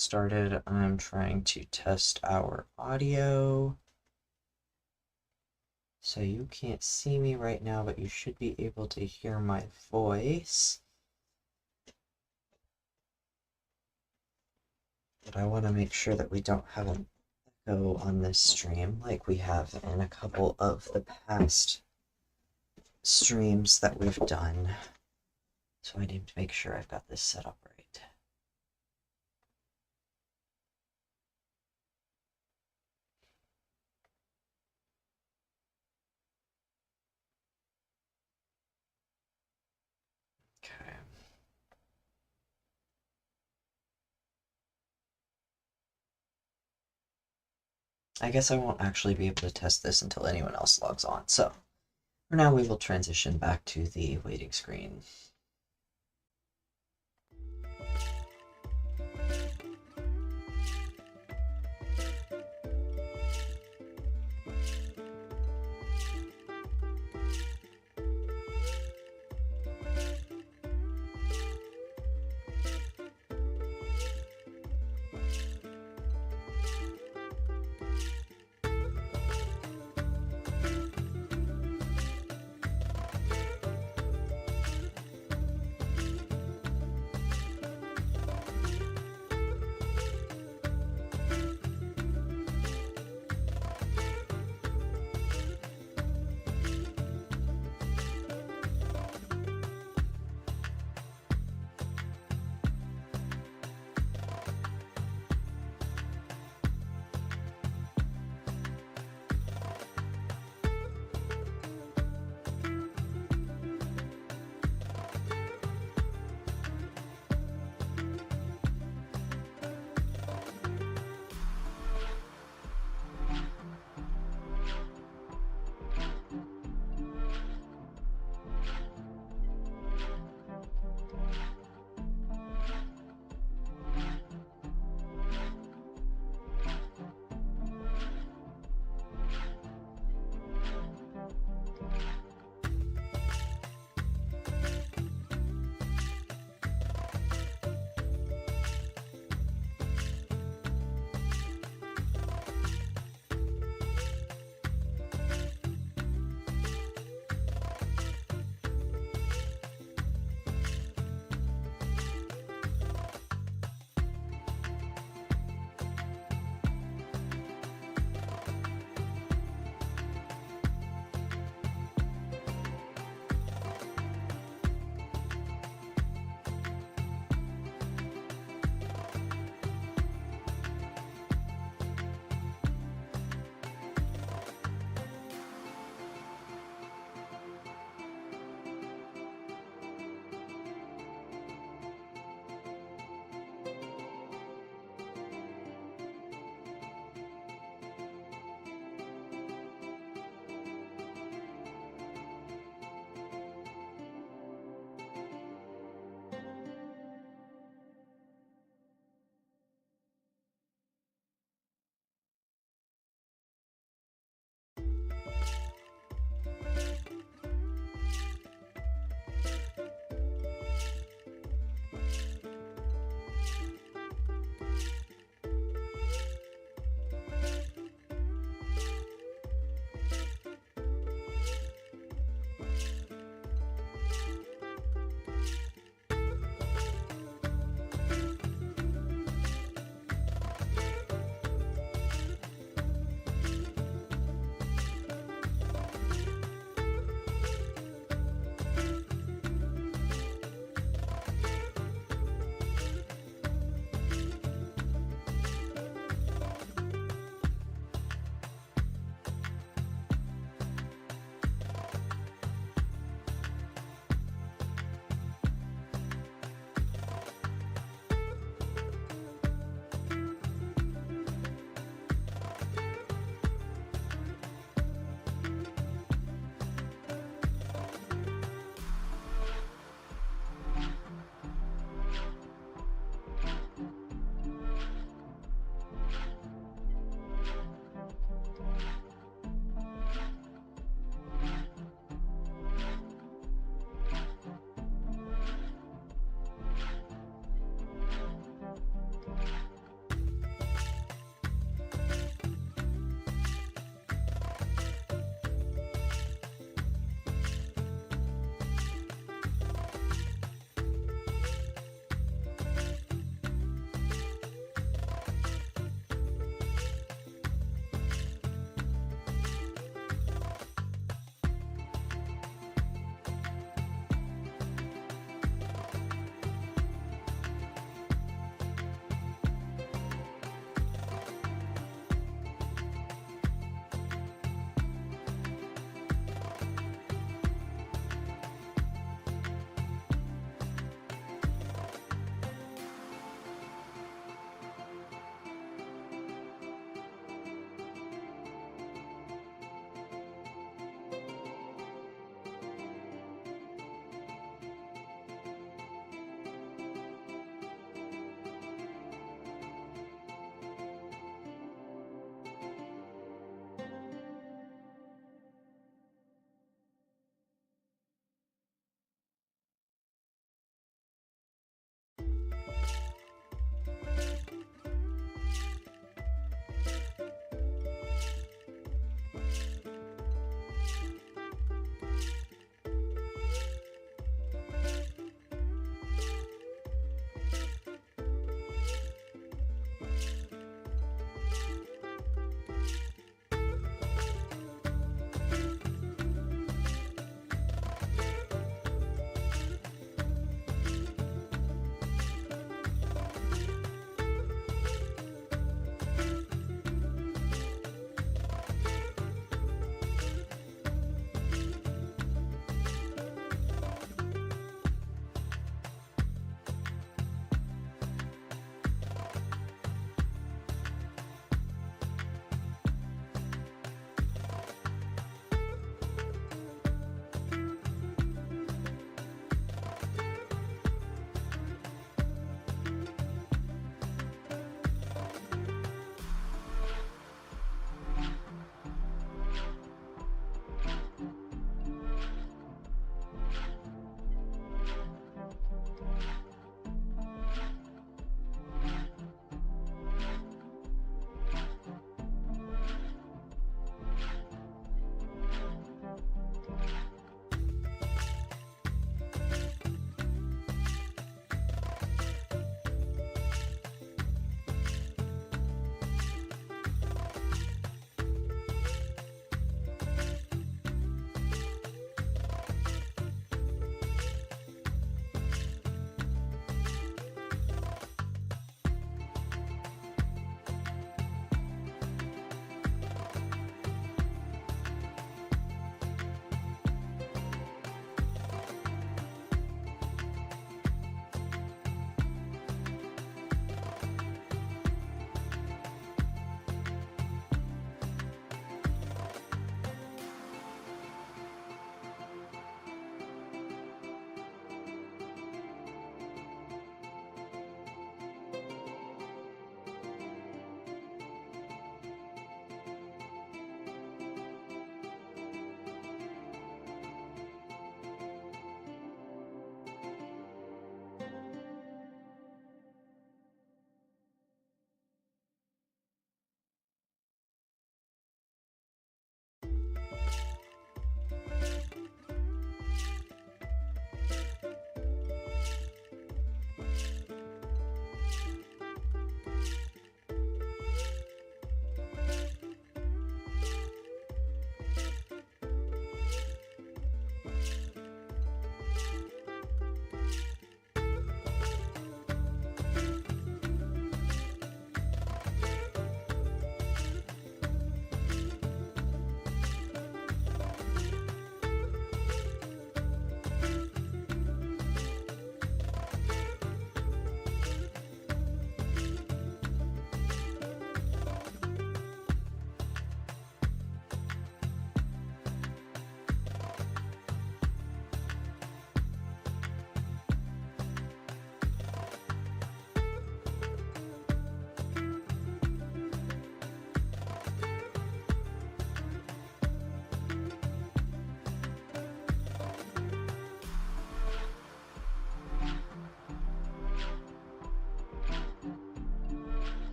started, I'm trying to test our audio. So you can't see me right now, but you should be able to hear my voice. But I want to make sure that we don't have an echo on this stream like we have in a couple of the past streams that we've done. So I need to make sure I've got this set up right. Okay. I guess I won't actually be able to test this until anyone else logs on. So for now, we will transition back to the waiting screen.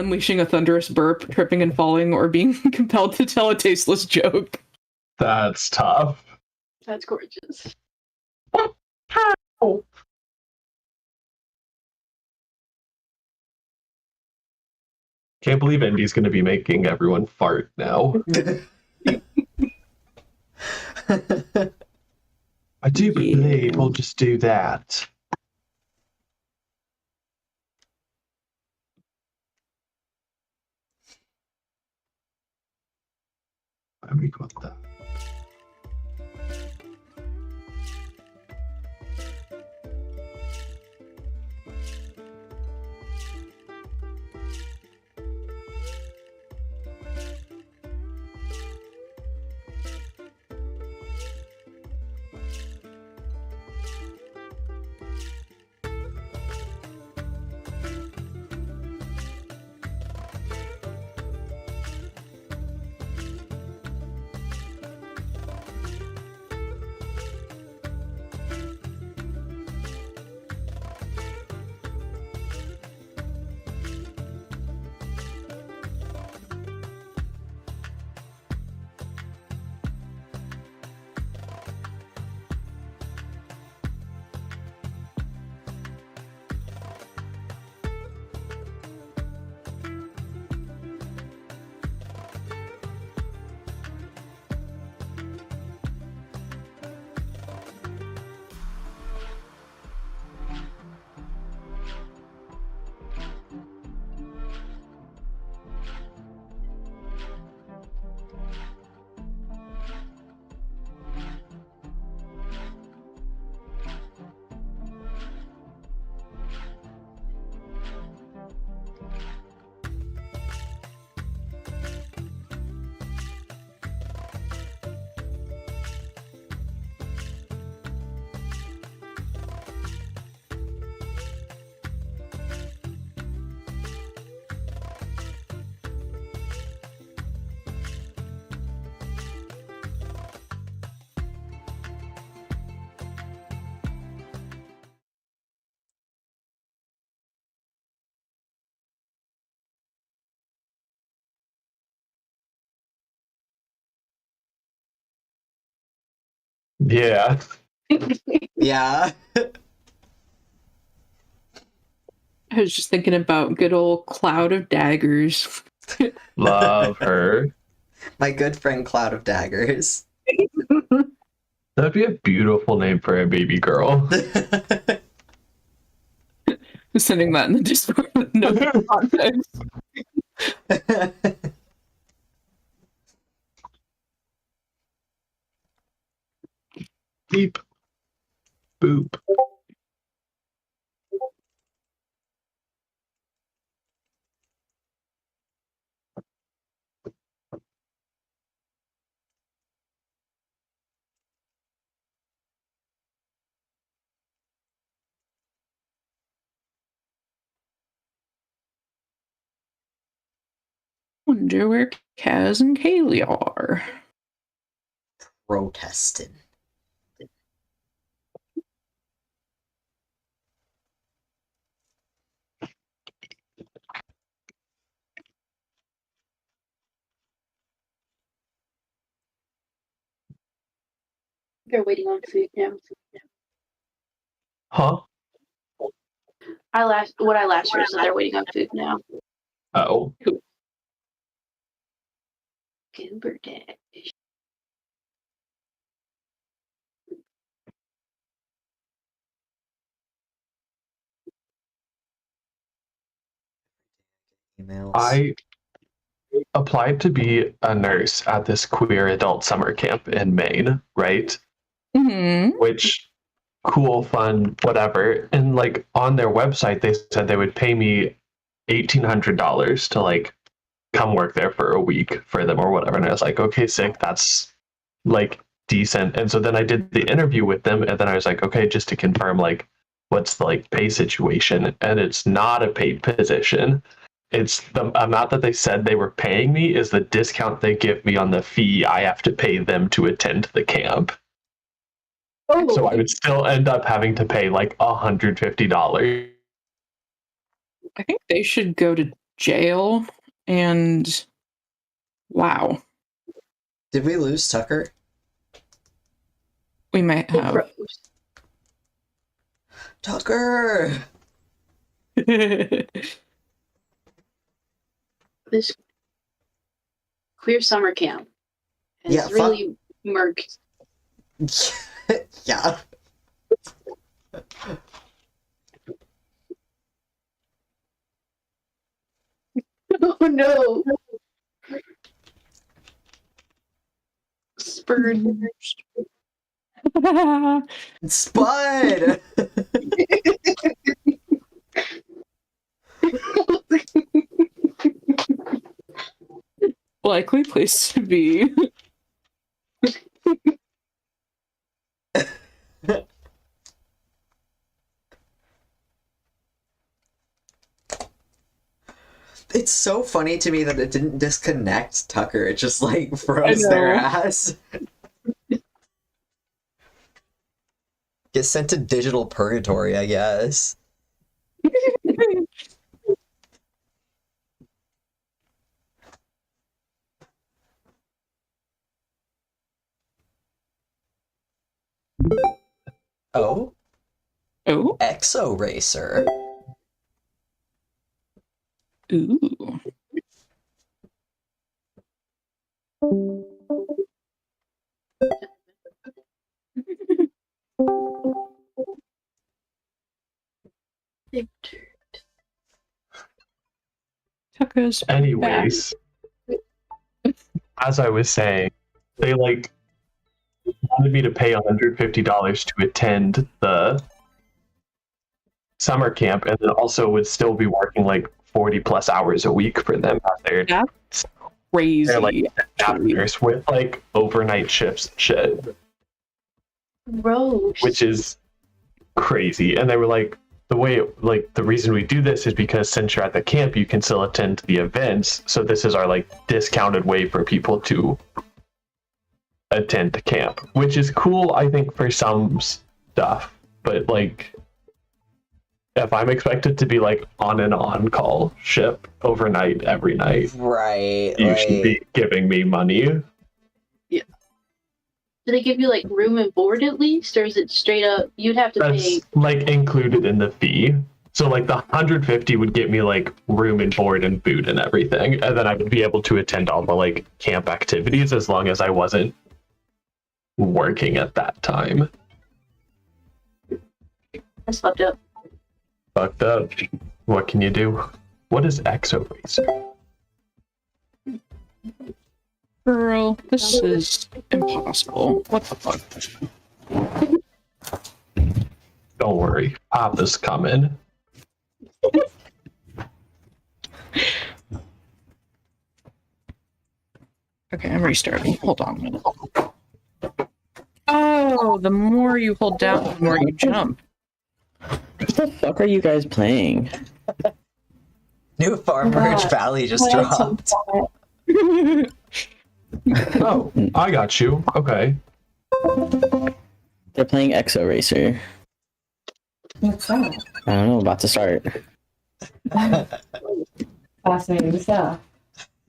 unleashing a thunderous burp, tripping and falling, or being compelled to tell a tasteless joke. That's tough. That's gorgeous. How? Can't believe Indy's going to be making everyone fart now. I do believe we'll just do that. We got that. Yeah. Yeah. I was just thinking about good old Cloud of Daggers. Love her. My good friend Cloud of Daggers. That'd be a beautiful name for a baby girl. Sending that in the Discord with no context. Beep. Boop. Wonder where Kaz and Kaylee are. Protesting. They're waiting on food now. Huh? What I last heard, so they're waiting on food now. Oh. Goober Dash. Emails. I applied to be a nurse at this queer adult summer camp in Maine, right? Mm-hmm. Which, cool, fun, whatever. And like on their website, they said they would pay me $1,800 to like come work there for a week for them or whatever. And I was like, okay, sick. That's like decent. And so then I did the interview with them, and then I was like, okay, just to confirm, like, what's the like pay situation? And it's not a paid position. It's the amount that they said they were paying me is the discount they give me on the fee I have to pay them to attend the camp. Oh. So I would still end up having to pay like $150. I think they should go to jail, and wow, Did we lose Tucker? we might have. Gross. Tucker! This queer summer camp is Yeah, fuck. really murked. Yeah. Oh no. Spurred. Spud! Likely place to be. It's so funny to me that it didn't disconnect Tucker. It just like froze their know. ass. Get sent to digital purgatory, I guess. Oh, Oh, Exo Racer. ooh. Tucker's Anyways, as I was saying, they like wanted me to pay $150 to attend the summer camp, and then also would still be working like 40 plus hours a week for them out there. That's crazy. They're like afternoons with like overnight shifts and shit, Gross. which is crazy. And they were like, the way, like, the reason we do this is because since you're at the camp, you can still attend the events. So this is our like discounted way for people to attend the camp, which is cool, I think, for some stuff. But like, if I'm expected to be like on an on-call ship overnight every night, Right. you like, should be giving me money. Do they give you like room and board at least, or is it straight up you'd have to That's pay? like included in the fee. So like the 150 would get me like room and board and food and everything, and then I would be able to attend all the like camp activities as long as I wasn't working at that time. That's fucked up. Fucked up. What can you do? What is Exo Racer? Girl, this is impossible. What the fuck? Don't worry, Papa's coming. Okay, I'm restarting. Hold on a minute. Oh, the more you hold down, the more you jump. What the fuck are you guys playing? New Farmer's Valley just dropped. Oh, I got you. Okay. They're playing Exo Racer. What's that? I don't know, about to start. Fascinating stuff.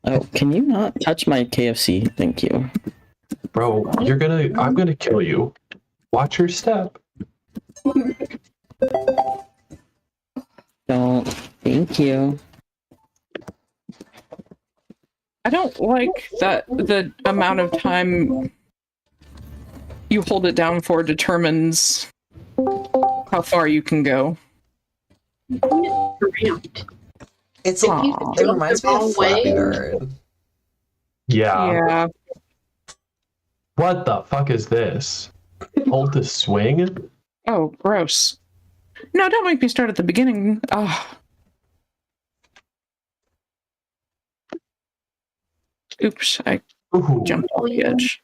Oh, can you not touch my KFC? Thank you. Bro, I'm gonna kill you. Watch your step. Don't. Thank you. I don't like that the amount of time you hold it down for determines how far you can go. Around. It's Aw. it reminds me The of wrong Flappy way. Bird. Yeah. Yeah. What the fuck is this? Hold to swing? Oh, gross. No, don't make me start at the beginning. Oh. Oops, I Ooh. jumped off the edge.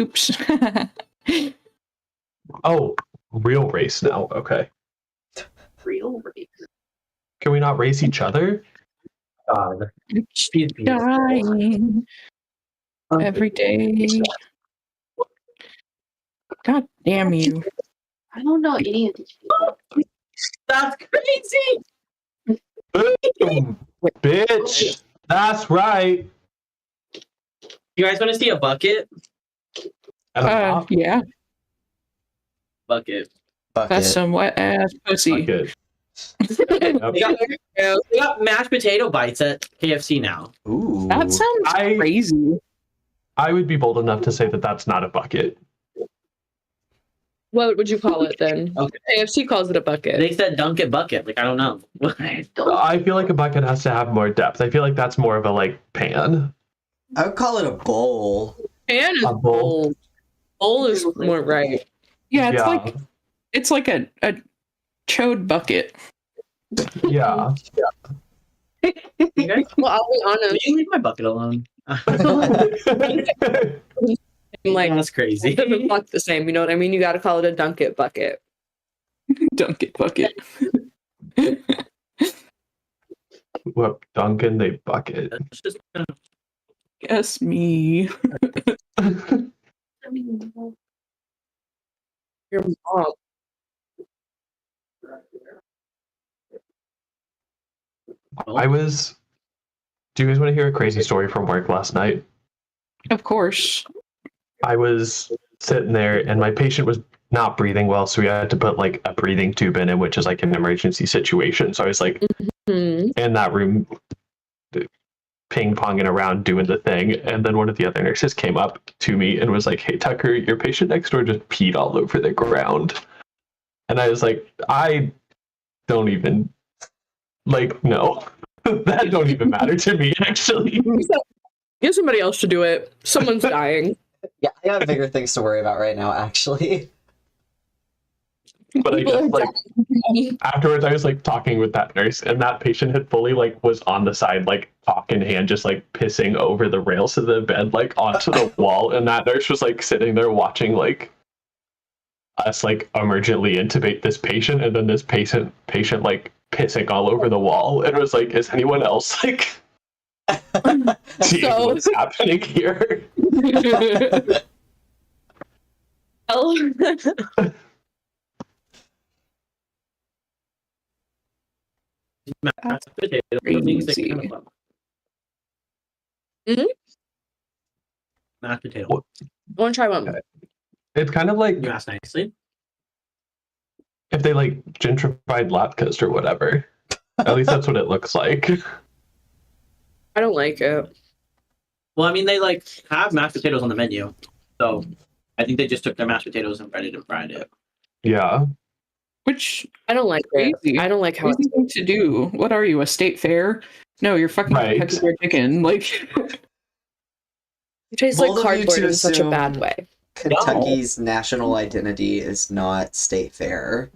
Oops. Oh, real race now. Okay. Real race. Can we not race each other? Dying every day. God damn you. I don't know any of these people. That's crazy. Boom, bitch. That's right. You guys want to see a bucket? And a pop Yeah, Bucket. Bucket. that's some wet ass pussy. bucket. They got mashed potato bites at KFC now. Ooh. That sounds crazy. I would be bold enough to say that that's not a bucket. What would you call it then? Okay. AFC calls it a bucket. They said dunk it bucket. Like, I don't know. I feel like a bucket has to have more depth. I feel like that's more of a like pan. I would call it a bowl. Pan is A bowl. bowl. Bowl is more right. Yeah, Yeah. it's like a chode bucket. Yeah. You guys, Well, I'll be will honest. you leave my bucket alone? Like, That's crazy. it doesn't look the same. You know what I mean? You got to call it a dunk it bucket. Dunk it bucket. What Duncan they bucket. It's just Guess me. Your mom. I was. Do you guys want to hear a crazy story from work last night? Of course. I was sitting there and my patient was not breathing well, so we had to put like a breathing tube in it, which is like an emergency situation. So I was like in that room ping ponging around doing the thing, and then one of the other nurses came up to me and was like, "Hey Tucker, your patient next door just peed all over the ground." And I was like, I don't even no. That don't even matter to me actually. Get somebody else to do it. Someone's dying. Yeah, I got bigger things to worry about right now, actually. But I just like afterwards I was like talking with that nurse, and that patient had fully like was on the side like talk in hand just like pissing over the rails of the bed like onto the wall, and that nurse was like sitting there watching like us like emergently intubate this patient, and then this patient like pissing all over the wall, and was like, is anyone else like seeing what's happening here? mashed potato. Crazy. Mashed potato. What? I want to try one. It's kind of like You asked nicely. if they like gentrified latkes or whatever. At least that's what it looks like. I don't like it. Well, I mean, they like have mashed potatoes on the menu, so I think they just took their mashed potatoes and breaded and fried it. Yeah. Which I don't like it. crazy. I don't like how crazy thing to do. What are you, a state fair? No, you're fucking Right. Kentucky Fried Chicken. Like it tastes like Bold of you cardboard to in such a bad assume- way. Kentucky's national identity is not state fair.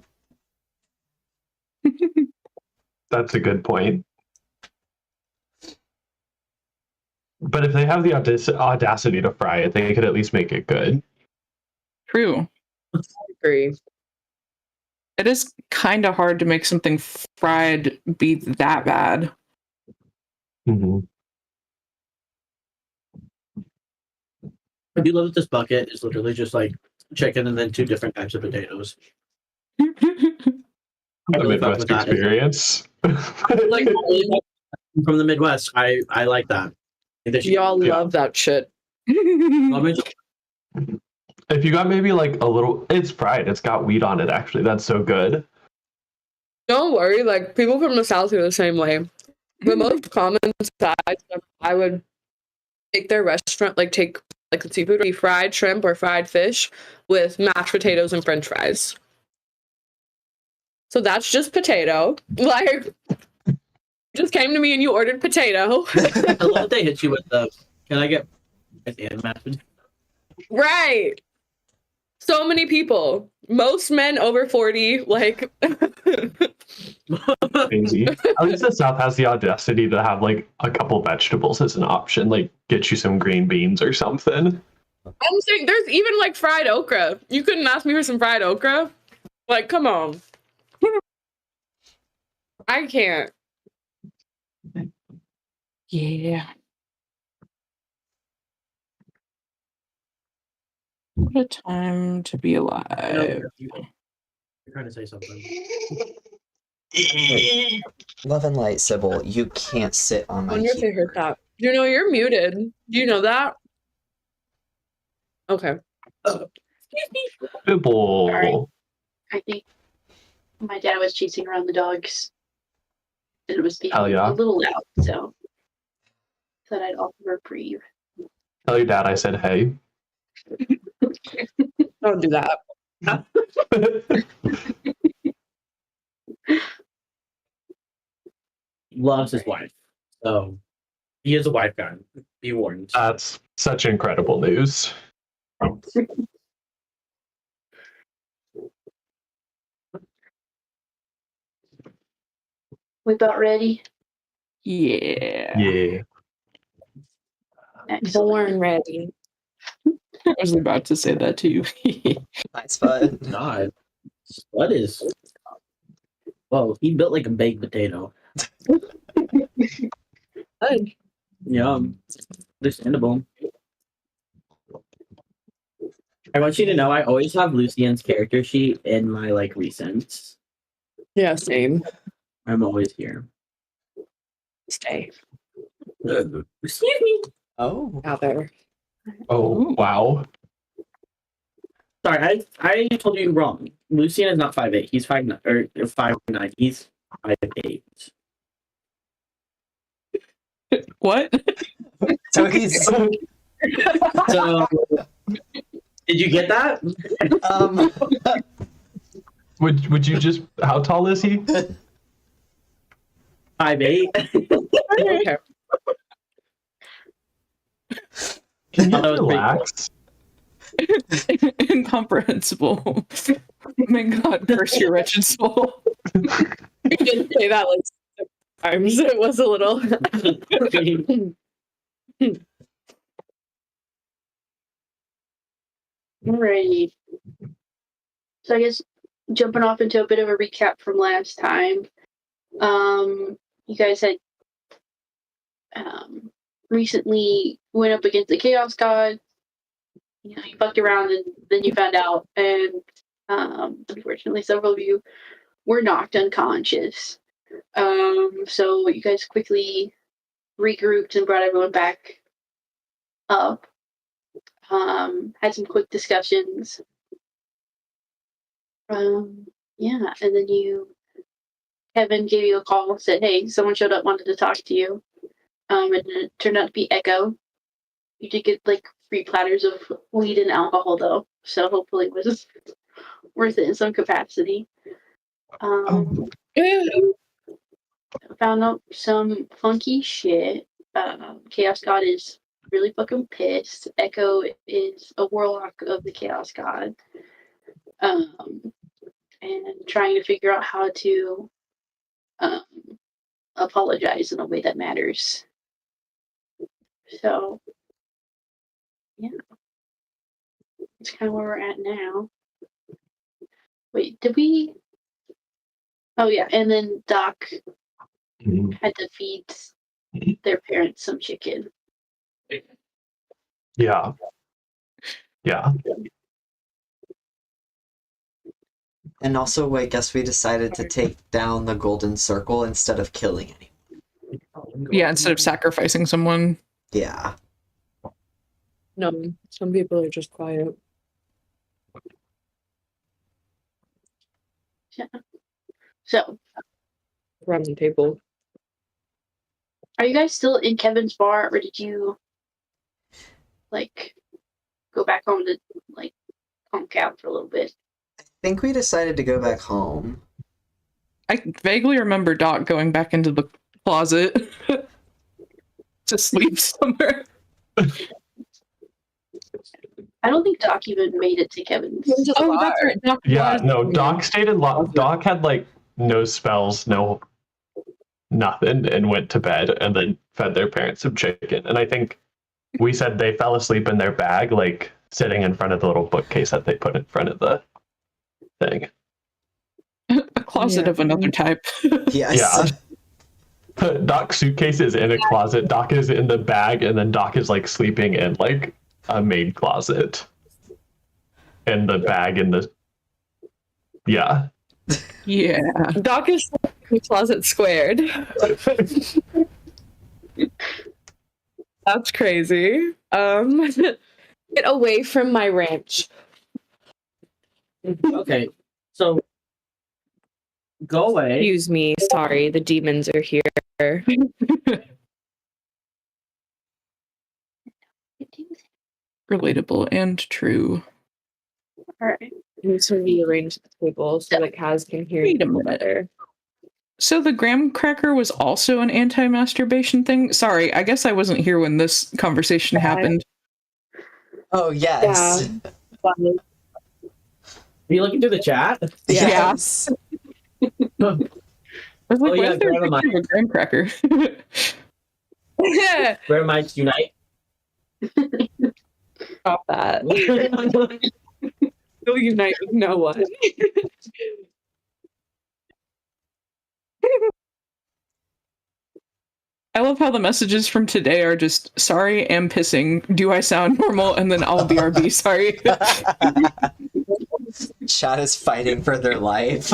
That's a good point. But if they have the audacity to fry it, they could at least make it good. true. I agree. It is kind of hard to make something fried be that bad. Mm-hmm. I do love that this bucket is literally just like chicken and then two different types of potatoes. I The really fuck Midwest with that. experience. Like from the Midwest, I like that. I think they should- Y'all Yeah. love that shit. I mean, If you got maybe like a little, it's fried. It's got wheat on it. Actually, that's so good. Don't worry, like people from the South are the same way. The most common side stuff I would take their restaurant, like take like the seafood, be fried shrimp or fried fish with mashed potatoes and French fries. So that's just potato. Like, you just came to me and you ordered potato. I love that they hit you with the. Can I get mashed potato? Right. So many people. Most men over 40, like Crazy. At least the South has the audacity to have like a couple vegetables as an option, like get you some green beans or something. I'm saying there's even like fried okra. You couldn't ask me for some fried okra? Like, come on. I can't. Yeah. What a time to be I know alive. you're trying to say something. Love and light, Sybil. You can't sit on I my wonder if they heard keyboard. that. You know, you're muted. Do you know that? Okay. Excuse me. Sybil. I think my dad was chasing around the dogs. And it was being Hell yeah. a little loud, so thought I'd offer a reprieve. Tell your dad I said hey. Don't do that. Loves his wife. So he is a wife guy. Be warned. That's such incredible news. We about ready? Yeah. Yeah. Excellent. Born ready. I was about to say that to you. Nice fun. God. What is? Whoa, he built like a baked potato. Good. Yeah. Understandable. I want you to know I always have Lucien's character sheet in my like recents. Yeah, same. I'm always here. Stay Excuse me. Oh. out there. Oh, wow. Sorry, I told you wrong. Lucien is not 5'8". He's 5'9", or 5'9". He's 5'8". What? So he's So, did you get that? um Would you just, how tall is he? 5'8". Okay. Can you That was pretty relax? Incomprehensible. May God curse your wretched soul. You didn't say that like 6 times. It was a little. Alrighty. So I guess jumping off into a bit of a recap from last time. You guys had recently went up against the Chaos God. You know, you bucked around and then you found out, and unfortunately, several of you were knocked unconscious. So you guys quickly regrouped and brought everyone back up. Had some quick discussions. Yeah, and then Kevin gave you a call and said, hey, someone showed up, wanted to talk to you. And it turned out to be Echo. You did get like free platters of weed and alcohol though, so hopefully it was worth it in some capacity. Found out some funky shit. Chaos God is really fucking pissed. Echo is a warlock of the Chaos God. And trying to figure out how to apologize in a way that matters. So, yeah. That's kind of where we're at now. Wait, did we? Oh, yeah. And then Doc had to feed their parents some chicken. Yeah. Yeah. and also I guess we decided to take down the golden circle instead of killing anyone. Yeah, instead of sacrificing someone. Yeah. No, some people are just quiet. So, Around the table. are you guys still in Kevin's bar, or did you like go back home to like punk out for a little bit? I think we decided to go back home. I vaguely remember Doc going back into the closet to sleep somewhere. I don't think Doc even made it to Kevin's. Oh, that's right. Doc Yeah, was- no, Doc stayed in Doc had like no spells, no nothing, and went to bed and then fed their parents some chicken. And I think we said they fell asleep in their bag, like sitting in front of the little bookcase that they put in front of the thing. a closet Yeah. of another type. Yes. Yeah. Doc's suitcase is in a closet, Doc is in the bag, and then Doc is like sleeping in like a maid closet. And the bag in the yeah. Yeah. Doc is Closet squared. That's crazy. Get away from my ranch. Okay, so go away. Excuse me. Sorry, the demons are here. Relatable and true. All right. I need to rearrange the table so that Kaz can hear Wait a you minute. better. So the graham cracker was also an anti-masturbation thing? Sorry, I guess I wasn't here when this conversation happened. Oh yes. Yeah. Are you looking through the chat? Yeah. Yes. I was like, Oh, why yeah, is there a grandma. picture of a graham cracker? Where might unite? Stop that. You'll unite with no one. I love how the messages from today are just, sorry, am pissing. Do I sound normal? And then I'll BRB, sorry. Chat is fighting for their life.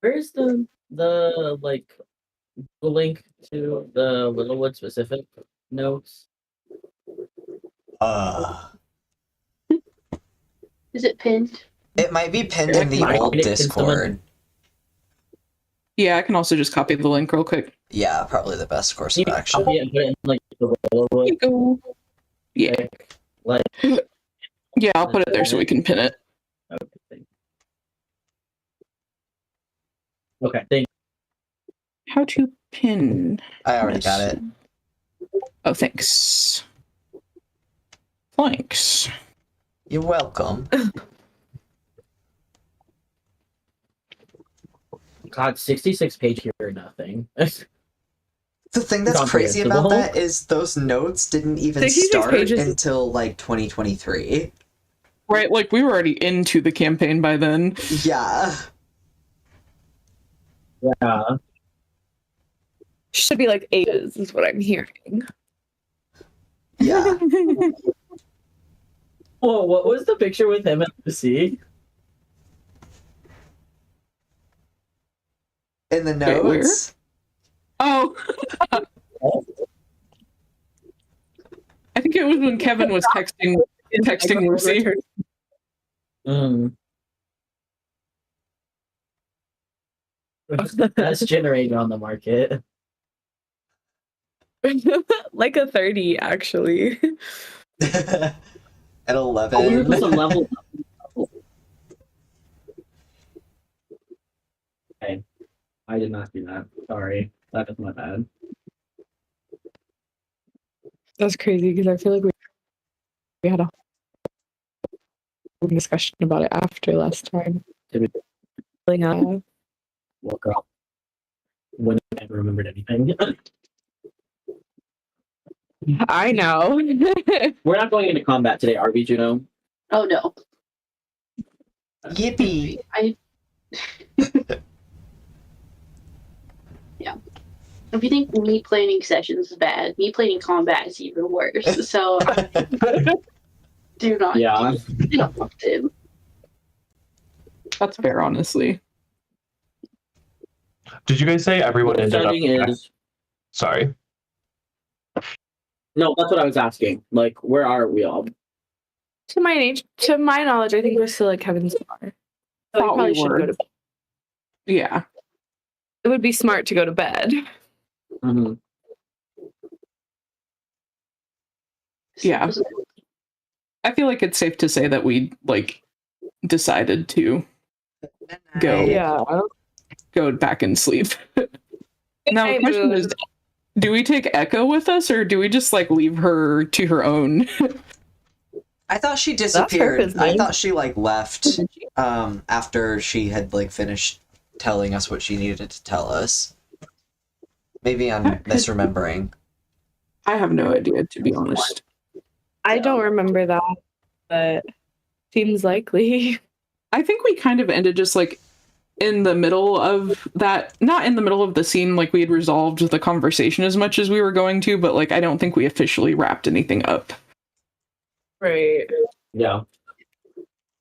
Where's the like the link to the Willow Wood specific notes? Is it pinned? It might be pinned in the old Discord. Yeah, I can also just copy the link real quick. Yeah, probably the best course of action. Copy it and put it in like the Willow Here you Wood. go. Yeah. Like, Yeah, I'll put it there so we can pin it. okay, thank How to pin. I already got it. Oh, thanks. Thanks. You're welcome. God, 66 page here or nothing. The thing that's crazy about Comprehensible. that is those notes didn't even 66 start pages. until like 2023. Right, like we were already into the campaign by then. Yeah. Yeah. Should be like ages, is what I'm hearing. Yeah. Whoa, what was the picture with him at the sea? In the Wait, where? notes. Oh, I think it was when Kevin was texting Lucy. Best generator on the market. Like a 30, actually. At Oh, we were 11. supposed to level up. Okay. I did not do that. Sorry. That is my bad. That's crazy because I feel like we had a whole discussion about it after last time. Did we? Woke up. Wouldn't have remembered anything. I know. We're not going into combat today, are we, Juno? Oh no. Yippee. Yeah. If you think me planning sessions is bad, me planning combat is even worse. So do not. Yeah. Do not talk to him. That's fair, honestly. Did you guys say everyone What ended up? setting is. Sorry. No, that's what I was asking. Like, where are we all? To my knowledge, I think we're still at Kevin's bar. So we Thought probably we should were. go to bed. Yeah. It would be smart to go to bed. Mm-hmm. Yeah. I feel like it's safe to say that we like decided to go Yeah. go back and sleep. Now the Hey, question Boo. is, do we take Echo with us or do we just like leave her to her own? I thought she her disappeared. I business. thought she like left after she had like finished telling us what she needed to tell us. Maybe I'm misremembering. I have no idea, to be honest. I don't remember that, but seems likely. I think we kind of ended just like in the middle of that, not in the middle of the scene, like we had resolved the conversation as much as we were going to, but like I don't think we officially wrapped anything up. Right. Yeah.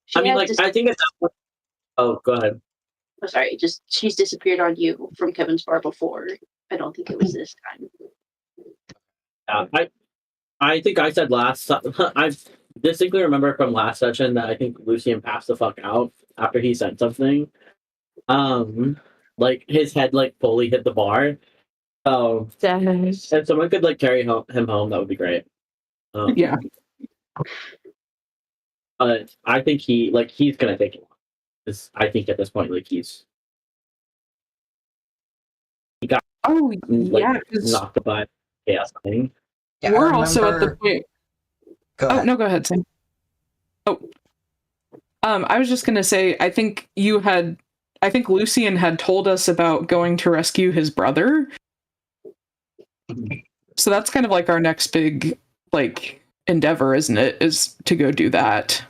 She I mean, had like, dis- I think at that point. Oh, go ahead. oh, sorry, just she's disappeared on you from Kevin's bar before. I don't think it was this time. I think I said I distinctly remember from last session that I think Lucian passed the fuck out after he said something. Like his head like fully hit the bar. So if someone could like carry him home, that would be great. Yeah. But I think he's gonna take it. I think at this point, like he got Oh, like yeah. 'Cause knocked by chaos thing. Yeah, we're I also at the remember. point. Go Oh, ahead. no, go ahead, Sam. Oh. I was just gonna say, I think Lucian had told us about going to rescue his brother. So that's kind of like our next big, like, endeavor, isn't it? Is to go do that.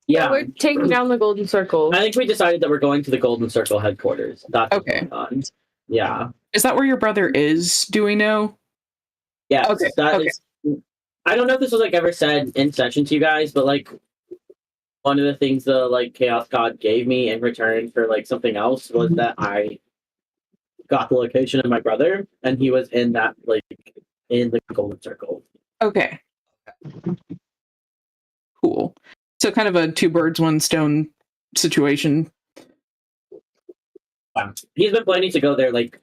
Yeah, We're taking down the Golden Circle. I think we decided that we're going to the Golden Circle headquarters. That's what's Okay. going on. Yeah. Is that where your brother is? Do we know? Yeah. Okay, That okay. is. I don't know if this was like ever said in session to you guys, but like one of the things the like Chaos God gave me in return for like something else was that I got the location of my brother, and he was in that like in the Golden Circle. Okay. Cool. So kind of a two birds, one stone situation. He's been planning to go there like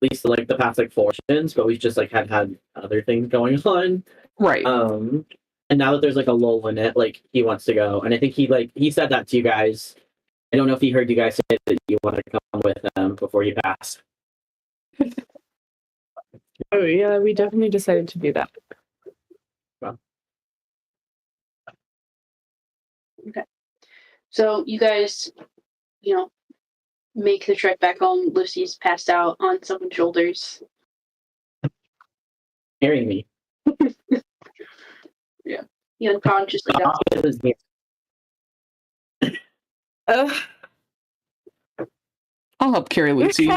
at least like the past like 4 sessions, but we've just like had other things going on. Right. And now that there's like a lull in it, like he wants to go, and I think he said that to you guys. I don't know if he heard you guys say that you want to come with him before you pass. Oh yeah, we definitely decided to do that. Okay. So you guys, make the trek back home. Lucy's passed out on someone's shoulders. Hearing me. He unconsciously got I'll help carry Lucy.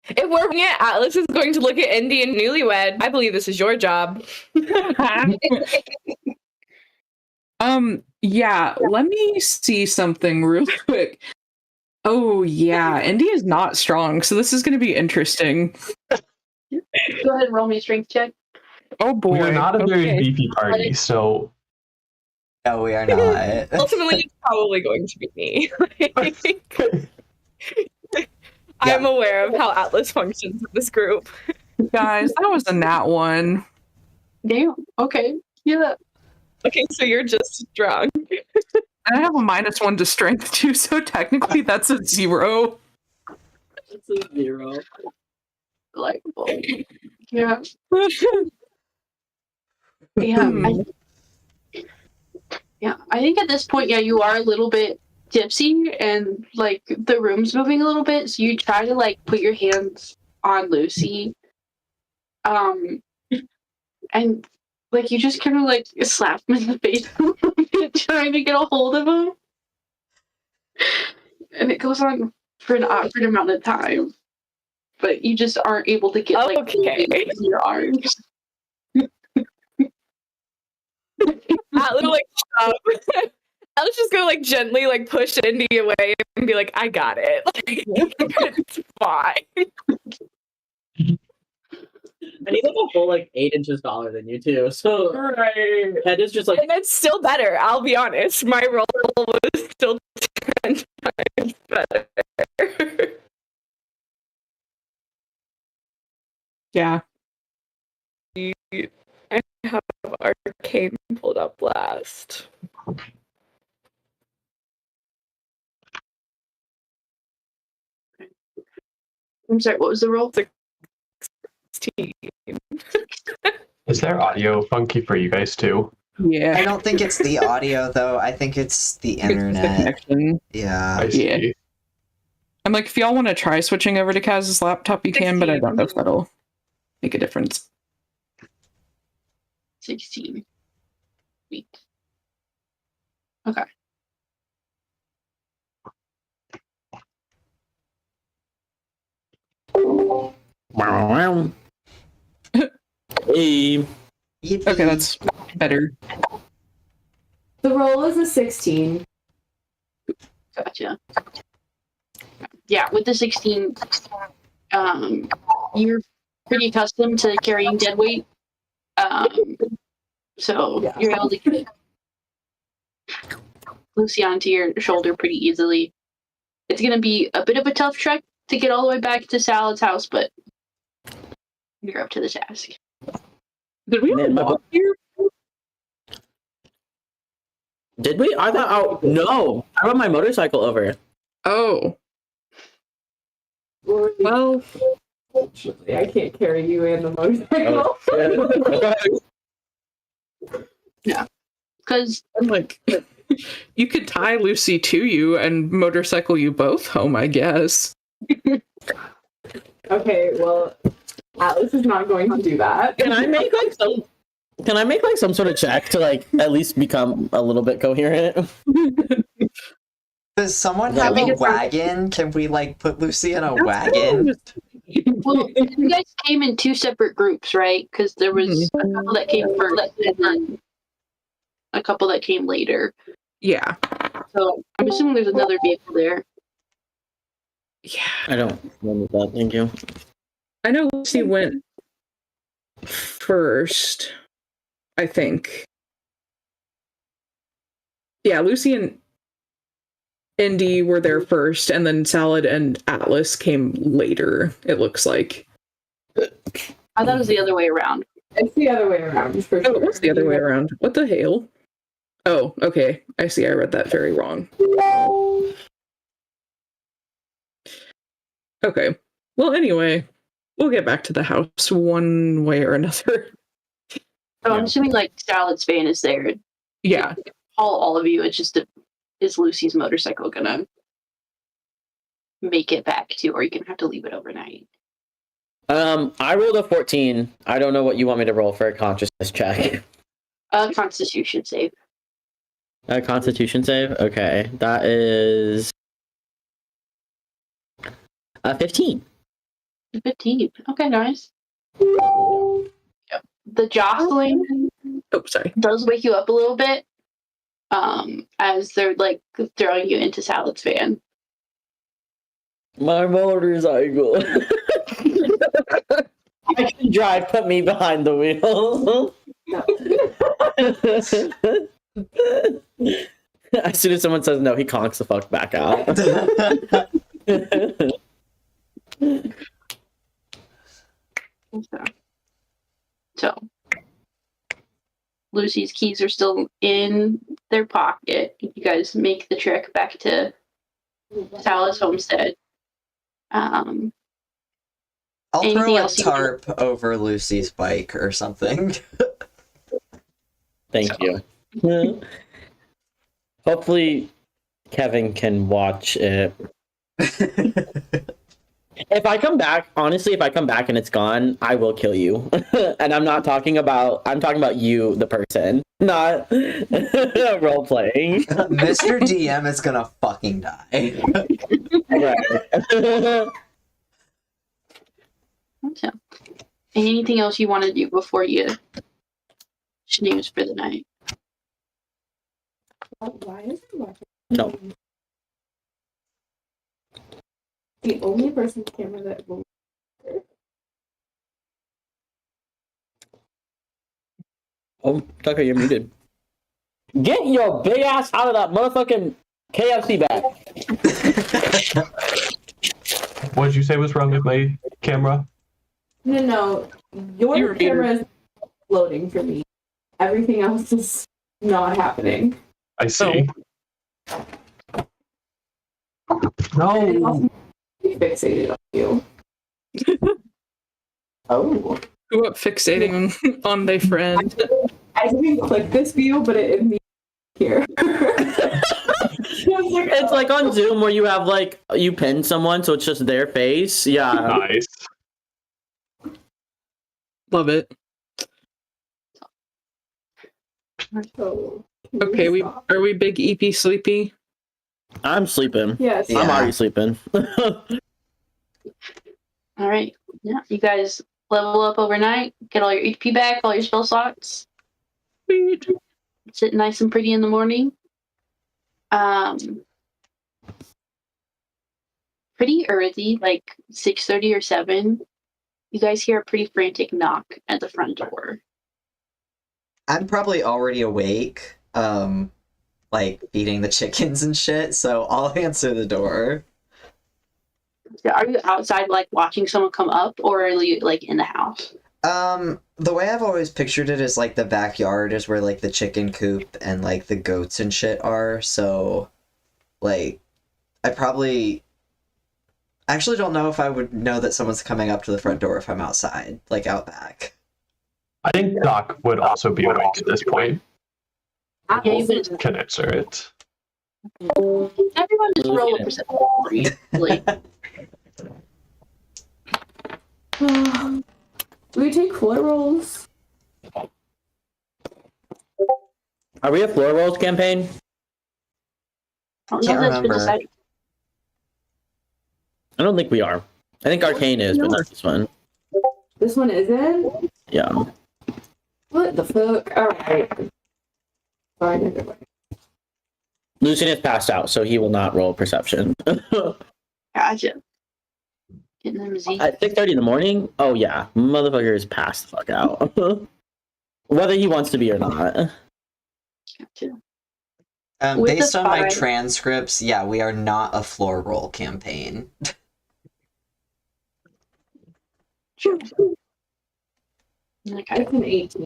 If we're bringing it, Atlas is going to look at Indy and Newlywed. I believe this is your job. Yeah, let me see something real quick. Oh yeah, Indy is not strong, so this is going to be interesting. Go ahead and roll me a strength check. Oh boy. We're not a very Okay. beefy party, so No, we are not. Ultimately, it's probably going to be me. I'm aware of how Atlas functions in this group. Guys, that was a nat one. Damn. Okay. Yeah. Okay, so you're just drunk. And I have a -1 to strength too, so technically that's a 0. It's a 0. Like, well, yeah. I think at this point, you are a little bit tipsy and like the room's moving a little bit, so you try to like put your hands on Lucy. And like you just kind of like slap him in the face a little bit, trying to get a hold of him. And it goes on for an awkward amount of time. But you just aren't able to get like Okay. in your arms. Atlas like Atlas just gonna like gently like push Indy away and be like, I got it. Like, it's fine. And he's like a full like 8 inches taller than you too. So Right. head is just like And it's still better, I'll be honest. My roll was still 10 times better. Yeah. I have Arcane pulled up last. I'm sorry, what was the roll? 16. is there audio funky for you guys too? Yeah. I don't think it's the audio though. I think it's the It's the internet. connection. Yeah. I see. I'm like, if y'all want to try switching over to Kaz's laptop, you can, but I don't know if that'll make a difference. 16 weeks. Okay. Hey. Yippee. Okay, that's better. The roll is a 16. Gotcha. Yeah, with the 16, you're pretty accustomed to carrying dead weight. So Yeah. you're able to get Lucy onto your shoulder pretty easily. It's going to be a bit of a tough trek to get all the way back to Salad's house, but you're up to the task. Did we all Man, my walk here? Did we? I thought. Oh no! I rode my motorcycle over. Oh, well, Unfortunately, I can't carry you and the motorcycle. Because I'm like, you could tie Lucy to you and motorcycle you both home, I guess. Okay, well, Atlas is not going to do that. Can I make like some? Can I make like some sort of check to like at least become a little bit coherent? Does someone Yeah, have we a could- wagon? Can we like put Lucy in a wagon? well, you guys came in two separate groups, right? Because there was a couple that came first and then a couple that came later. Yeah. So I'm assuming there's another vehicle there. Yeah. I don't remember that. Thank you. I know Lucy went first, I think. Yeah, Lucy and Indy were there first, and then Salad and Atlas came later, it looks like. I thought it was the other way around. It's the other way around, for Oh, sure. it was the other way around. What the hell? Oh, okay. I see. I read that very wrong. Okay. Well, anyway, we'll get back to the house one way or another. So I'm assuming like Salad's van is there. Yeah. All of you. It's just is Lucy's motorcycle gonna make it back to, or you can have to leave it overnight? I rolled a 14. I don't know what you want me to roll for a consciousness check. Constitution save. A Constitution save. Okay, that is a 15. 15. Okay, nice. Yep. The jostling Oh, sorry. does wake you up a little bit. As they're like throwing you into Salad's van. My motorcycle. I can drive. Put me behind the wheel. As soon as someone says no, he conks the fuck back out. So Lucy's keys are still in their pocket. You guys make the trek back to Salad's homestead. I'll Anything throw a else you tarp over Lucy's bike or something. Thank you. Hopefully, Kevin can watch it. If I come back, honestly, if I come back and it's gone, I will kill you. And I'm talking about you, the person, not role playing. Mr. DM is gonna fucking die. Right. So, anything else you want to do before you snooze for the night? Why is it watching? No. The only person's camera that will. Oh, Tucker, you're muted. Get your big ass out of that motherfucking KFC bag. What did you say was wrong with my camera? No. Your You're camera is loading for me. Everything else is not happening. I see. No. Fixated on you. Oh. Who up fixating on their friend? I didn't click this view, but it immediately here. It's like on Zoom where you have like you pin someone, so it's just their face. Yeah. Nice. Love it. So, Okay, are we big EP sleepy? I'm sleeping. Yes. Yeah. I'm already sleeping. All right. Yeah, you guys level up overnight, get all your HP back, all your spell slots. Sit nice and pretty in the morning. Pretty early, like 6:30 or 7. You guys hear a pretty frantic knock at the front door. I'm probably already awake, like feeding the chickens and shit, so I'll answer the door. Are you outside, like watching someone come up, or are you like in the house? The way I've always pictured it is like the backyard is where like the chicken coop and like the goats and shit are, so like I actually don't know if I would know that someone's coming up to the front door if I'm outside, like out back. I think Doc would also be awake at this point. Yeah, you would. Can answer it. Everyone just roll a perception for you. Like, We take floor rolls. Are we a floor rolls campaign? I don't know Can't if that's been remember. decided. I don't think we are. I think Arcane is, but not this one. This one isn't? Yeah. What the fuck? Alright. Fine, never mind. Lucian is passed out, so he will not roll perception. Gotcha. Getting them Z. At 6:30 in the morning? Oh yeah, motherfucker is passed the fuck out. Whether he wants to be or not. Gotcha. With Based the on my 5 transcripts, yeah, we are not a floor roll campaign. Okay. It's an 18.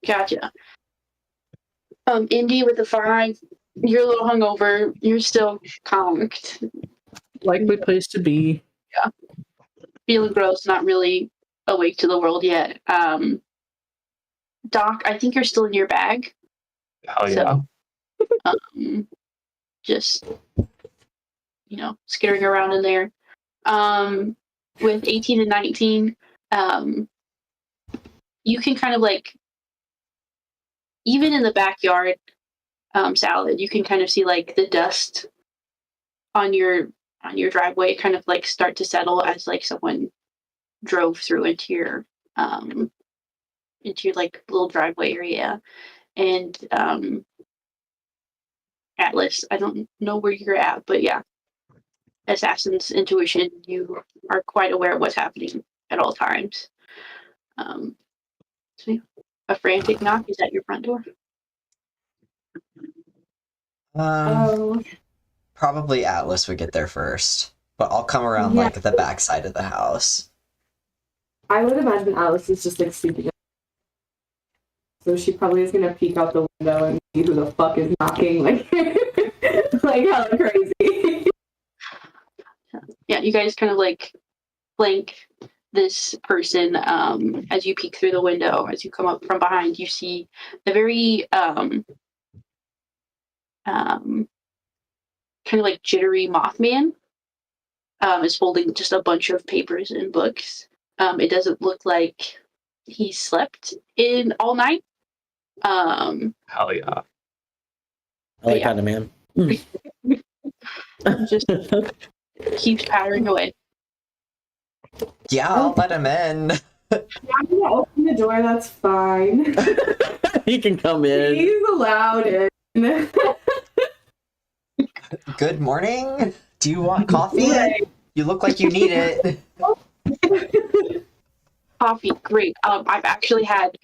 Gotcha. Indy with the 5, you're a little hungover. You're still conked. Likely place to be. Feeling gross, not really awake to the world yet. Doc, I think you're still in your bag. Hell yeah. Just, skittering around in there. With 18 and 19, you can kind of like, even in the backyard salad, you can kind of see like the dust on your driveway kind of like start to settle as like someone drove through into your like little driveway area. And Atlas, I don't know where you're at, but yeah, Assassin's intuition, you are quite aware of what's happening at all times. So yeah, a frantic knock is at your front door. Oh. Probably Atlas would get there first, but I'll come around Yeah. like the back side of the house. I would imagine Alice is just like sleeping. So she probably is gonna peek out the window and see who the fuck is knocking, like, like hella crazy. Yeah, you guys kind of like flank this person as you peek through the window. As you come up from behind, you see a very kind of like jittery Mothman is holding just a bunch of papers and books. It doesn't look like he slept in all night. Hell yeah. I like Yeah. that, man. Just keeps pattering away. Yeah, I'll let him in. I'm gonna open the door, that's fine. He can come in. He's allowed in. Good morning. Do you want coffee? Right. You look like you need it. Coffee, great. I've actually had.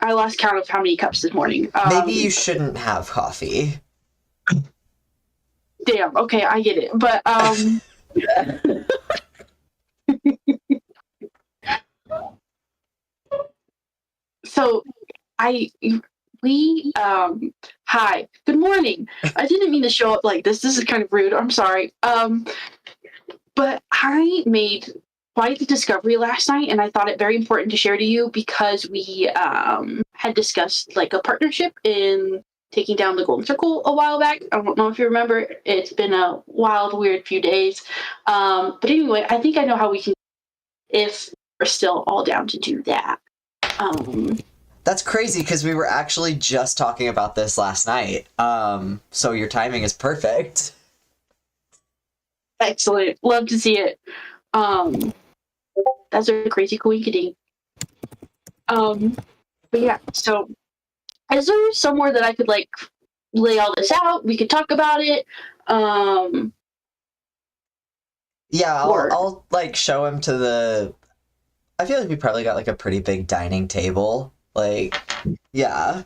I lost count of how many cups this morning. Maybe you shouldn't have coffee. Damn. Okay, I get it. But so hi, good morning. I didn't mean to show up like this. This is kind of rude. I'm sorry. But I made quite the discovery last night, and I thought it very important to share to you because we had discussed like a partnership in taking down the Golden Circle a while back. I don't know if you remember. It's been a wild, weird few days. But anyway, I think I know how we can, if we're still all down to do that. That's crazy because we were actually just talking about this last night. So your timing is perfect. Excellent. Love to see it. That's a crazy coincidence. But yeah, so is there somewhere that I could like lay all this out? We could talk about it. Yeah, Or- I'll like show him to the. I feel like we probably got like a pretty big dining table. Like, yeah,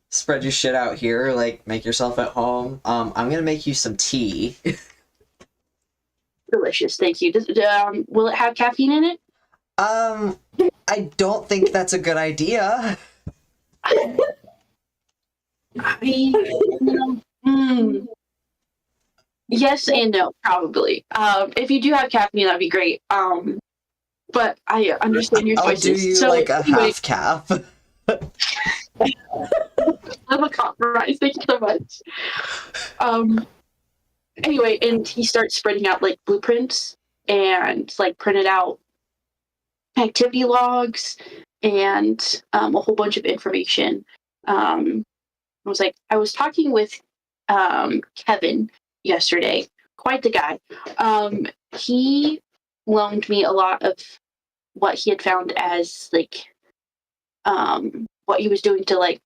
spread your shit out here. Like, make yourself at home. I'm gonna make you some tea. Delicious, thank you. Will it have caffeine in it? I don't think that's a good idea. Yes and no, probably. If you do have caffeine, that'd be great. But I understand your I'll choices. do you So, like a anyway, half cap. I'm a compromise. Thank you so much. Anyway, and he starts spreading out like blueprints and like printed out activity logs and a whole bunch of information. I was talking with Kevin yesterday. Quite the guy. He loaned me a lot of what he had found as like what he was doing to like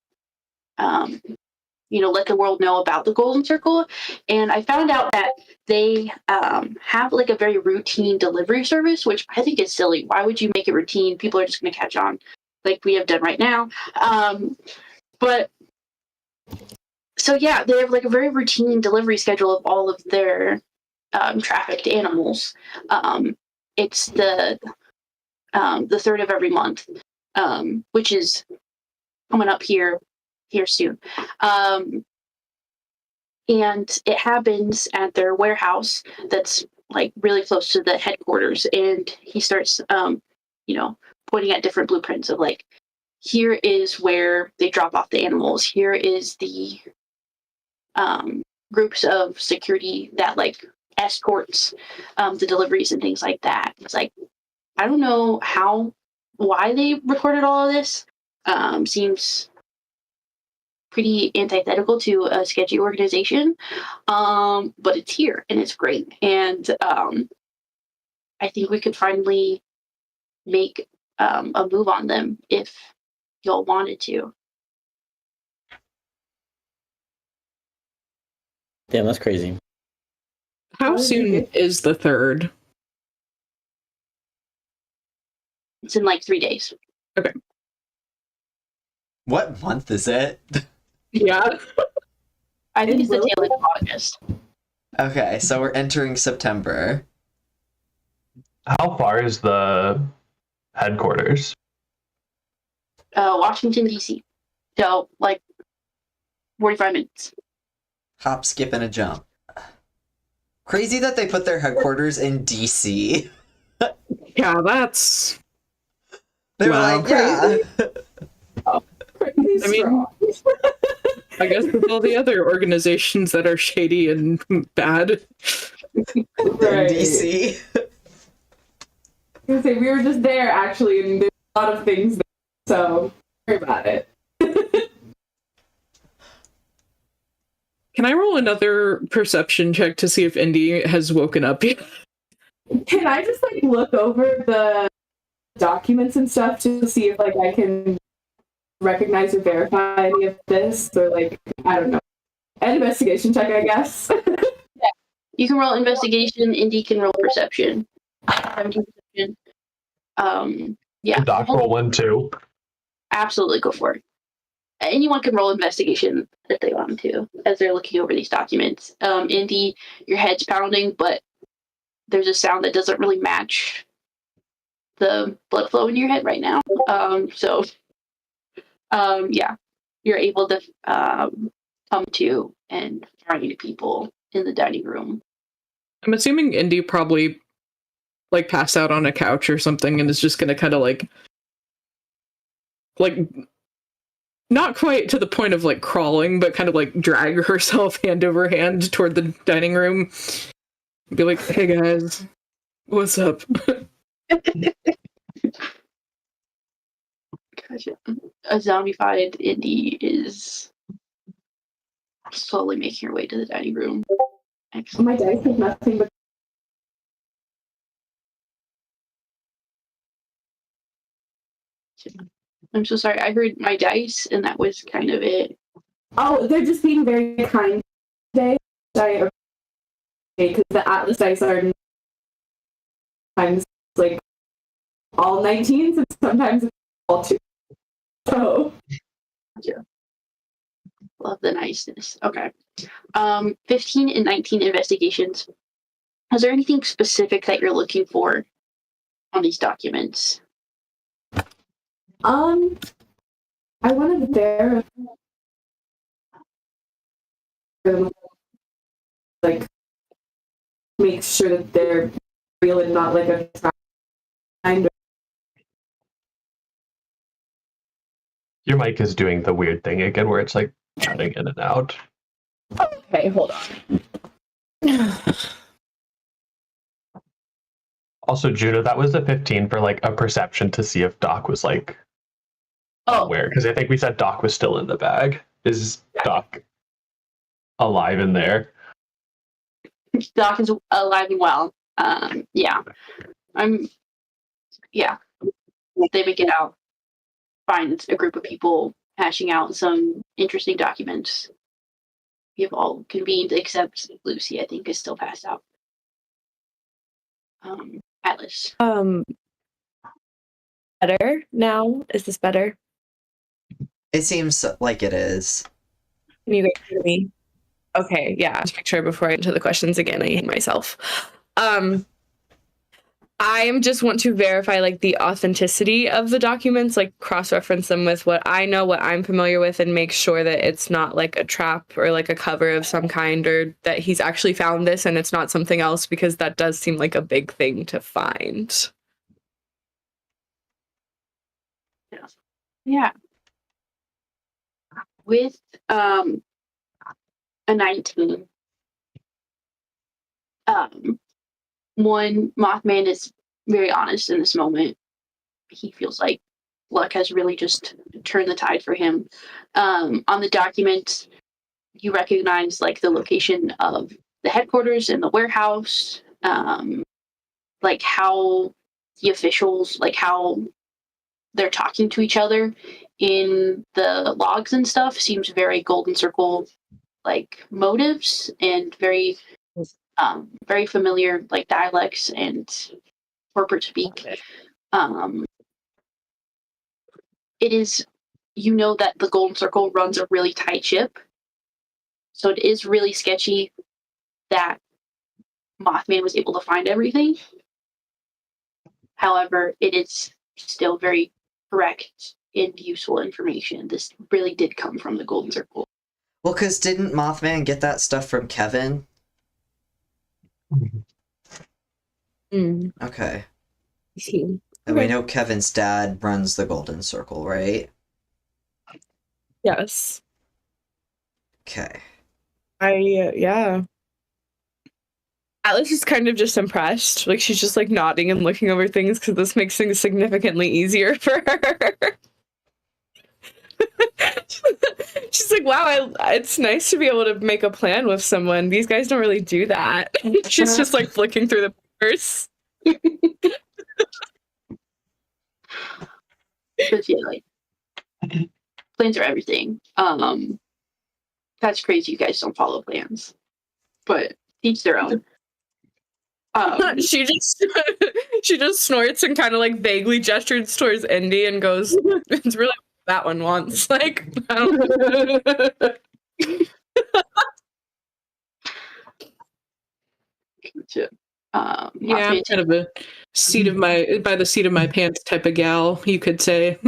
let the world know about the Golden Circle. And I found out that they have like a very routine delivery service, which I think is silly. Why would you make it routine? People are just going to catch on like we have done right now. But so yeah, they have like a very routine delivery schedule of all of their trafficked animals. It's the third of every month, which is coming up here soon. And it happens at their warehouse that's like really close to the headquarters. And he starts, pointing at different blueprints of like, here is where they drop off the animals. Here is the groups of security that like escorts the deliveries and things like that. It's like, I don't know why they recorded all of this. Seems pretty antithetical to a sketchy organization, but it's here and it's great. And I think we could finally make a move on them if y'all wanted to. Damn, that's crazy. How soon is the third? It's in like 3 days. What month is it? Yeah. I think it's the tail end of August. Okay, so we're entering September. How far is the headquarters? Washington, D.C. So, like, 45 minutes. Hop, skip, and a jump. Crazy that they put their headquarters in DC. Yeah, that's. They were Wow, like, yeah. I mean, I guess with all the other organizations that are shady and bad. In Right. DC. I was gonna say we were just there actually, and there's a lot of things there, so don't worry about it. Can I roll another perception check to see if Indy has woken up yet? Can I just like look over the documents and stuff to see if like I can recognize or verify any of this, or like I don't know, an investigation check, I guess. You can roll investigation. Indy can roll perception. 17 perception. Yeah. The doc roll 1 too. Absolutely, go for it. Anyone can roll investigation if they want to, as they're looking over these documents. Indy, your head's pounding, but there's a sound that doesn't really match the blood flow in your head right now. Yeah, you're able to come to and find people in the dining room. I'm assuming Indy probably like passed out on a couch or something and is just gonna kind of like not quite to the point of like crawling, but kind of like drag herself hand over hand toward the dining room. Be like, hey guys, what's up? Gotcha. A zombified Indy is slowly making her way to the dining room. Excellent. My dice have nothing but I'm so sorry. I heard my dice, and that was kind of it. oh, they're just being very kind today. I because the Atlas dice are sometimes like all 19s and sometimes all 2. So Love the niceness. Okay. 15 and 19 investigations. Is there anything specific that you're looking for on these documents? I wanted to verify like make sure that they're real and not like a kind of Your mic is doing the weird thing again where it's like cutting in and out. okay, hold on. Also, Juno, that was the 15 for like a perception to see if Doc was like aware. Because I think we said Doc was still in the bag. Is Doc alive in there? Doc is alive and well. Yeah. They make it out. Find a group of people hashing out some interesting documents. You've all convened except Lucy, I think, is still passed out. Atlas. Better now? Is this better? It seems like it is. Can you guys hear me? Okay, yeah. Just make sure before I get into the questions again, I hate myself. I just want to verify like the authenticity of the documents, like cross-reference them with what I know, what I'm familiar with, and make sure that it's not like a trap or like a cover of some kind, or that he's actually found this and it's not something else, because that does seem like a big thing to find. Yeah. With a 19. One, Mothman is very honest in this moment. He feels like luck has really just turned the tide for him. On the document, you recognize like the location of the headquarters and the warehouse, like how the officials, like how they're talking to each other in the logs and stuff seems very Golden Circle like motives, and very familiar like dialects and corporate speak. It is, you know, that the Golden Circle runs a really tight ship, so it is really sketchy that Mothman was able to find everything. However, it is still very correct and useful information. This really did come from the Golden Circle. Well, because didn't Mothman get that stuff from Kevin? Okay. And we know Kevin's dad runs the Golden Circle, right? Yes. Okay. Yeah. Atlas is kind of just impressed. Like, she's just like nodding and looking over things because this makes things significantly easier for her. She's like, wow, it's nice to be able to make a plan with someone. These guys don't really do that. She's just like flicking through the papers. But yeah, like, plans are everything. That's crazy. You guys don't follow plans, but each their own. She just snorts and kind of like vaguely gestures towards Indy and goes, "It's really what that one wants." Like, I don't. Yeah, I'm kind of a seat of my by the seat of my pants type of gal, you could say.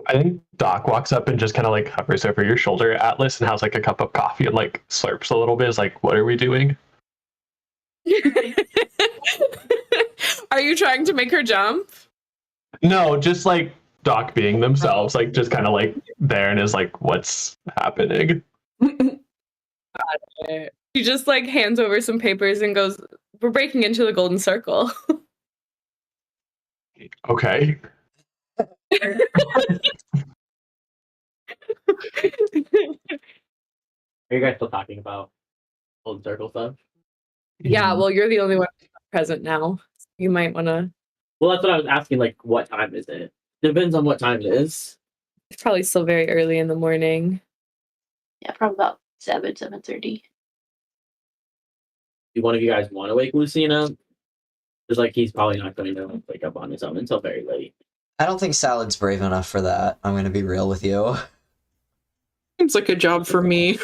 I think Doc walks up and just kind of like hovers over your shoulder, Atlas, and has like a cup of coffee and like slurps a little bit. Is like, what are we doing? Are you trying to make her jump? No, just like Doc being themselves, like just kind of like there and is like, what's happening? She just like hands over some papers and goes, we're breaking into the golden circle. Okay. Are you guys still talking about Golden Circle stuff? Yeah, well, you're the only one present now. You might want to. Well, that's what I was asking. Like, what time is it? Depends on what time it is. It's probably still very early in the morning. Yeah, probably about 7:30. Do one of you guys want to wake Lucina? Because like he's probably not going to wake up on his own until very late. I don't think Salad's brave enough for that. I'm going to be real with you. Seems like a job for me.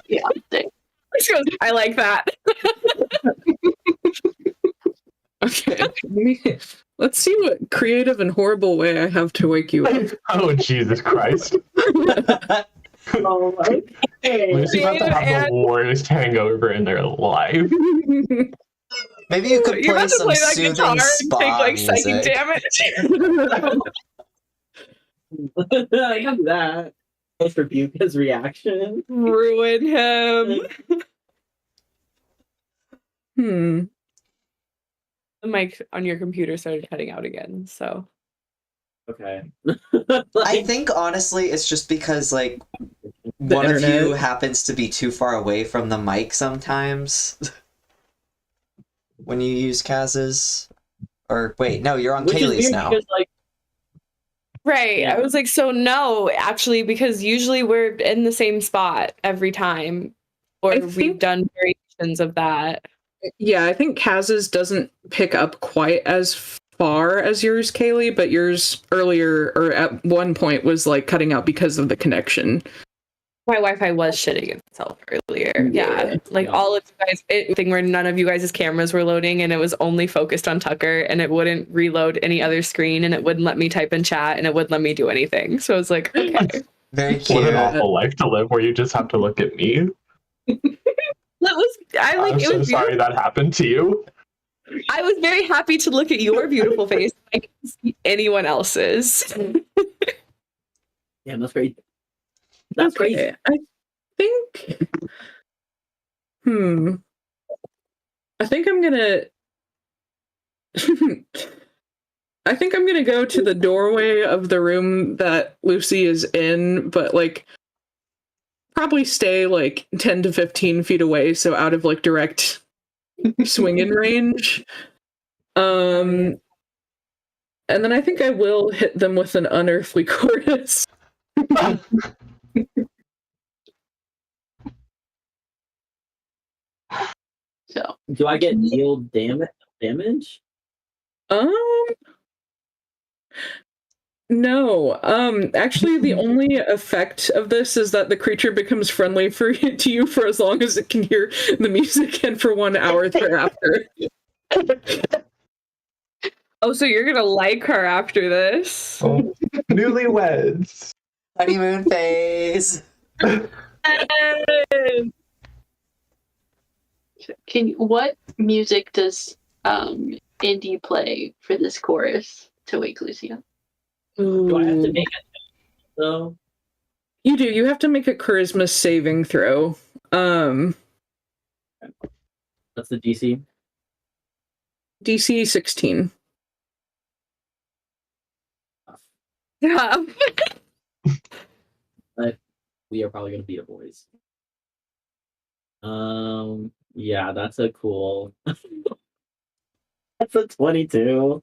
Yeah, same. She goes, I like that. Okay. Let's see what creative and horrible way I have to wake you up. Oh, Jesus Christ. Oh, okay. Lucy's about to have the worst hangover in their life. Maybe you could You're play about to some play that soothing guitar and spa take like psychic music. damage. I have that. Let's rebuke his reaction. Ruin him. Hmm. The mic on your computer started cutting out again, so. Okay. I think honestly it's just because like one of internet. you happens to be too far away from the mic sometimes when you use Kaz's. Or wait, no, you're on Which is Kaylee's weird now. because, like, Right. Yeah. I was like, so no, actually, because usually we're in the same spot every time. Or I we've think- done variations of that. Yeah, I think Kaz's doesn't pick up quite as far as yours, Kaylee, but yours earlier or at one point was like cutting out because of the connection. My Wi-Fi was shitting itself earlier. Yeah. Like all of you guys, thing where none of you guys' cameras were loading and it was only focused on Tucker and it wouldn't reload any other screen and it wouldn't let me type in chat and it wouldn't let me do anything. So I was like, okay. Very What cute. an awful life to live where you just have to look at me. That was I'm it so was sorry that happened to you. I was very happy to look at your beautiful face. I couldn't see anyone else's. damn, that's crazy. That's crazy. Okay, I think. I think I'm gonna. I think I'm gonna go to the doorway of the room that Lucy is in, but like probably stay like 10 to 15 feet away, so out of like direct swinging range. And then I think I will hit them with an unearthly chorus. So Do I get yield damage? No. Actually, the only effect of this is that the creature becomes friendly to you for as long as it can hear the music and for 1 hour thereafter. Oh, so you're gonna like her after this? Oh, newlyweds. Honeymoon phase. what music does Indy play for this chorus to wake Lucia? Do I have to make it though? You do. You have to make a charisma saving throw. That's the DC. DC 16. Yeah. We are probably gonna be a boys. Yeah, that's a cool. That's a 22.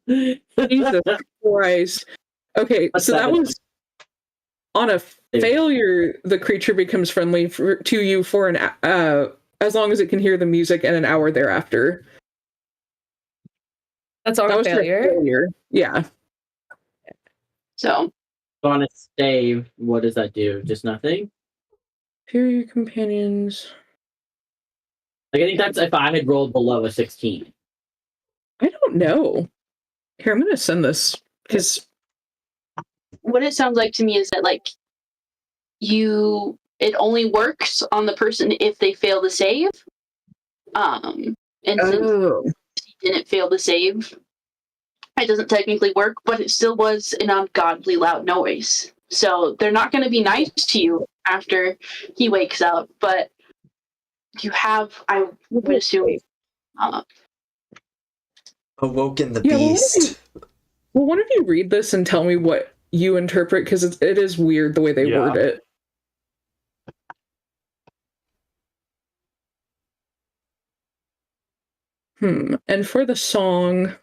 Jesus Christ. Okay, That's so that 7. was on a failure. The creature becomes friendly to you for as long as it can hear the music and an hour thereafter. That's on That a was your failure. Yeah. So So on a save, what does that do? Just nothing? Hear your companions. Like I think that's if I had rolled below a 16. I don't know. Here, I'm gonna send this because what it sounds like to me is that like it only works on the person if they fail the save. And since he didn't fail the save, it doesn't technically work, but it still was an ungodly loud noise. So they're not going to be nice to you after he wakes up, but you have, I would assume, Awoken the Yeah, well, beast. Well, why don't you read this and tell me what you interpret? Because it is weird the way they Yeah. word it. And for the song,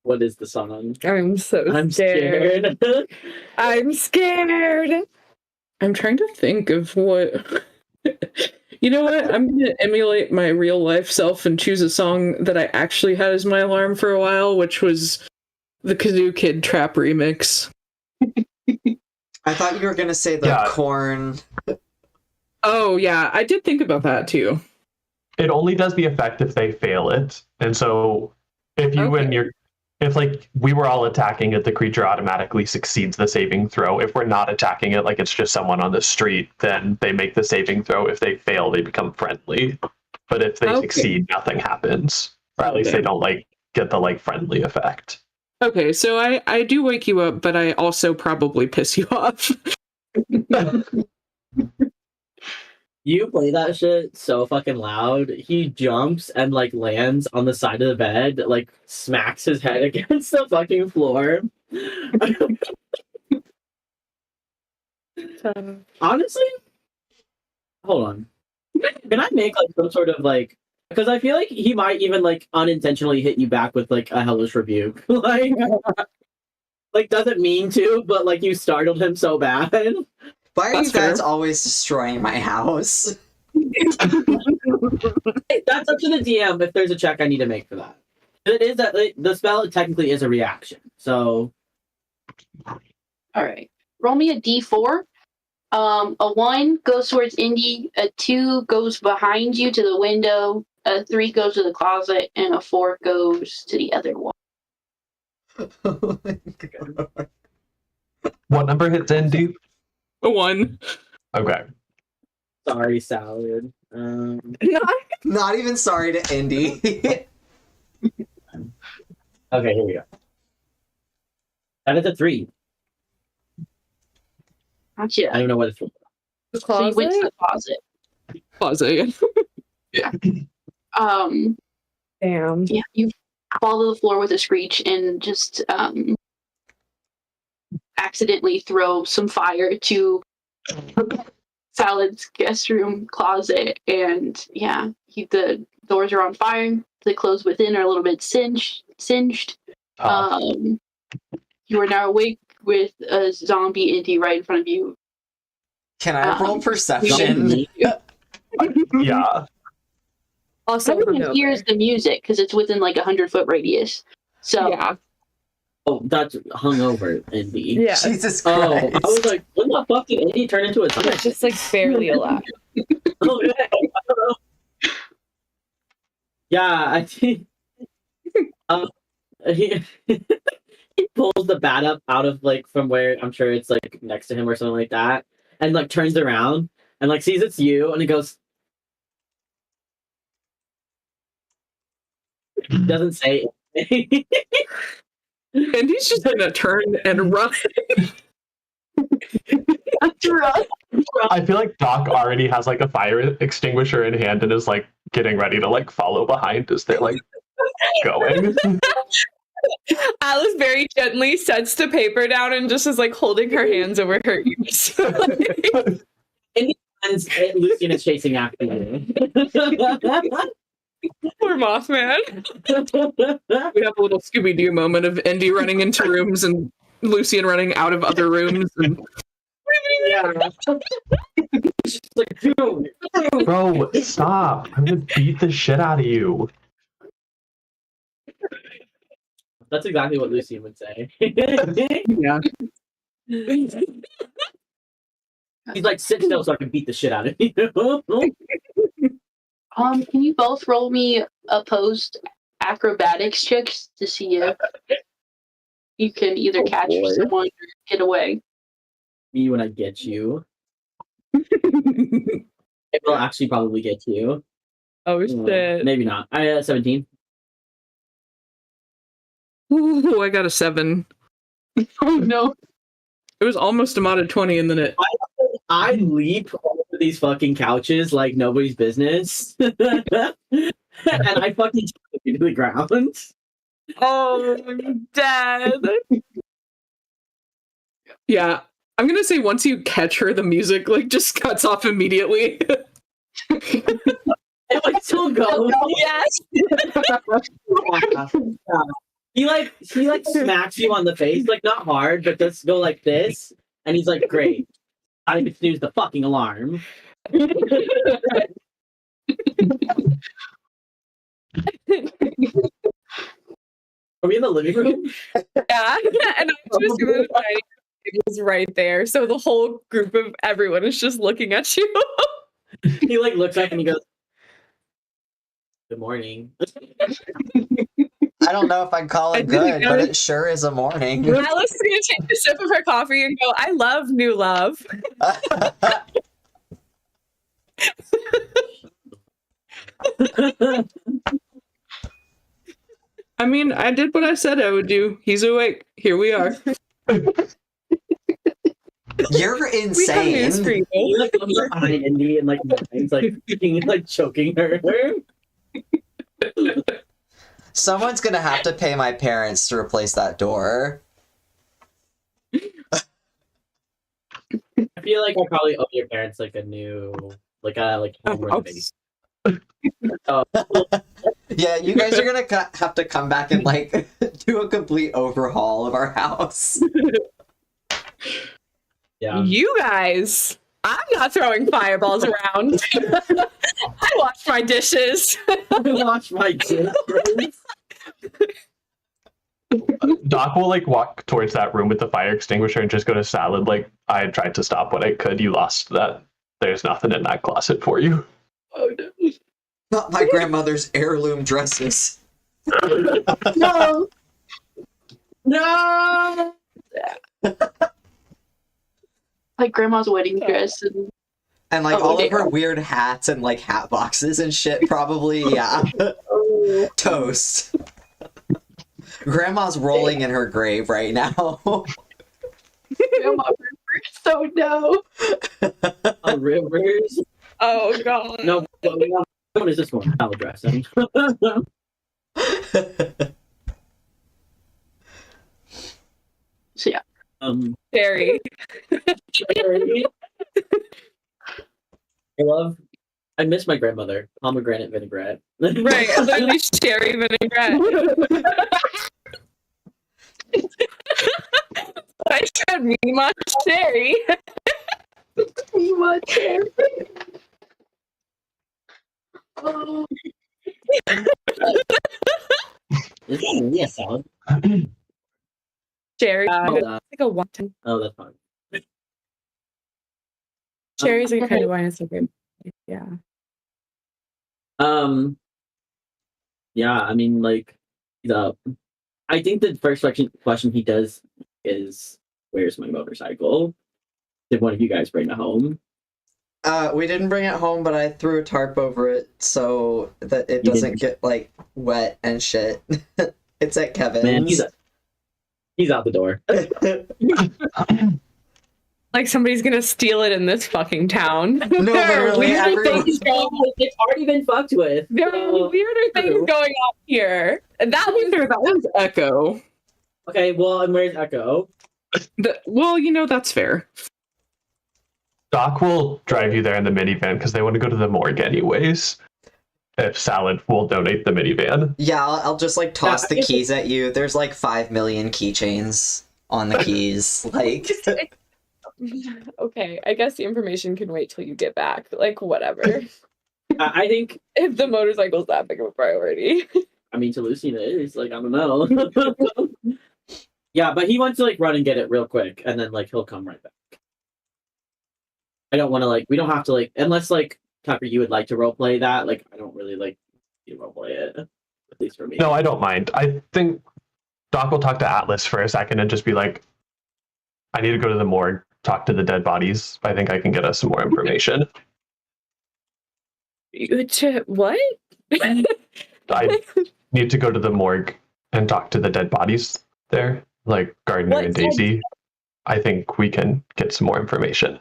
What is the song? I'm so I'm scared. scared. I'm scared. I'm trying to think of what. You know what? I'm going to emulate my real life self and choose a song that I actually had as my alarm for a while, which was the Kazoo Kid Trap remix. I thought you were gonna say the Yeah. corn. Oh, yeah, I did think about that too. It only does the effect if they fail it. And so if you and Okay. your if like we were all attacking it, the creature automatically succeeds the saving throw. If we're not attacking it, like it's just someone on the street, then they make the saving throw. If they fail, they become friendly. But if they Okay. succeed, nothing happens. Or at least Okay. they don't like get the like friendly effect. Okay, so I do wake you up, but I also probably piss you off. You play that shit so fucking loud. He jumps and like lands on the side of the bed, like smacks his head against the fucking floor. Honestly, hold on. Can I make like some sort of like? Because I feel like he might even like unintentionally hit you back with like a hellish rebuke, like doesn't mean to, but like you startled him so bad. Why are That's you guys fair. always destroying my house? That's up to the DM if there's a check I need to make for that. It is that the spell technically is a reaction. So all right. Roll me a d4. A 1 goes towards Indy, a 2 goes behind you to the window, a 3 goes to the closet, and a 4 goes to the other one. Oh my God. What number hits Indy? A 1. Okay. sorry, salad. Not even sorry to Indy. Okay, here we go. That is a 3. Gotcha. I don't know what it's for. The So you went to the closet. Closet. Damn. Yeah, you fall to the floor with a screech and just accidentally throw some fire to Salad's guest room closet, and yeah, the doors are on fire. The clothes within are a little bit singed. You are now awake with a zombie Indy right in front of you. Can I roll perception? Yeah. Also, Everyone hears the music because it's within like 100-foot radius. So yeah. Oh, that's hungover, Indy. Yeah. Jesus Oh, Christ. I was like, when the fuck did Indy turn into a zombie? It's just like barely alive. Okay. Yeah, I think he he pulls the bat up out of like from where I'm sure it's like next to him or something like that, and like turns around and like sees it's you, and he goes. Doesn't say anything. And he's just gonna turn and run. I feel like Doc already has like a fire extinguisher in hand and is like getting ready to like follow behind as they're like going. Alice very gently sets the paper down and just is like holding her hands over her ears. And Lucian is chasing after you. Poor Mothman. We have a little Scooby-Doo moment of Indy running into rooms and Lucian running out of other rooms. And Yeah. Like, dude. Bro, stop. I'm gonna beat the shit out of you. That's exactly what Lucian would say. yeah. He's like, sit still so I can beat the shit out of you. can you both roll me opposed acrobatics checks to see if you can either catch boy. someone or get away? Me when I get you. It will actually probably get you. Oh shit. Maybe not. I 17. Ooh, I got a 7. Oh no. It was almost a modded 20, and then it. I leap over these fucking couches like nobody's business. And I fucking took it to the ground. Oh, I'm dead. Yeah. I'm gonna say once you catch her, the music like just cuts off immediately. It would still go. Yes. He like smacks you on the face, like not hard, but just go like this, and he's like, "Great, I need to snooze the fucking alarm." Are we in the living room? Yeah. And I'm just gonna it was right there. So the whole group of everyone is just looking at you. He like looks up and he goes, "Good morning." I don't know if I'd call it good, but it sure is a morning. Alice is gonna take a sip of her coffee and go, I love new love. I mean, I did what I said I would do. He's awake. Here we are. You're We have news for insane. you. He like comes up behind Indy and like he's like fucking, like choking her. Someone's gonna have to pay my parents to replace that door. I feel like I probably owe your parents like a new like home renovation. Oh, Yeah, you guys are gonna have to come back and like do a complete overhaul of our house. yeah. You guys, I'm not throwing fireballs around. I wash my dishes. Wash my dishes. Doc will like walk towards that room with the fire extinguisher and just go to Salad. Like, I tried to stop what I could. You lost that. There's nothing in that closet for you. Oh no. Not my grandmother's heirloom dresses. No. No. Like grandma's wedding dress and And like Oh, all of dear. her weird hats and like hat boxes and shit, probably. Yeah. Toast. Grandma's rolling in her grave right now. grandma so no. Rivers. Oh god. No. What is this one? Salad dressing. So yeah. Cherry. I miss my grandmother. Pomegranate vinaigrette. Right, literally cherry vinaigrette. I said me much cherry. Me much cherry. Oh, Is that really a salad? Cherry. Uh, It's like a wonton. Oh, that's fine. Cherry's like a Okay. kind of wine. It's okay. Yeah. Yeah, I mean, like, I think the first question he does is, "Where's my motorcycle? Did one of you guys bring it home?" We didn't bring it home, but I threw a tarp over it so that it You doesn't didn't? get like wet and shit. It's at Kevin's. Man, he's out the door. Like somebody's gonna steal it in this fucking town. No, There are literally, weirder everyone- things going. It's already been fucked with. There are weirder things true. going on here. And that was That was Echo. Okay, well, and where's Echo? Well, you know, that's fair. Doc will drive you there in the minivan because they want to go to the morgue anyways. If Salad will donate the minivan. Yeah, I'll just like toss Yeah, the keys at you. There's like 5 million keychains on the keys. Like, okay, I guess the information can wait till you get back. Like whatever. I think, If the motorcycle's that big of a priority. I mean, to Lucina it is, like, I don't know. Yeah, but he wants to, like, run and get it real quick, and then, like, he'll come right back. I don't want to, like, we don't have to, like, unless, like, Tucker, you would like to roleplay that, like, I don't really, like, you roleplay it, at least for me. No, I don't mind. I think Doc will talk to Atlas for a second and just be like, I need to go to the morgue, talk to the dead bodies. I think I can get us some more information. What? I need to go to the morgue and talk to the dead bodies there, like Gardner What and dead- Daisy. I think we can get some more information.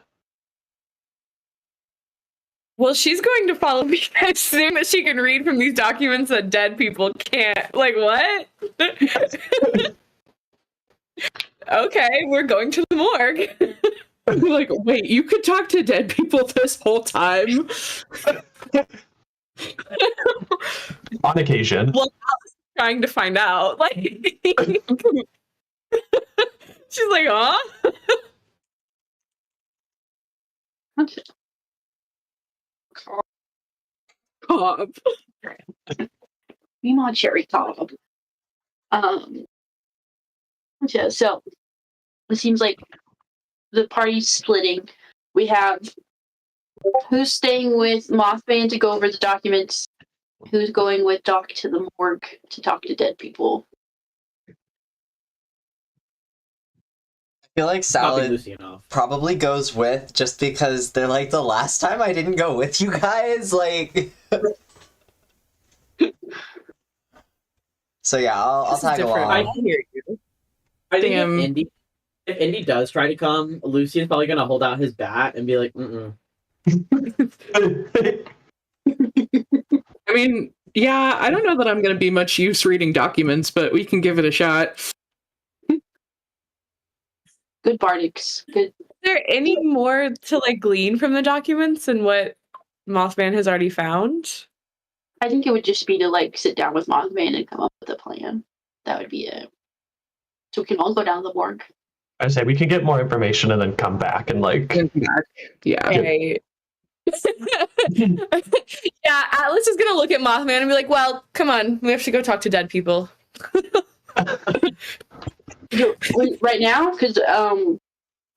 Well, she's going to follow me, assuming that she can read from these documents that dead people can't. Like, what? Okay, we're going to the morgue. Like, wait, you could talk to dead people this whole time? On occasion. Well, Alice is trying to find out. Like, she's like, huh? Cobb. Meemaw Cherry Cobb. Yeah, so it seems like the party's splitting. We have who's staying with Mothman to go over the documents, who's going with Doc to the morgue to talk to dead people. I feel like Not Salad Lucy enough. probably goes with just because they're like, the last time I didn't go with you guys, like. So yeah, I'll This is tag different. I along. can hear you. I think Damn. if Indy does try to come, Lucy is probably gonna hold out his bat and be like, "Mm-mm." I mean, yeah, I don't know that I'm going to be much use reading documents, but we can give it a shot. Good Bardics. Good. Is there any more to like glean from the documents than what Mothman has already found? I think it would just be to like sit down with Mothman and come up with a plan. That would be it. So we can all go down to the morgue. I say we can get more information and then come back and like. Yeah. Right. Yeah, Atlas is gonna look at Mothman and be like, "Well, come on, we have to go talk to dead people." Right now? Because,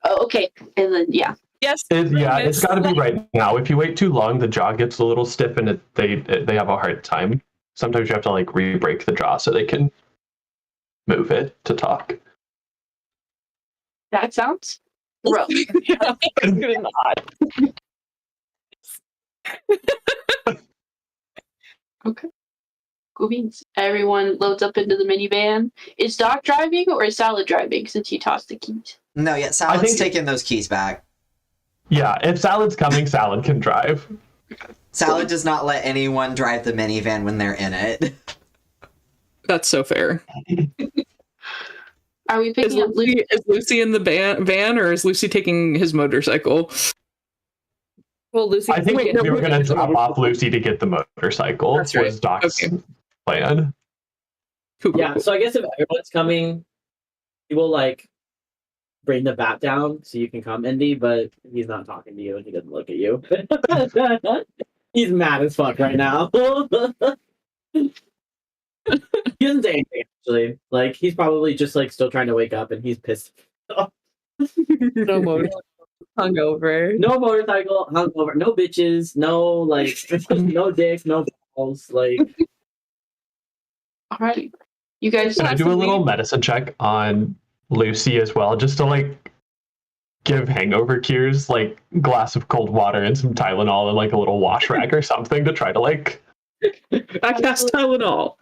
okay. And then, yeah. Yes. It's got to be right now. If you wait too long, the jaw gets a little stiff and they have a hard time. Sometimes you have to like re-break the jaw so they can move it to talk. That sounds rough. Yeah, I'm gonna nod. Okay. Cool beans. Everyone loads up into the minivan. Is Doc driving or is Salad driving since he tossed the keys? No, yeah, Salad's think- taking those keys back. Yeah, if Salad's coming, Salad can drive. Salad does not let anyone drive the minivan when they're in it. That's so fair. Are we Is picking up Lucy? Lucy in the van, or is Lucy taking his motorcycle? Well, Lucy. I think Wait, no, we were wait, going to it's drop over. off Lucy to get the motorcycle. That's right. Was Doc's Okay. plan. Cool, Yeah, cool. so I guess if everyone's coming, he will like bring the bat down so you can come, Indy, but he's not talking to you and he doesn't look at you. He's mad as fuck right now. He doesn't say anything actually. Like he's probably just like still trying to wake up and he's pissed. No motorcycle. Hungover. No motorcycle, hungover, no bitches, no like no dicks, no balls, like Alright. You guys, Can I do a little medicine check on Lucy as well, just to like give hangover cures, like glass of cold water and some Tylenol and like a little wash rag or something to try to like. I cast Tylenol.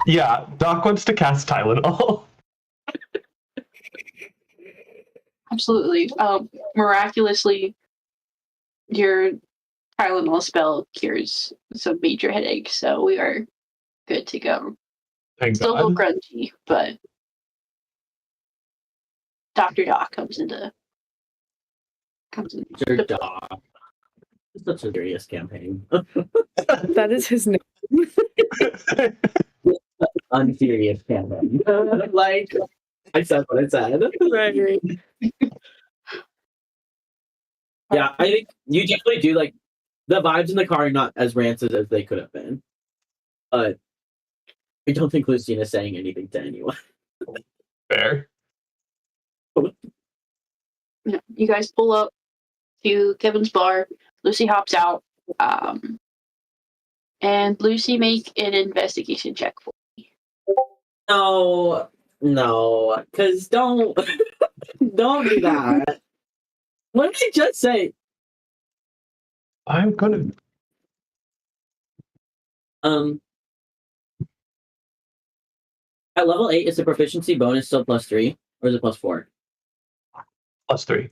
Yeah, Doc wants to cast Tylenol. absolutely. Miraculously, your Tylenol spell cures some major headaches, so we are good to go. Thank Still a little God. grungy, but Dr. Doc comes in. your dog. It's such a serious campaign. That is his name. Unserious campaign. Like I said what I said. Right. Yeah, I think you definitely do like the vibes in the car are not as rancid as they could have been. But I don't think Lucine is saying anything to anyone. Fair. Yeah, you guys pull up to Kevin's bar. Lucy hops out. And Lucy make an investigation check for me. No, because don't don't do that. What did I just say? I'm gonna. At level 8, is the proficiency bonus still +3, or is it +4? +3.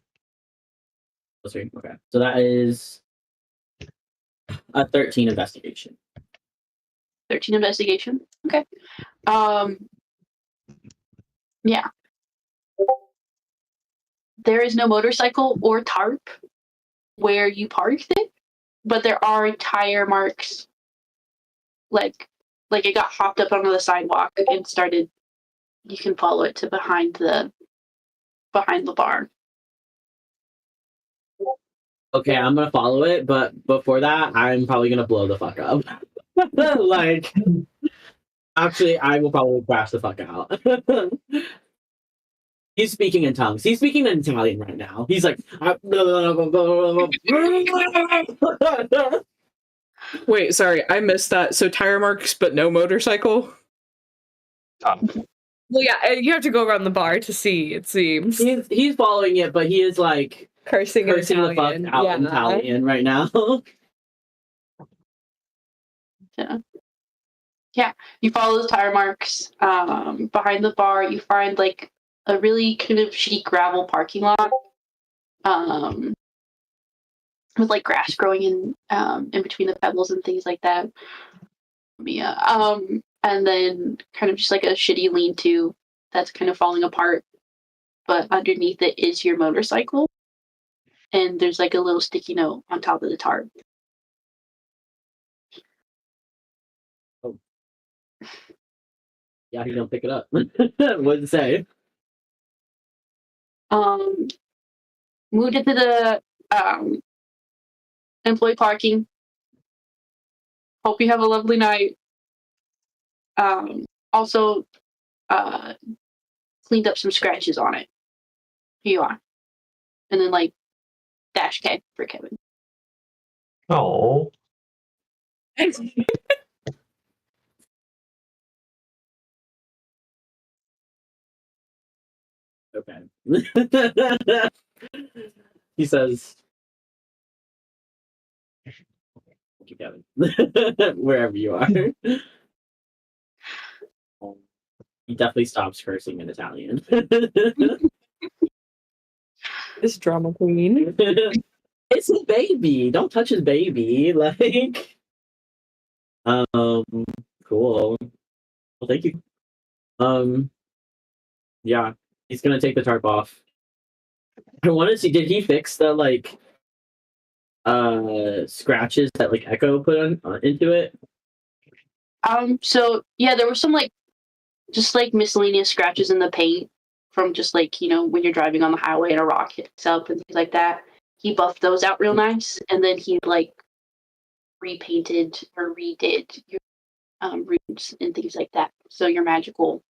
+3. Okay. So that is a 13 investigation. 13 investigation. Okay. Yeah. There is no motorcycle or tarp where you parked it, but there are tire marks. Like it got hopped up onto the sidewalk and started. You can follow it to behind the bar. Okay, I'm gonna follow it, but before that, I'm probably gonna blow the fuck up. Like, actually, I will probably crash the fuck out. He's speaking in tongues. He's speaking in Italian right now. He's like, Wait, sorry, I missed that. So tire marks, but no motorcycle? Well, yeah, you have to go around the bar to see, it seems. he's following it, but he is like Cursing in the fuck Italian. out Yeah. in Italian right now. Yeah. You follow the tire marks. Behind the bar, you find like a really kind of shitty gravel parking lot. With like grass growing in between the pebbles and things like that. Yeah. And then kind of just like a shitty lean-to that's kind of falling apart, but underneath it is your motorcycle, and there's like a little sticky note on top of the tarp. Oh. Yeah, he don't pick it up. What does it say? Moved into the employee parking. Hope you have a lovely night. Also, cleaned up some scratches on it. Here you are. And then like dash K for Kevin. Oh. Okay. He says, "Thank you, Kevin." Wherever you are. He definitely stops cursing in Italian. This drama queen. It's his baby. Don't touch his baby. Like, cool. Well, thank you. Yeah, he's gonna take the tarp off. I want to see. Did he fix the like, scratches that like Echo put on into it? So yeah, there were some like just like miscellaneous scratches in the paint from just like, you know, when you're driving on the highway and a rock hits up and things like that. He buffed those out real nice, and then he like repainted or redid your runes and things like that. So your magical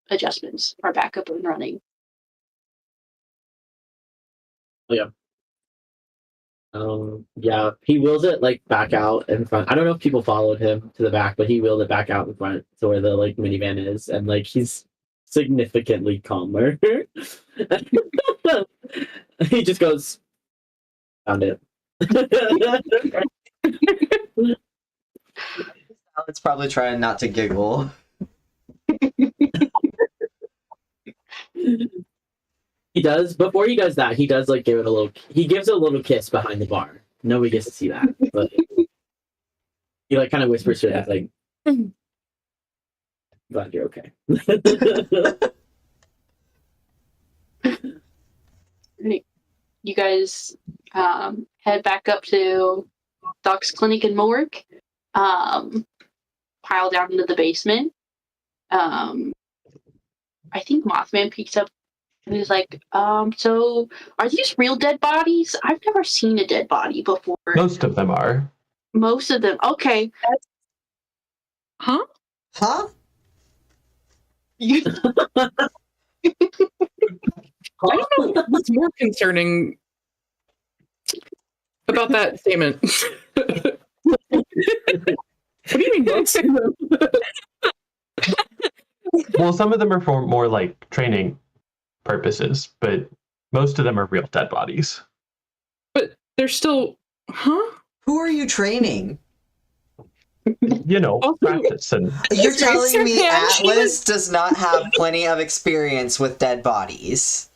adjustments are back up and running. Oh, yeah. Yeah, he wheels it like back out in front. I don't know if people followed him to the back, but he wheeled it back out in front to where the like minivan is, and like he's significantly calmer. He just goes, found it. It's probably trying not to giggle. He does, before he does that, he does like give it a little, he gives it a little kiss behind the bar. Nobody gets to see that, but he like kind of whispers to it like, glad you're okay. You guys head back up to Doc's clinic in Morgue, pile down into the basement. I think Mothman peeks up and he's like, so are these real dead bodies? I've never seen a dead body before. Most of them are. Most of them. Okay. Huh? Huh? You- I don't know what's more concerning about that statement. What do you mean most of them? Well, some of them are for more like training purposes, but most of them are real dead bodies. But they're still, huh? Who are you training? You know, Also- practice and You're It's telling Racer me Man, she Atlas does not have plenty of experience with dead bodies?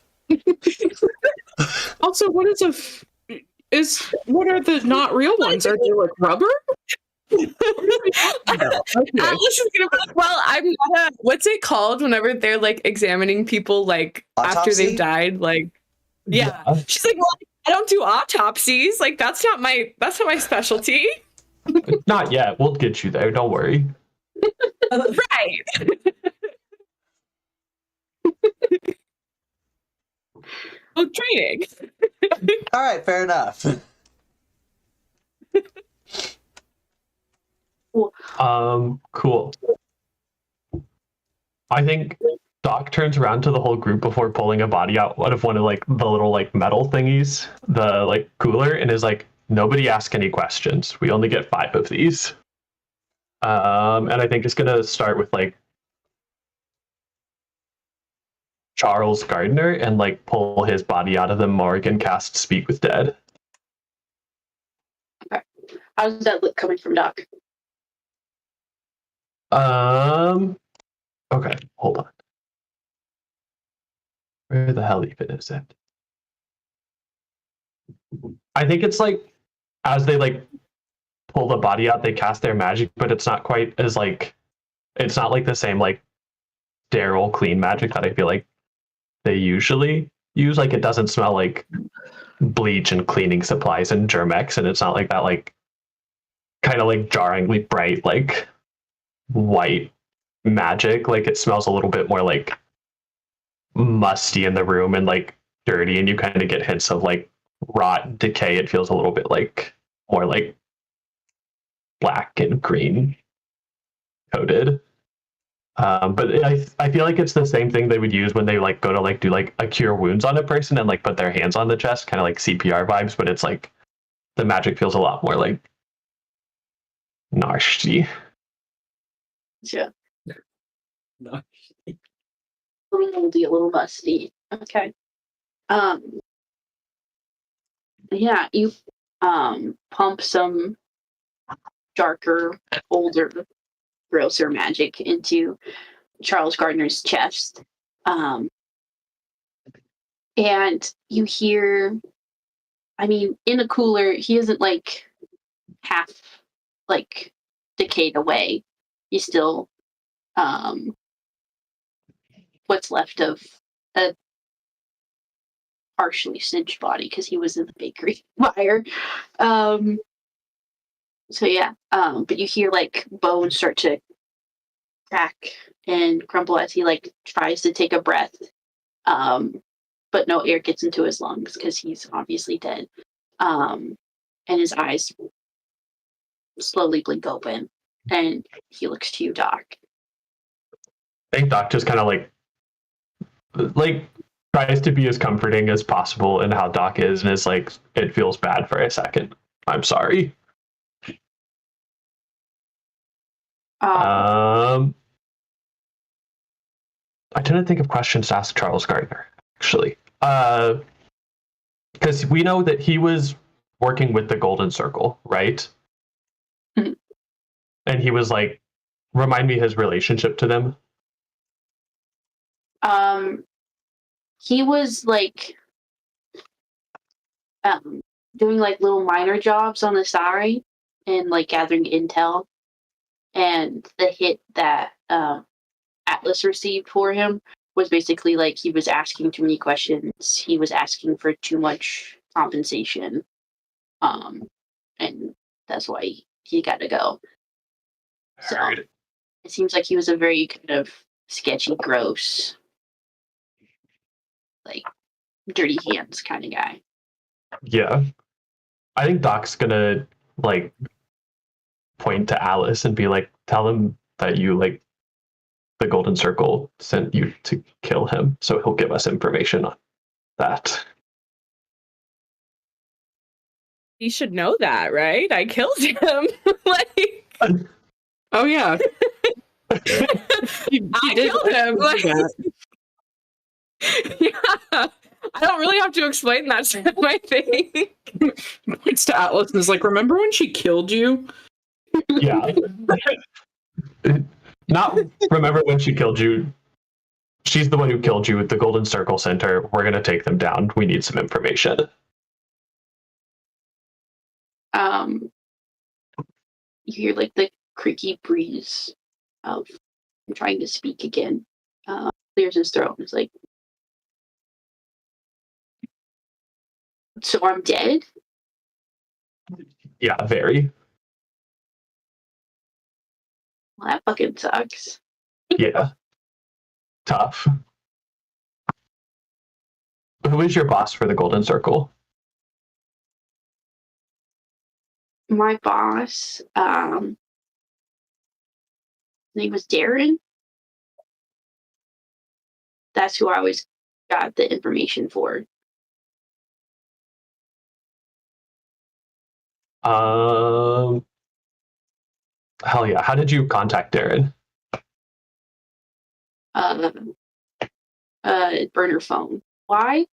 Also, what is what are the not real ones? Are they like rubber? No. Okay. Atlas is gonna be like, well, I'm not what's it called whenever they're like examining people like after Autopsy? they've died? Like, yeah. She's like, well, I don't do autopsies. Like, that's not my specialty. not yet. We'll get you there. Don't worry. Right. Well, training. All right, fair enough. Cool. I think Doc turns around to the whole group before pulling a body out of one of like the little like metal thingies, the like cooler, and is like, nobody ask any questions. We only get 5 of these. And I think it's gonna start with like Charles Gardner and like pull his body out of the morgue and cast Speak with Dead. How's that look coming from Doc? Okay, hold on. Where the hell even is it? I think it's like as they like pull the body out, they cast their magic, but it's not quite as like it's not like the same like sterile clean magic that I feel like they usually use. Like it doesn't smell like bleach and cleaning supplies and Germex, and it's not like that like kind of like jarringly bright like white magic. Like it smells a little bit more like musty in the room and like dirty, and you kind of get hints of like rot, decay. It feels a little bit like more like black and green coated. But I feel like it's the same thing they would use when they like go to like do like a cure wounds on a person and like put their hands on the chest, kind of like CPR vibes, but it's like the magic feels a lot more like nasty. Yeah. No. A little moldy, a little musty. Okay. Yeah, you pump some darker, older, grosser magic into Charles Gardner's chest. And you hear, I mean, in a cooler, he isn't like half like decayed away. He's still what's left of a partially singed body because he was in the bakery fire. So yeah, but you hear like bones start to crack and crumble as he like tries to take a breath, but no air gets into his lungs because he's obviously dead. And his eyes slowly blink open, and he looks to you, Doc. I think Doc just kind of like tries to be as comforting as possible in how Doc is, and is like, it feels bad for a second. I'm sorry. I didn't think of questions to ask Charles Gardner, actually. Because we know that he was working with the Golden Circle, right? Mm-hmm. And he was like, remind me his relationship to them. He was like doing like little minor jobs on the side and like gathering intel. And the hit that Atlas received for him was basically like he was asking too many questions. He was asking for too much compensation. And that's why he got to go. So Right. it seems like he was a very kind of sketchy, gross, like dirty hands kind of guy. Yeah. I think Doc's gonna like point to Alice and be like, tell him that you like the Golden Circle sent you to kill him, so he'll give us information on that. He should know that, right? I killed him. Like, Oh yeah. I killed him. Like, yeah. I don't really have to explain that to him, I think. Points to Atlas and is like, remember when she killed you? Yeah. Not remember when she killed you. She's the one who killed you at the Golden Circle Center. We're going to take them down. We need some information. You hear like the creaky breeze of him trying to speak again. Clears his throat and is like, so I'm dead? Yeah, very. Well, that fucking sucks. Yeah. Tough. Who is your boss for the Golden Circle? My boss, his name was Darren. That's who I always got the information for. Hell yeah. How did you contact Darren? Burner phone. Why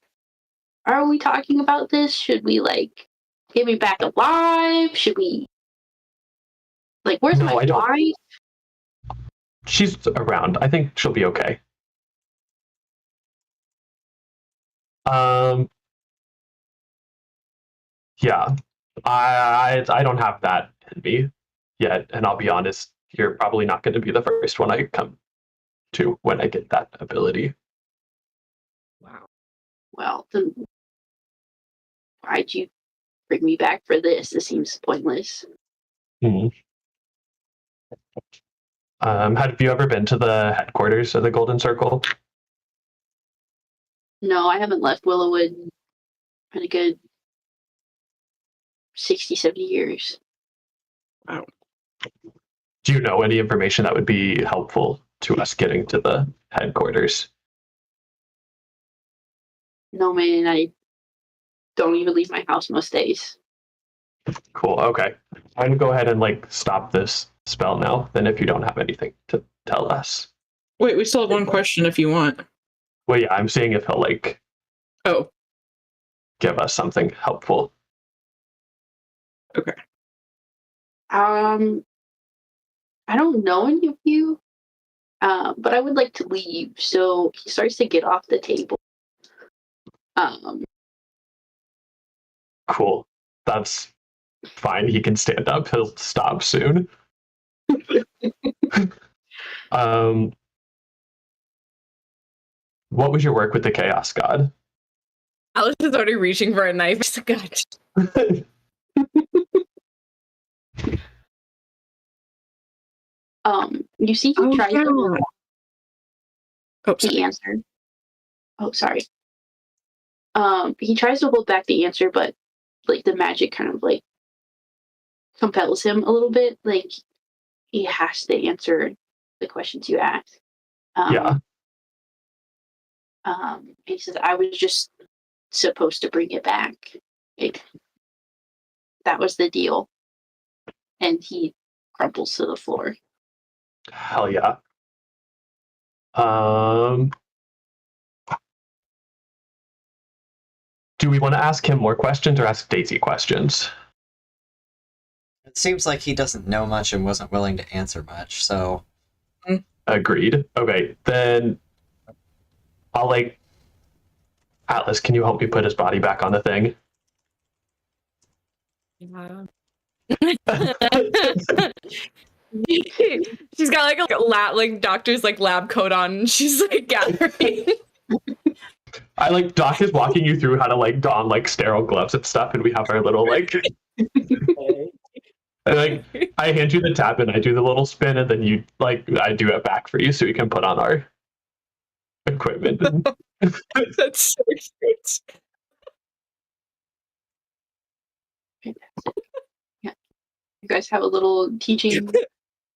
are we talking about this? Should we like get me back alive? Should we like where's No, my I don't. wife? She's around. I think she'll be okay. Yeah. I don't have that in me yet, and I'll be honest, you're probably not going to be the first one I come to when I get that ability. Wow. Well, then why'd you bring me back for this? This seems pointless. Have you ever been to the headquarters of the Golden Circle? No, I haven't left Willow Wood in a good 60, 70 years. Wow. Do you know any information that would be helpful to us getting to the headquarters? No, man, I don't even leave my house most days. Cool. Okay. I'm gonna go ahead and like stop this spell now. Then, if you don't have anything to tell us, Wait, we still have one question if you want. well, yeah, I'm seeing if he'll like Oh, give us something helpful. okay. I don't know any of you, but I would like to leave. So he starts to get off the table. Cool. That's fine. He can stand up. He'll stop soon. What was your work with the Chaos God? Alice is already reaching for a knife. God. You see, he tries to Oh, sorry. the answer. Oh, sorry. He tries to hold back the answer, but like the magic kind of like compels him a little bit. Like he has to answer the questions you ask. Yeah. He says, "I was just supposed to bring it back. Like that was the deal." And he crumples to the floor. Hell yeah. Do we want to ask him more questions or ask Daisy questions? It seems like he doesn't know much and wasn't willing to answer much, so... Agreed. Okay, then I'll like... Atlas, can you help me put his body back on the thing? Yeah. She's got like a like doctor's like lab coat on. And she's like gathering. I like Doc is walking you through how to like don like sterile gloves and stuff, and we have our little like and like I hand you the tab and I do the little spin, and then you like I do it back for you so we can put on our equipment. That's so cute. Yeah. You guys have a little teaching,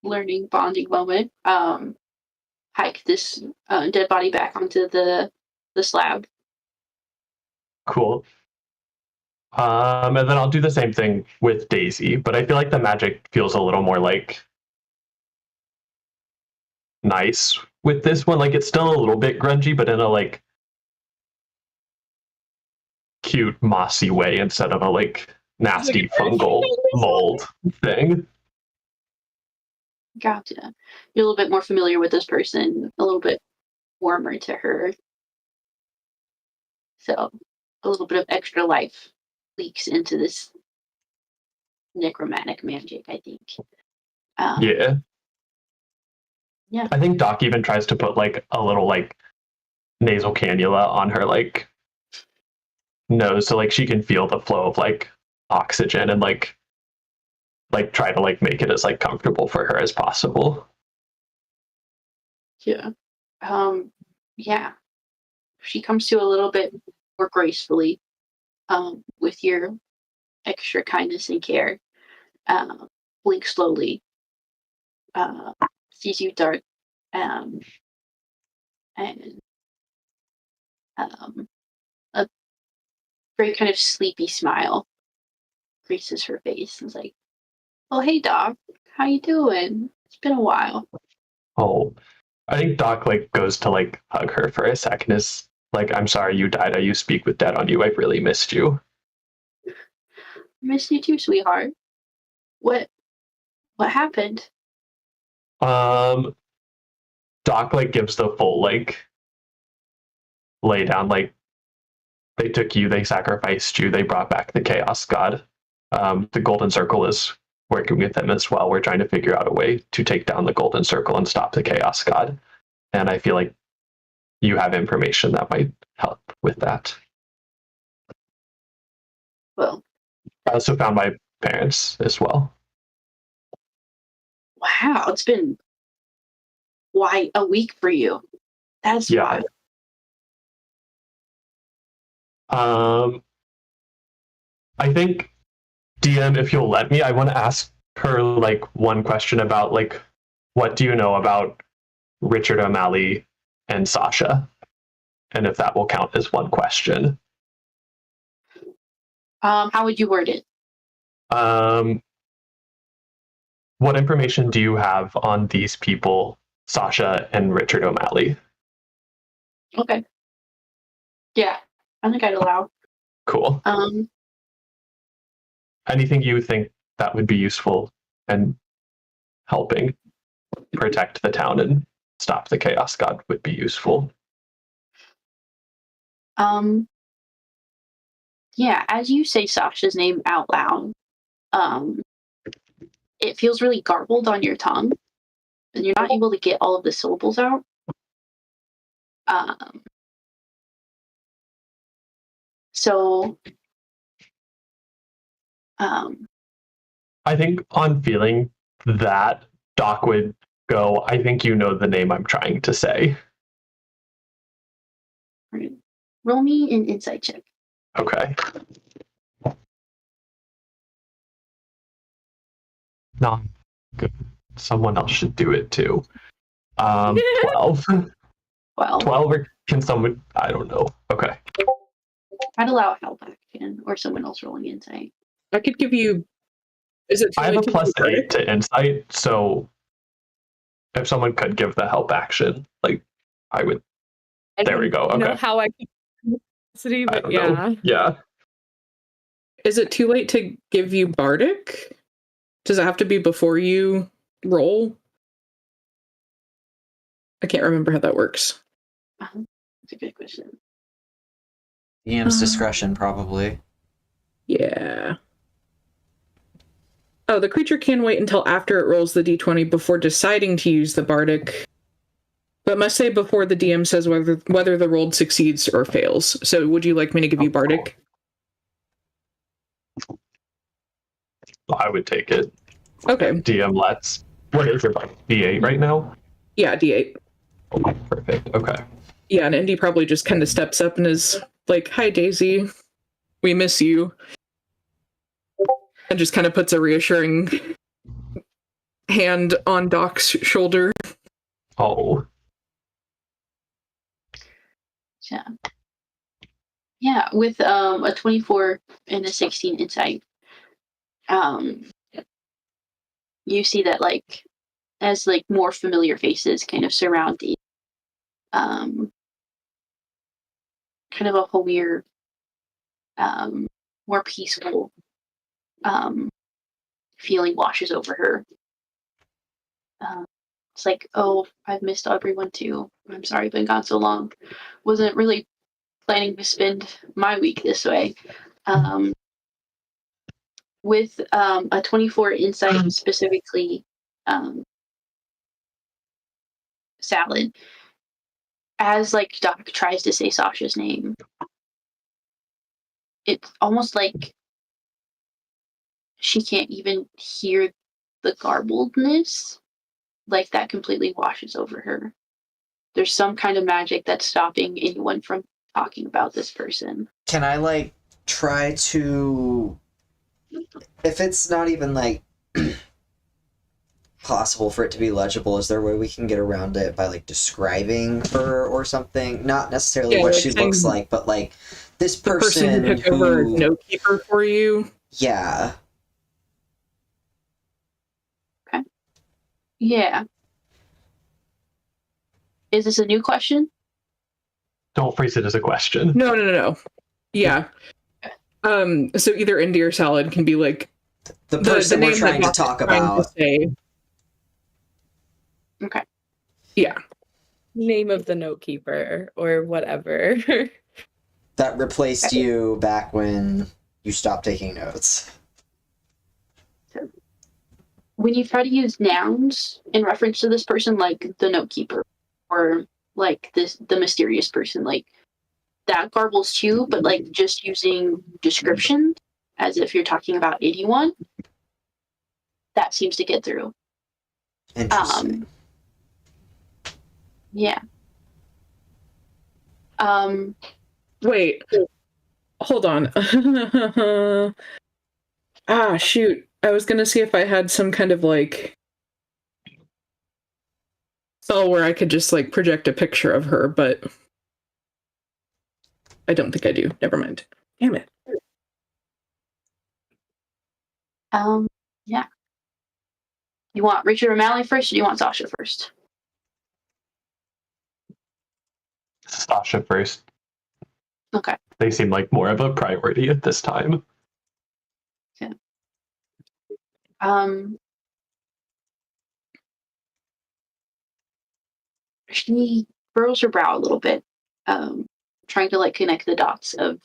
learning, bonding moment. Hike this dead body back onto the slab. Cool. And then I'll do the same thing with Daisy, but I feel like the magic feels a little more like nice with this one. Like it's still a little bit grungy, but in a like cute mossy way instead of a like nasty fungal mold thing. Gotcha. You're a little bit more familiar with this person, a little bit warmer to her. So a little bit of extra life leaks into this necromantic magic, I think. Yeah. Yeah. I think Doc even tries to put like a little like nasal cannula on her like nose so like she can feel the flow of like oxygen and like try to like make it as like comfortable for her as possible. Yeah. Yeah. She comes to a little bit more gracefully, with your extra kindness and care. Blinks slowly, sees you dart, and a very kind of sleepy smile graces her face and is like, "Oh, hey, Doc, how you doing? It's been a while." Oh, I think Doc like goes to like hug her for a second. Is like, I'm sorry you died. I used speak with dead on you. I've really missed you. Miss you too, sweetheart. What happened? Um, Doc like gives the full like lay down. Like they took you, they sacrificed you, they brought back the Chaos God. The Golden Circle is working with them as well. We're trying to figure out a way to take down the Golden Circle and stop the Chaos God. And I feel like you have information that might help with that. Well, I also found my parents as well. wow, it's been a week for you. That's Yeah. wild. I think DM, if you'll let me, I want to ask her like one question about like what do you know about Richard O'Malley and Sasha, and if that will count as one question. How would you word it? What information do you have on these people, Sasha and Richard O'Malley? Okay. Yeah, I think I'd allow. Cool. Anything you think that would be useful and helping protect the town and stop the Chaos God would be useful. Yeah, as you say Sasha's name out loud, it feels really garbled on your tongue, and you're not able to get all of the syllables out. So, I think on feeling that, Doc would go, I think you know the name I'm trying to say. roll me an insight check. Okay. No, good. Someone else should do it too. 12. Well, 12 or can someone, I don't know. Okay. I'd allow help action or someone else rolling insight. I could give you. Is it? I have a to plus give you 8 to insight, so if someone could give the help action, like I would. I There we go. don't know Okay. how I can city, I but don't yeah. know. Yeah. Is it too late to give you Bardic? Does it have to be before you roll? I can't remember how that works. That's a good question. DM's discretion, probably. Yeah. Oh, the creature can wait until after it rolls the d20 before deciding to use the Bardic, but must say before the DM says whether the roll succeeds or fails. So would you like me to give you Bardic? I would take it. Okay. DM lets. What is your D8 right now? Yeah, d8. Oh, perfect. Okay. Yeah, and Indy probably just kind of steps up and is like, "Hi, Daisy. We miss you." And just kind of puts a reassuring hand on Doc's shoulder. Oh. Yeah, with a 24 and a 16 insight, you see that like as like more familiar faces kind of surround the kind of a holier, more peaceful feeling washes over her. It's like, oh, I've missed everyone too. I'm sorry, been gone so long. Wasn't really planning to spend my week this way. With a 24 insight specifically salad, as like Doc tries to say Sasha's name, it's almost like she can't even hear the garbledness. Like that completely washes over her. There's some kind of magic that's stopping anyone from talking about this person. Can I, like, try to... If it's not even, like, possible for it to be legible, is there a way we can get around it by, like, describing her or something? Not necessarily what like she looks saying like, but, like, this the person person who took over who... no keeper for you. Yeah. Yeah. Is this a new question? Don't phrase it as a question. No. Yeah. So either Indy or Salad can be like The person we're name trying to that talk Doc's trying to about. say. Okay. Yeah. Name of the note keeper or whatever. That replaced you back when you stopped taking notes. When you try to use nouns in reference to this person, like the note keeper or like the mysterious person, like that garbles too, but like just using description as if you're talking about anyone, that seems to get through. Interesting. Yeah. Wait. Hold on. Shoot. I was gonna see if I had some kind of like spell where I could just like project a picture of her, but I don't think I do. Never mind. Damn it. Yeah. You want Richard O'Malley first, or do you want Sasha first? Sasha first. Okay. They seem like more of a priority at this time. Yeah. She furrows her brow a little bit, trying to like connect the dots of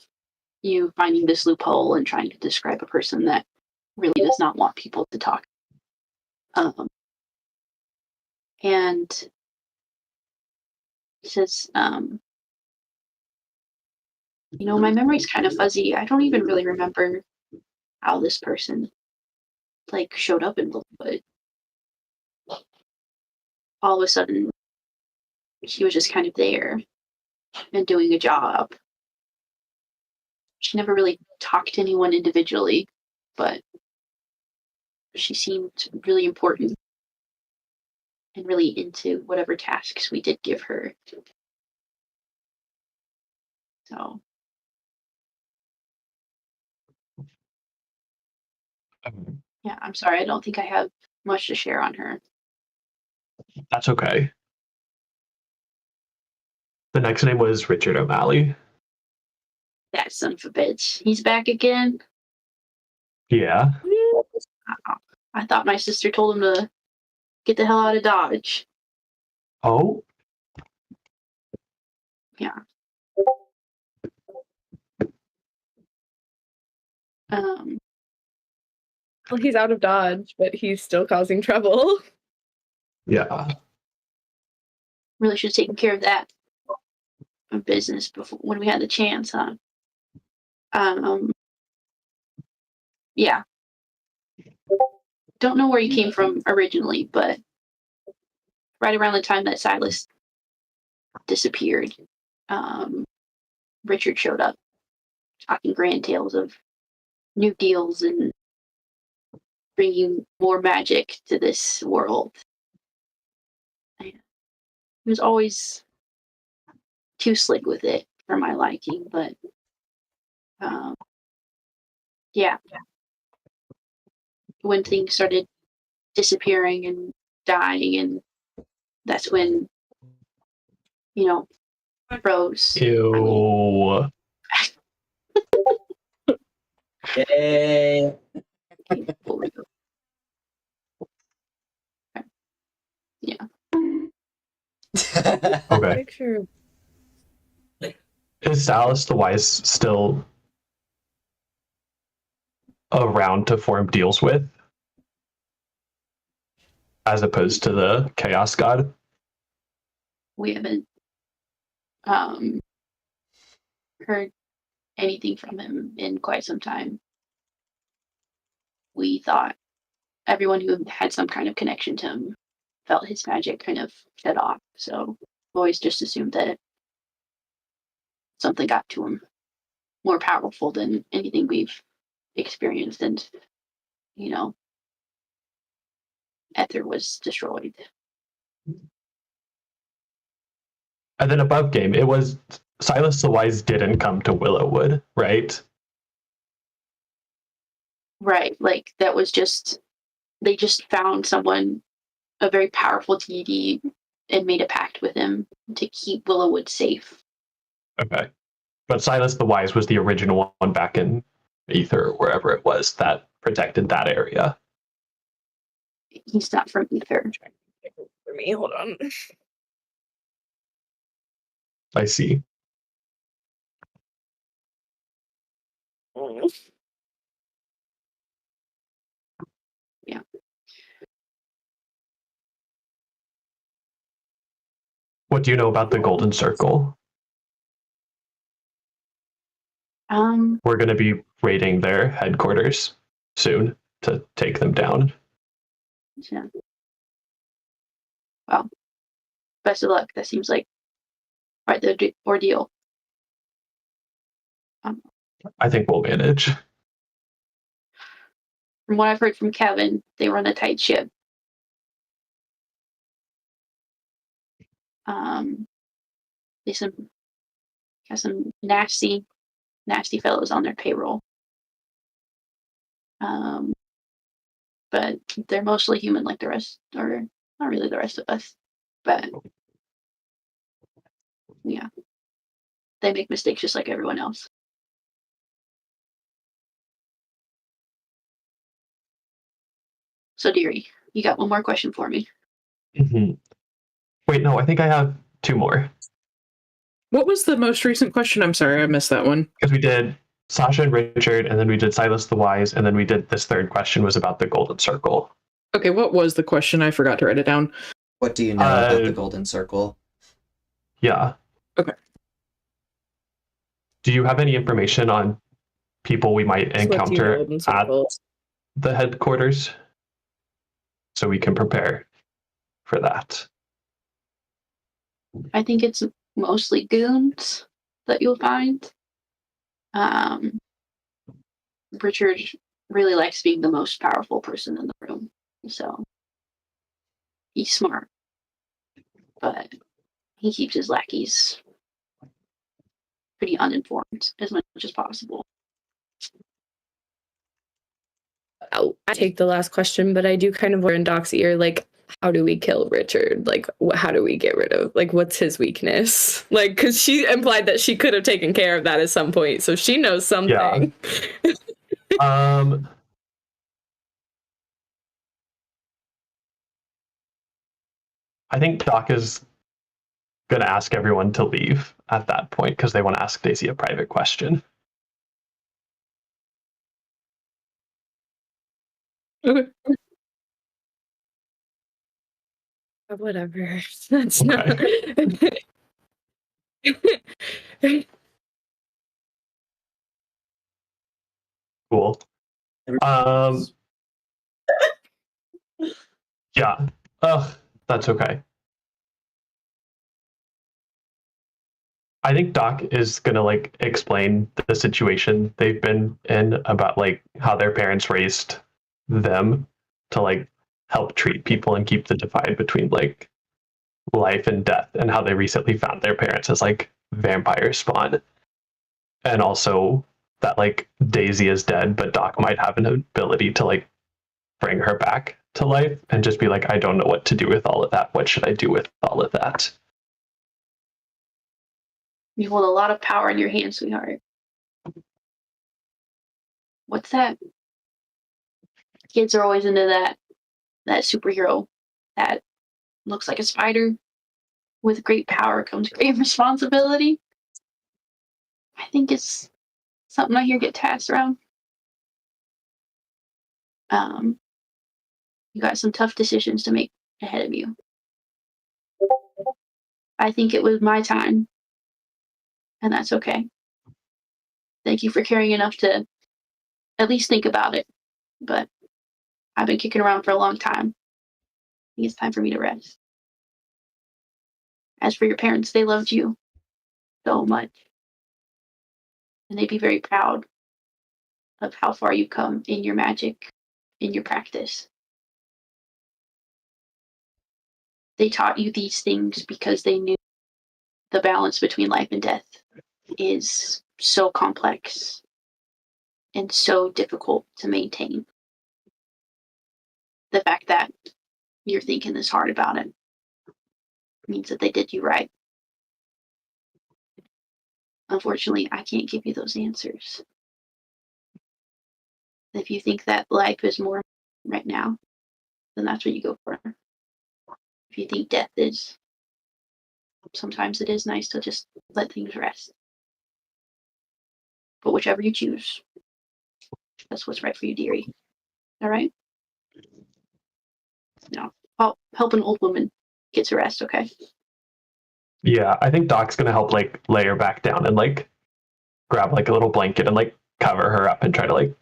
you finding this loophole and trying to describe a person that really does not want people to talk. And says, my memory's kind of fuzzy. I don't even really remember how this person like showed up in Willow Wood. All of a sudden, he was just kind of there and doing a job. She never really talked to anyone individually, but she seemed really important and really into whatever tasks we did give her. So, yeah, I'm sorry. I don't think I have much to share on her. That's okay. The next name was Richard O'Malley. That son of a bitch. He's back again. Yeah. I thought my sister told him to get the hell out of Dodge. Oh? Yeah. Well, he's out of Dodge, but he's still causing trouble. Yeah. Really should have taken care of that business before when we had the chance, huh? Yeah. Don't know where he came from originally, but right around the time that Silas disappeared, Richard showed up, talking grand tales of new deals and bringing more magic to this world. He was always too slick with it for my liking, but yeah. When things started disappearing and dying, and that's when, Rose. Ew. Yay. Okay. Okay. Picture. Is Alice the Wise still around to form deals with, as opposed to the Chaos God? We haven't heard anything from him in quite some time. We thought everyone who had some kind of connection to him felt his magic kind of shut off. So always just assumed that something got to him more powerful than anything we've experienced, and Ether was destroyed. And then above game, it was Silas the Wise didn't come to Willow Wood, right? Right, like that was just they just found someone, a very powerful deity, and made a pact with him to keep Willowwood safe. Okay. But Silas the Wise was the original one back in Ether, or wherever it was, that protected that area. He's not from Ether. For me, hold on. I see. Yeah. What do you know about the Golden Circle? We're going to be raiding their headquarters soon to take them down. Yeah. Well, best of luck. That seems like quite the ordeal. I think we'll manage. From what I've heard from Kevin, they run a tight ship. They have some nasty fellows on their payroll. But they're mostly human like the rest, or not really the rest of us. But yeah, they make mistakes just like everyone else. So, Deary, you got one more question for me? Mm-hmm. Wait, no, I think I have two more. What was the most recent question? I'm sorry, I missed that one. Because we did Sasha and Richard, and then we did Silas the Wise, and then we did this third question was about the Golden Circle. Okay, what was the question? I forgot to write it down. What do you know about the Golden Circle? Yeah. Okay. Do you have any information on people we might encounter at the headquarters? So we can prepare for that. I think it's mostly goons that you'll find. Richard really likes being the most powerful person in the room, so he's smart, but he keeps his lackeys pretty uninformed as much as possible. I take the last question, but I do kind of wonder in Doc's ear, like, how do we kill Richard? Like, how do we get rid of, like, what's his weakness? Like, because she implied that she could have taken care of that at some point, so she knows something. Yeah. I think Doc is going to ask everyone to leave at that point because they want to ask Daisy a private question. Okay. Whatever. That's Okay. not. Cool. Yeah. Ugh, that's okay. I think Doc is gonna like explain the situation they've been in about like how their parents raised them to like help treat people and keep the divide between like life and death, and how they recently found their parents as like vampire spawn. And also that like Daisy is dead, but Doc might have an ability to like bring her back to life and just be like, I don't know what to do with all of that. What should I do with all of that? You hold a lot of power in your hands, sweetheart. What's that? Kids are always into that superhero that looks like a spider. with great power comes great responsibility. I think it's something I hear get tasked around. You got some tough decisions to make ahead of you. I think it was my time, and that's okay. Thank you for caring enough to at least think about it. But I've been kicking around for a long time. I think it's time for me to rest. As for your parents, they loved you so much. And they'd be very proud of how far you've come in your magic, in your practice. They taught you these things because they knew the balance between life and death is so complex and so difficult to maintain. The fact that you're thinking this hard about it means that they did you right. Unfortunately, I can't give you those answers. If you think that life is more right now, then that's what you go for. If you think death is, sometimes it is nice to just let things rest. But whichever you choose, that's what's right for you, dearie. All right? No, I'll help an old woman get to rest, okay? Yeah, I think Doc's gonna help like lay her back down and like grab like a little blanket and like cover her up and try to like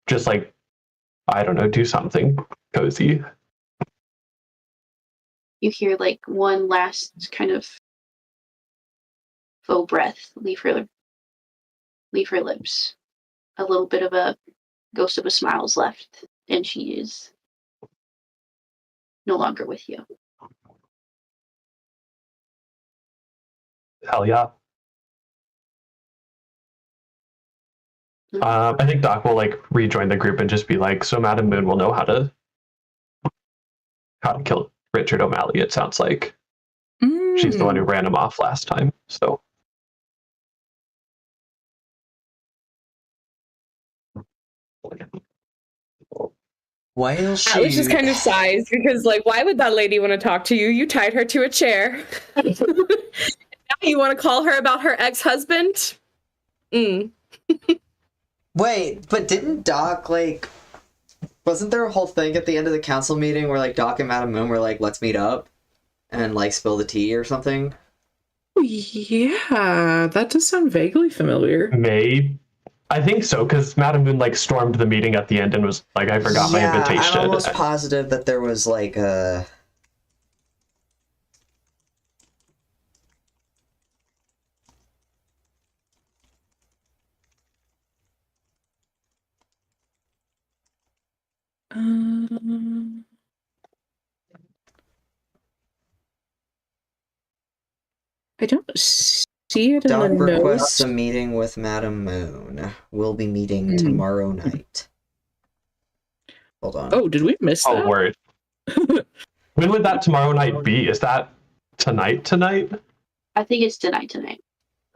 just like, I don't know, do something cozy. You hear like one last kind of faux breath leave her lips. A little bit of a ghost of a smile is left, and she is no longer with you. Hell yeah. I think Doc will like rejoin the group and just be like, so Madam Moon will know how to kill Richard O'Malley, it sounds like. She's the one who ran him off last time, so. While she Atlas just kind of sighs because, like, why would that lady want to talk to you? You tied her to a chair. Now you want to call her about her ex-husband? Wait, but didn't Doc, like, wasn't there a whole thing at the end of the council meeting where, like, Doc and Madam Moon were like, let's meet up and, like, spill the tea or something? Yeah, that does sound vaguely familiar. Maybe. I think so, because Madam Moon like stormed the meeting at the end and was like, I forgot my invitation. I'm almost positive that there was, like, a... I don't see it in Doc the requests notes. a meeting with Madam Moon. We'll be meeting tomorrow night. Hold on. Oh, did we miss that? Oh, word. When would that tomorrow night be? Is that tonight? I think it's tonight.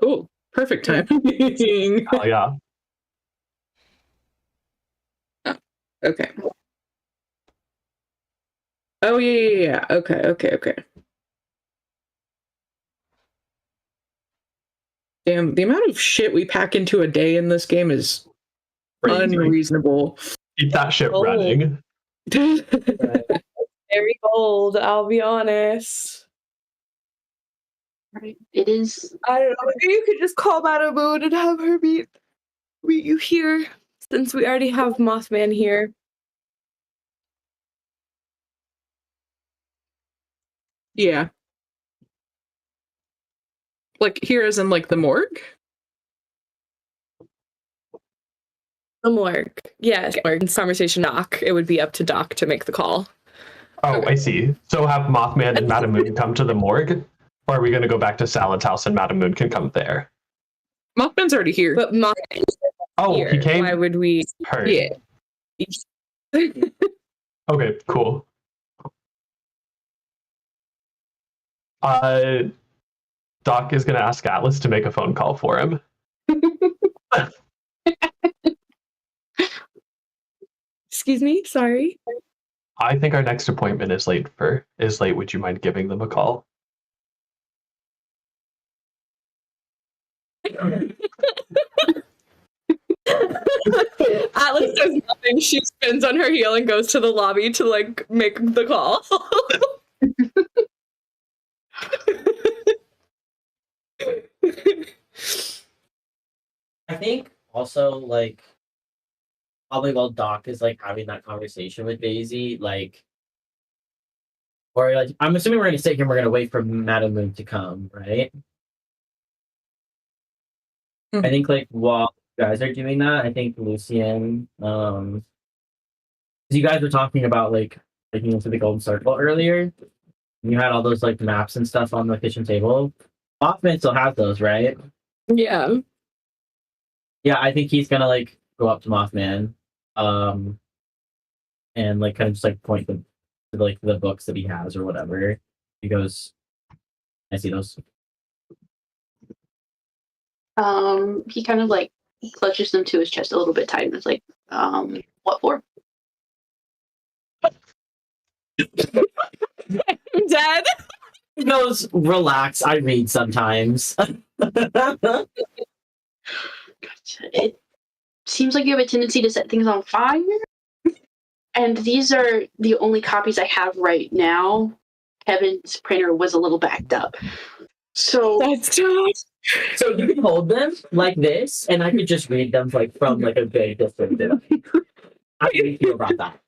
Cool. Perfect timing. Oh, yeah. Okay. Oh, yeah. Okay. Damn, the amount of shit we pack into a day in this game is Crazy. unreasonable. Keep that shit running. Very bold, I'll be honest. Right? It is. I don't know. Maybe you could just call Madam Moon and have her meet you here, since we already have Mothman here. Yeah. Like, here as in, like, the morgue? The morgue. Yes. Conversation Doc. It would be up to Doc to make the call. Oh, I see. So have Mothman and Madam Moon come to the morgue? Or are we going to go back to Salad's house and Madam Moon can come there? Mothman's already here. But Mothman Oh, here. he came? Why would we? Heard. Yeah. Okay, cool. Doc is going to ask Atlas to make a phone call for him. Excuse me? Sorry. I think our next appointment is late. Would you mind giving them a call? Atlas does nothing. She spins on her heel and goes to the lobby to like make the call. I think also like probably while Doc is like having that conversation with Daisy, like, or like I'm assuming we're gonna sit here and we're gonna wait for Madame Moon to come, right? Mhm. I think like while you guys are doing that, I think Lucian, 'cause you guys were talking about like breaking into the Golden Circle earlier. And you had all those like maps and stuff on the kitchen table. Mothman still has those, right? Yeah. Yeah, I think he's gonna like go up to Mothman, and like kind of just like point them to like the books that he has or whatever. He goes, I see those. He kind of like clutches them to his chest a little bit tight and is like, what for? I'm dead. He goes, relax, I read sometimes. Gotcha. It seems like you have a tendency to set things on fire. And these are the only copies I have right now. Kevin's printer was a little backed up. So That's tough. So you can hold them like this, and I could just read them like from like a very distance. How do you feel about that?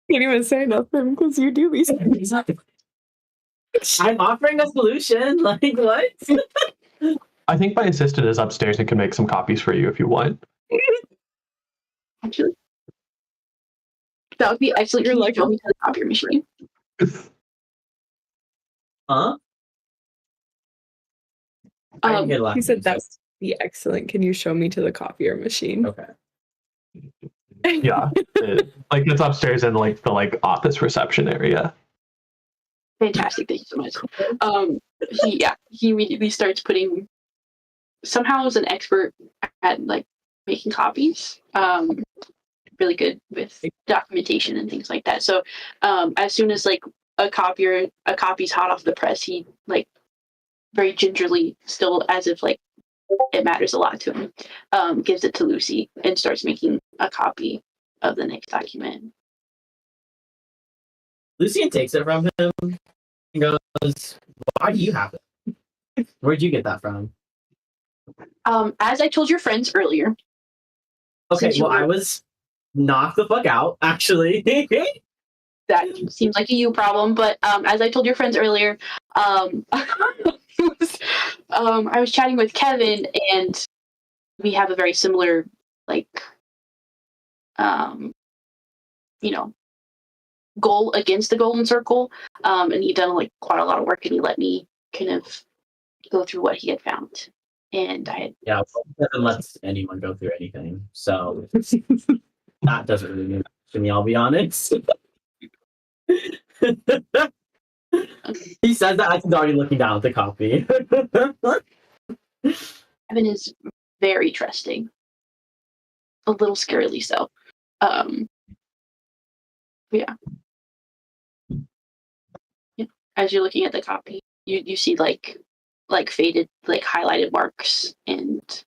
Can't even say nothing because you do these things. I'm offering a solution. Like what? I think my assistant is upstairs and can make some copies for you if you want. actually, that would be excellent. You're Can you like- show me to the copier machine? Huh? I didn't get a lot. He said that would be excellent. Can you show me to the copier machine? Okay. Yeah, like it's upstairs in like the like office reception area. Fantastic, thank you so much. He immediately starts putting. Somehow is an expert at like making copies. Really good with documentation and things like that. So, as soon as like a copy's hot off the press, he like very gingerly, still as if like it matters a lot to him, gives it to Lucy and starts making a copy of the next document. Lucian takes it from him and goes, why do you have it? Where'd you get that from? As I told your friends earlier. Okay, Since you well, I were- was knocked the fuck out, actually. That seems like a you problem, but as I told your friends earlier, I was chatting with Kevin, and we have a very similar, like, goal against the Golden Circle, and he'd done like quite a lot of work, and he let me kind of go through what he had found, and I had Yeah, well, Kevin lets anyone go through anything, so that doesn't really mean much to me, I'll be honest. He says that as he's already looking down at the copy. Kevin is very trusting, a little scarily so. Yeah. As you're looking at the copy, you see like faded, like highlighted marks and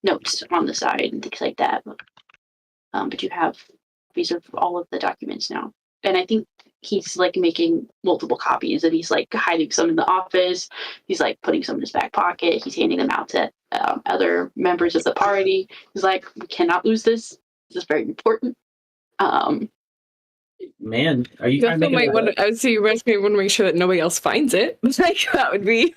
notes on the side and things like that. But you have copies of all of the documents now, and I think he's like making multiple copies, and he's like hiding some in the office. He's like putting some in his back pocket. He's handing them out to other members of the party. He's like, we cannot lose this. This is very important. Man, are you You trying to also make might want to, I would say you guys may want to make sure that nobody else finds it. Like, that would be.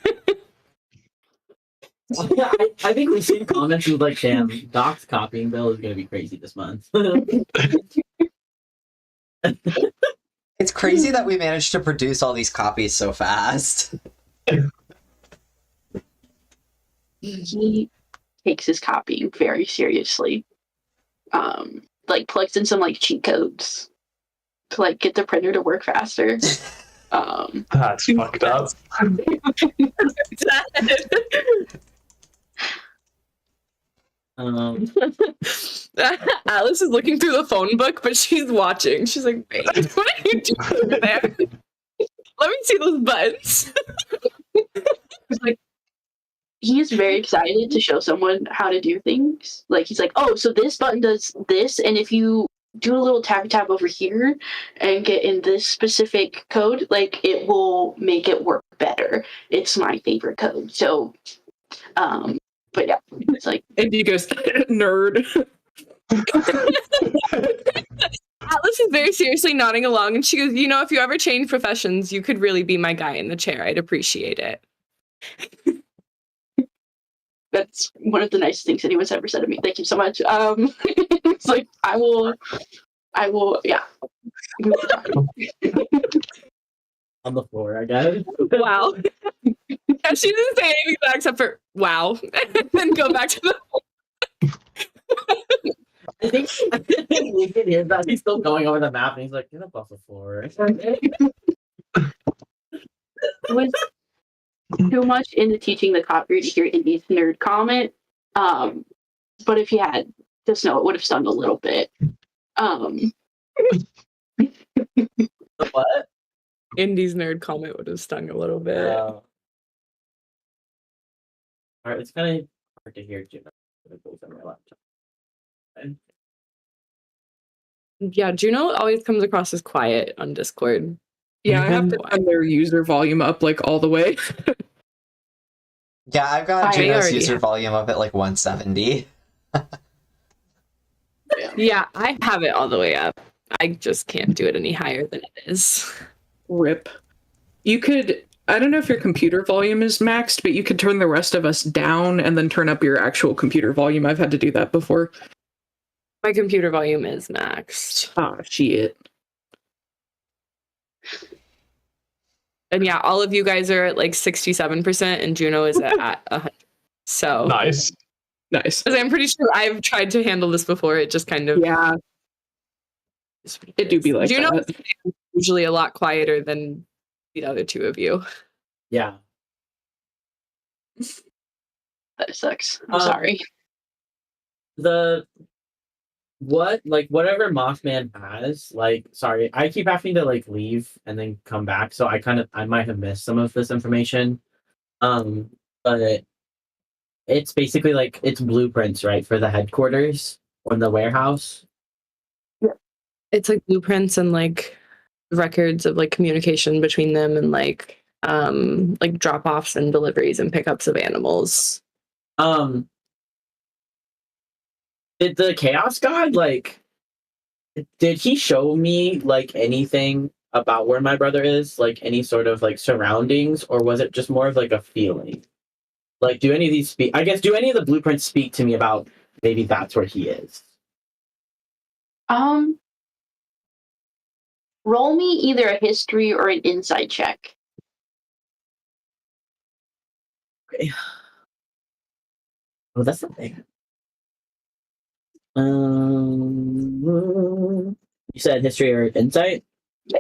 I think we've seen comments with like, damn, Doc's copying bill is going to be crazy this month. It's crazy that we managed to produce all these copies so fast. He takes his copying very seriously. Like plugs in some like cheat codes to like get the printer to work faster. That's fucked up. Alice is looking through the phone book, but she's watching. She's like, "Wait, what are you doing over there? Let me see those buttons." He's like, he's very excited to show someone how to do things. Like he's like, oh, so this button does this, and if you do a little tap over here and get in this specific code, like it will make it work better. It's my favorite code. So, but yeah, it's like, And he goes, nerd. Atlas is very seriously nodding along, and she goes, "You know, if you ever change professions, you could really be my guy in the chair. I'd appreciate it." that's one of the nicest things anyone's ever said to me. Thank you so much. It's like I will, yeah. On the floor, I guess. Wow. Yeah, she didn't say anything to that except for "wow," and then go back to the. I think we can hear that he's still going over the map, and he's like, "Get up off the floor." Was too much into teaching the copter to hear Indy's nerd comment. But if you had, just know it would have stung a little bit. What? Indy's nerd comment would have stung a little bit. All right, it's kind of hard to hear Juno. Yeah, Juno always comes across as quiet on Discord. Yeah, I have to turn their user volume up like all the way. Yeah, I've got I Juno's already user have- volume up at like 170. Yeah, I have it all the way up. I just can't do it any higher than it is. Rip. You could, I don't know if your computer volume is maxed, but you could turn the rest of us down and then turn up your actual computer volume. I've had to do that before. My computer volume is maxed. Ah, shit. And yeah, all of you guys are at like 67%, and Juno is at 100. So Nice. Nice. 'cause I'm pretty sure I've tried to handle this before. It just kind of Yeah, it do be like Juno that. is usually a lot quieter than the other two of you. Yeah. That sucks. I'm sorry. Whatever Mothman has, like, sorry, I keep having to like leave and then come back, so I might have missed some of this information. But it's basically like it's blueprints, right, for the headquarters or the warehouse. It's like blueprints and like records of like communication between them and like drop-offs and deliveries and pickups of animals. Did the Chaos God did he show me like anything about where my brother is, like any sort of like surroundings, or was it just more of like a feeling? Like, do any of these speak? I guess, do any of the blueprints speak to me about maybe that's where he is? Roll me either a history or an insight check. Okay. Oh, that's the thing. You said history or insight? Yeah.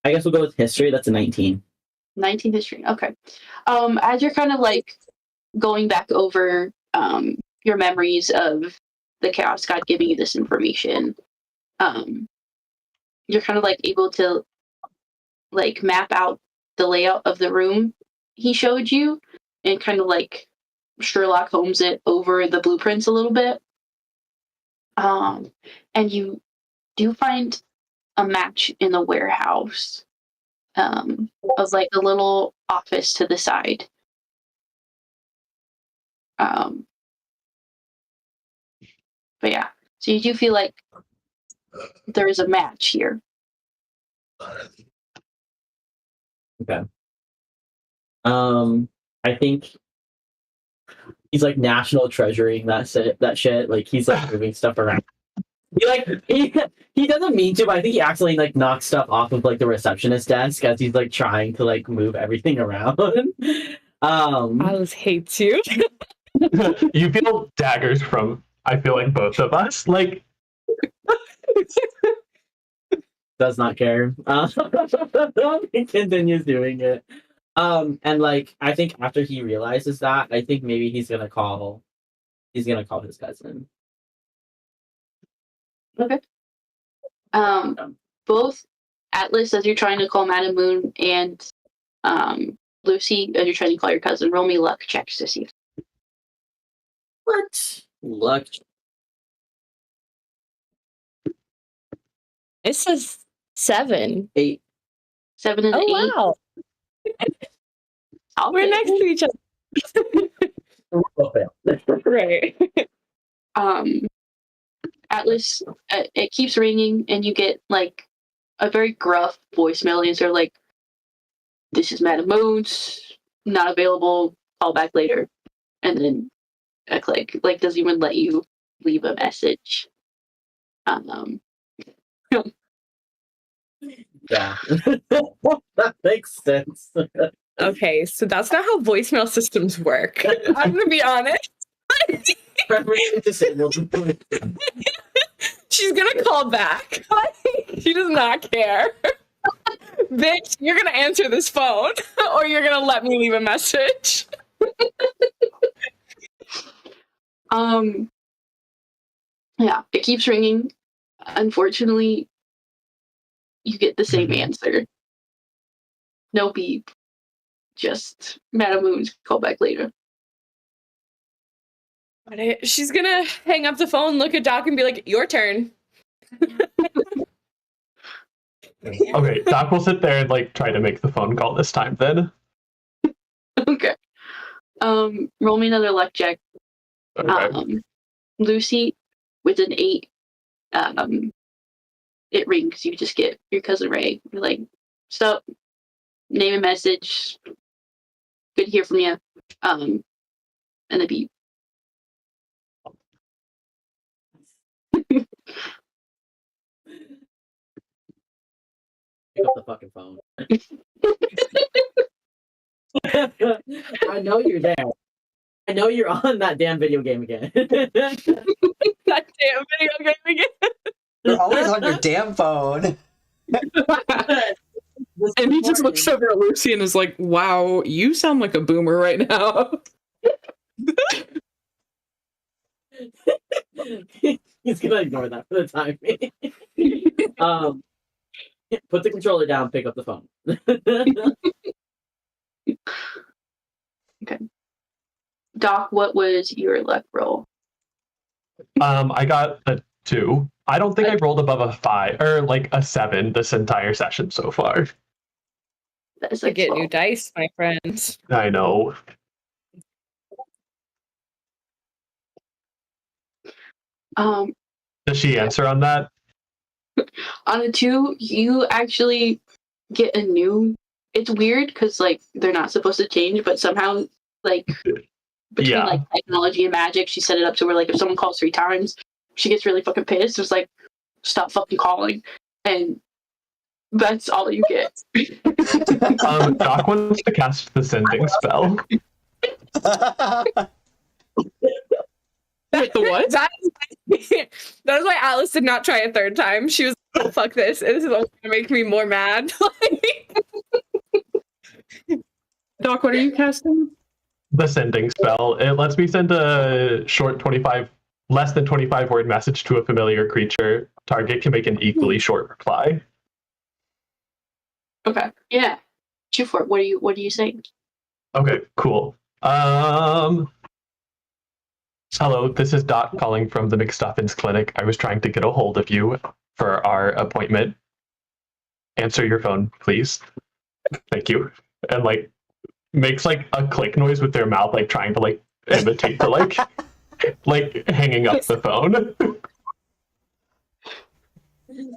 I guess we'll go with history. That's a 19. 19 history. Okay. As you're kind of like going back over your memories of the Chaos God giving you this information, you're kind of like able to like map out the layout of the room he showed you and kind of like Sherlock Holmes it over the blueprints a little bit. And you do find a match in the warehouse of like a little office to the side. But yeah, so you do feel like there is a match here. Okay. I think he's like national treasuring that shit. Like he's like moving stuff around. He doesn't mean to, but I think he actually like knocks stuff off of like the receptionist desk as he's like trying to like move everything around. Alice hates you. You feel daggers from, I feel like, both of us. Like, does not care. He continues doing it. And like I think after he realizes that, I think maybe he's gonna call his cousin. Okay. Both Atlas, as you're trying to call Madame Moon, and Lucy, as you're trying to call your cousin, roll me luck checks to see if What? Luck. It says 7. 8. 7 and 8. Oh wow. I'll We're take next it. to each other. Right. Atlas, it keeps ringing, and you get like a very gruff voicemail answer, like, "This is Madam Moons, not available. Call back later." And then a click, like, doesn't even let you leave a message. Yeah. That makes sense. Okay, so that's not how voicemail systems work. I'm gonna be honest. Permanently disabled. She's gonna call back. She does not care. Bitch, you're gonna answer this phone or you're gonna let me leave a message. Yeah, it keeps ringing. Unfortunately, you get the same answer. No beep. Just Madam Moon's call back later. She's gonna hang up the phone, look at Doc, and be like, "Your turn." Okay, Doc will sit there and like try to make the phone call this time then. Okay. Roll me another luck check. Okay. Lucy, with an 8, it rings. You just get your cousin Ray. You're like, "Stop. Name a message. Good to hear from you." And a beep. Pick up the fucking phone. I know you're there. I know you're on that damn video game again. That damn video game again. You're always on your damn phone. And he just looks over at Lucy and is like, "Wow, you sound like a boomer right now." He's gonna ignore that for the time being. Put the controller down, pick up the phone. Okay. Doc, what was your luck roll? I got a 2. I don't think I rolled above a 5 or like a 7 this entire session so far. That is To like get 12. new dice, my friends. I know. Does she answer on that? On a 2, you actually get a new. It's weird because like they're not supposed to change, but somehow like between Yeah. like technology and magic, she set it up to where like if someone calls 3 times, she gets really fucking pissed. It's like, "Stop fucking calling," and that's all you get. Doc wants to cast the sending spell. The what? That is why Alice did not try a third time. She was like, "Oh, fuck this. This is only gonna make me more mad." Doc, what are you casting? The sending spell. It lets me send a short less than 25 word message to a familiar creature. Target can make an equally short reply. Okay. Yeah. Shoot for it. What are you saying? Okay, cool. Hello, this is Dot calling from the McStuffins Clinic. I was trying to get a hold of you for our appointment. Answer your phone, please. Thank you. And like makes like a click noise with their mouth, like trying to like imitate the like hanging up the phone.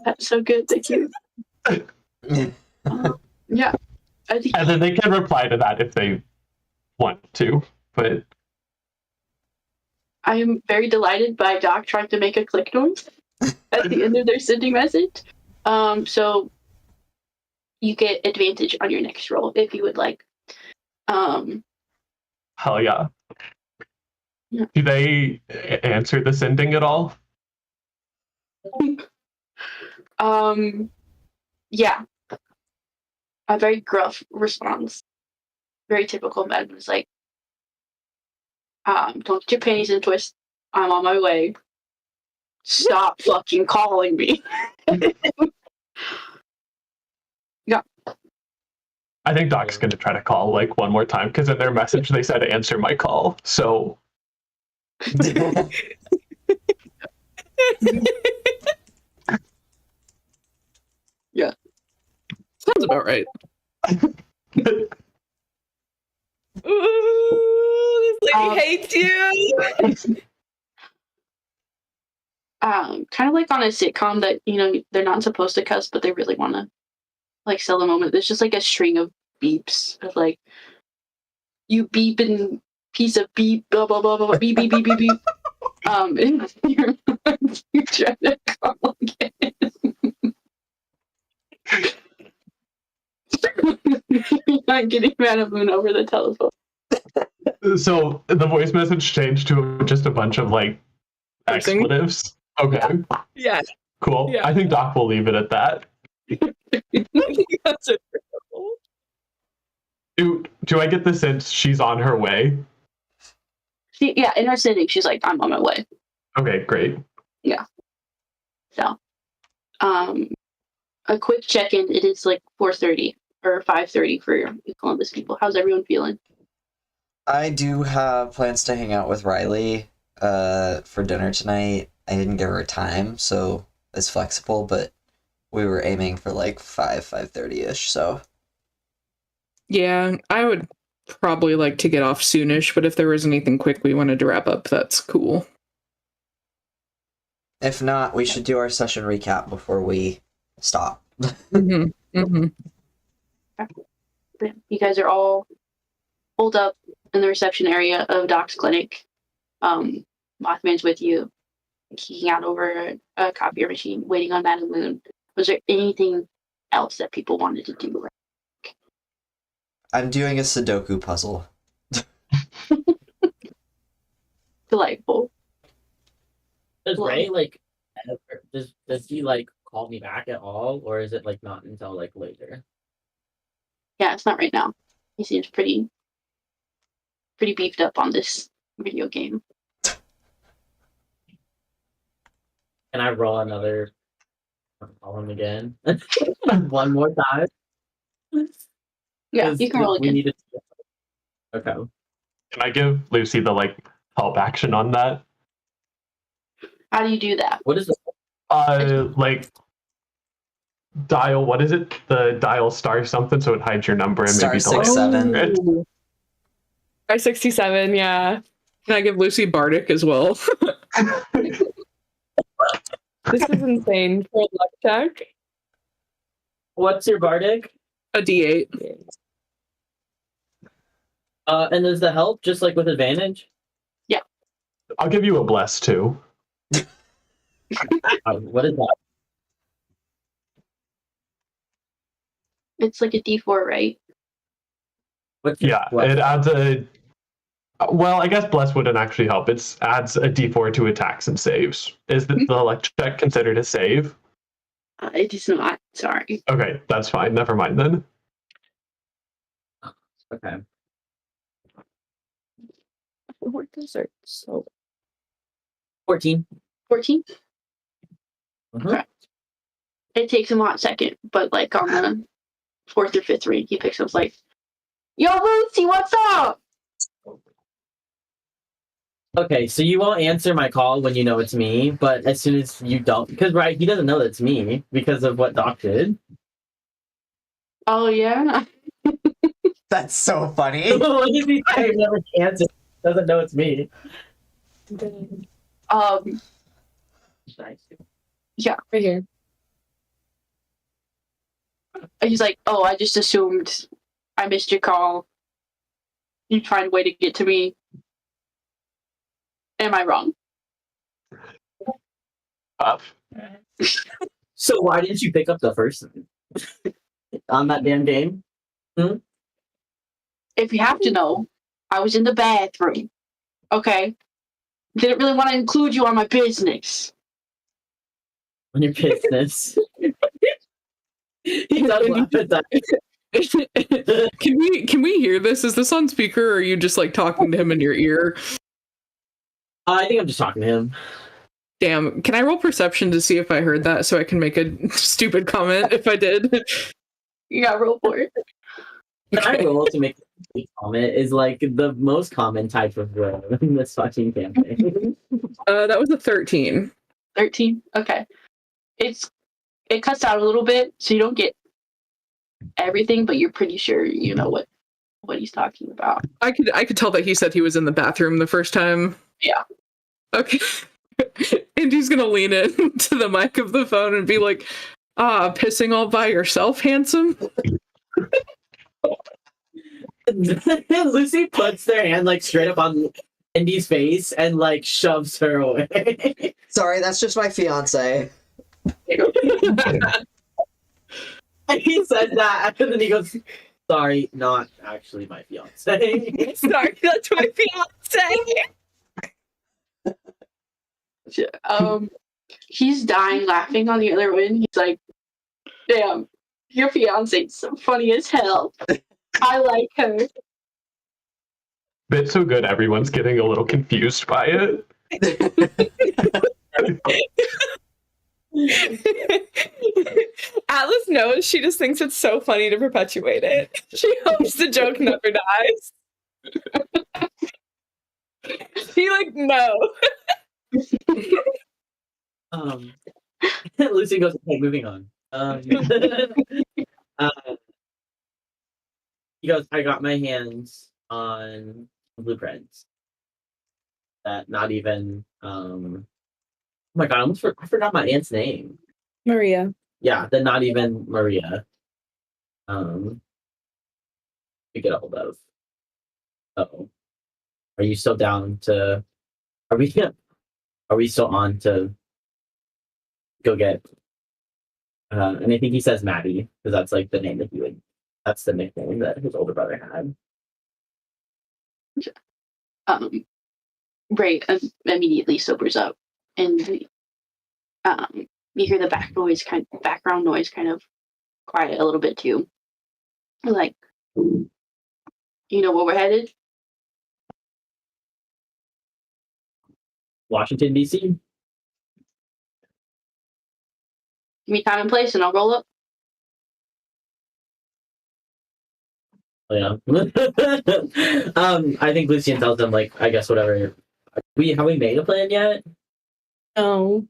That's so good. Thank you. Yeah. I think And then they can reply to that if they want to. But I am very delighted by Doc trying to make a click noise at the end of their sending message. So you get advantage on your next roll if you would like. hell yeah. Yeah. Do they answer the sending at all? Yeah. A very gruff response. Very typical. Madam was like, "Don't get your panties in a twist. I'm on my way. Stop fucking calling me." Yeah. I think Doc's going to try to call like one more time because in their message they said answer my call. So Yeah. Sounds about right. Ooh, this lady hates you. Kind of like on a sitcom that, you know, they're not supposed to cuss, but they really want to like sell a moment. There's just like a string of beeps of like, you beep and piece of beep, blah blah blah blah, blah beep beep beep beep beep. And you're trying to call again. You're not getting mad at Moon over the telephone. So the voice message changed to just a bunch of like Cursing? expletives. Okay, Yeah. cool. Yeah. I think Doc will leave it at that. That's it. Do I get the sense she's on her way? Yeah, in her sitting, she's like, I'm on my way. Okay, great. So, a quick check-in. It is like 4:30 or 5:30 for Columbus people. How's everyone feeling? I do have plans to hang out with Riley for dinner tonight. I didn't give her time, so it's flexible, but we were aiming for like 5:30ish, so. Yeah, I would probably like to get off soonish, but if there was anything quick we wanted to wrap up, that's cool. If not, we should do our session recap before we stop. Mm-hmm. Mm-hmm. You guys are all holed up in the reception area of Doc's clinic. Mothman's with you, keying out over a copier machine, waiting on Madam Moon. Was there anything else that people wanted to do? I'm doing a Sudoku puzzle. Delightful. Does Ray like does he like call me back at all, or is it like not until like later? Yeah, it's not right now. He seems pretty beefed up on this video game. Can I roll another? Call him again one more time. Yeah, 'Cause you can roll we again. need to. Okay. Can I give Lucy the like help action on that? How do you do that? What is the Like dial. What is it? The dial star something so it hides your number and Star maybe the 67. Oh. Or 67, yeah. Can I give Lucy Bardic as well? This is insane for a luck check. What's your bardic? A D8. And does the help just like with advantage? I'll give you a bless too. What is that? It's like a D4, right? What's Yeah, what? it adds a. Well, I guess bless wouldn't actually help. It adds a d4 to attacks and saves. Is the luck check considered a save? It is not. Sorry. Okay, that's fine. Never mind then. Okay. What dessert? So 14. 14? Mhm. Okay. It takes him a hot second, but like on the fourth or fifth ring, he picks up like, Yo, Lucy, what's up? Okay, so you won't answer my call when you know it's me, but as soon as you don't, because right, he doesn't know that it's me because of what Doc did. Oh, yeah? That's so funny. What did he say? He never answers. Doesn't know it's me. Yeah. right here. He's like, oh, I just assumed I missed your call. You'd find a way to get to me. Am I wrong? So why didn't you pick up the first time on that damn game? If you have to know, I was in the bathroom. Okay? Didn't really want to include you on my business. On your business. He does laugh at that. Can we hear this? Is this on speaker, or are you just like talking to him in your ear? I think I'm just talking to him. Damn, can I roll perception to see if I heard that so I can make a stupid comment if I did? You got roll for it. I roll to make a comment is like the most common type of roll in this fucking campaign. That was a 13. 13. Okay. It cuts out a little bit, so you don't get everything, but you're pretty sure you know what he's talking about. I could tell that he said he was in the bathroom the first time. Yeah. Okay. And he's gonna lean in to the mic of the phone and be like, pissing all by yourself, handsome? Lucy puts their hand like straight up on Indy's face and like shoves her away. Sorry, that's just my fiance. He said that and then he goes, sorry, not actually my fiance. Sorry, that's my fiance. He's dying laughing on the other end. He's like, damn, your fiance's so funny as hell. I like her. It's so good, everyone's getting a little confused by it. Atlas knows. She just thinks it's so funny to perpetuate it. She hopes the joke never dies. She like, no. Lucy goes, okay, moving on. He goes, I got my hands on blueprints that not even oh my god, I forgot my aunt's name. Maria. Yeah, the not even Maria. To get a hold of. Oh. Are you still down to are we still on to go get and I think he says Maddie, because that's like the name that that's the nickname that his older brother had. Ray immediately sobers up, and you hear the background noise kind of quiet a little bit too. Like, you know where we're headed? Washington, D.C. Give me time and place, and I'll roll up. Oh, yeah. I think Lucian tells them like, I guess whatever. Have we made a plan yet? No.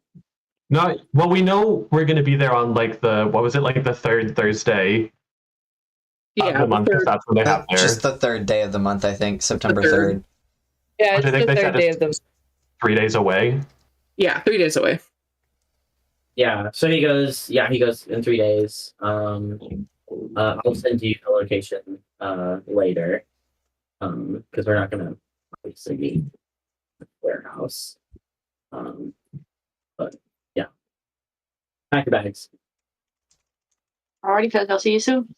Not well. We know we're going to be there on like the the third Thursday of Yeah, the month. Because that's when they have their. Just the third day of the month, I think, September The third. 3rd. Yeah, Which it's I think the they third said day it's of the 3 days away. Yeah, 3 days away. Yeah. So he goes in 3 days. I'll send you the location later. Because we're not gonna obviously be in the warehouse. But yeah. Pack your bags. Alrighty, fellas, I'll see you soon.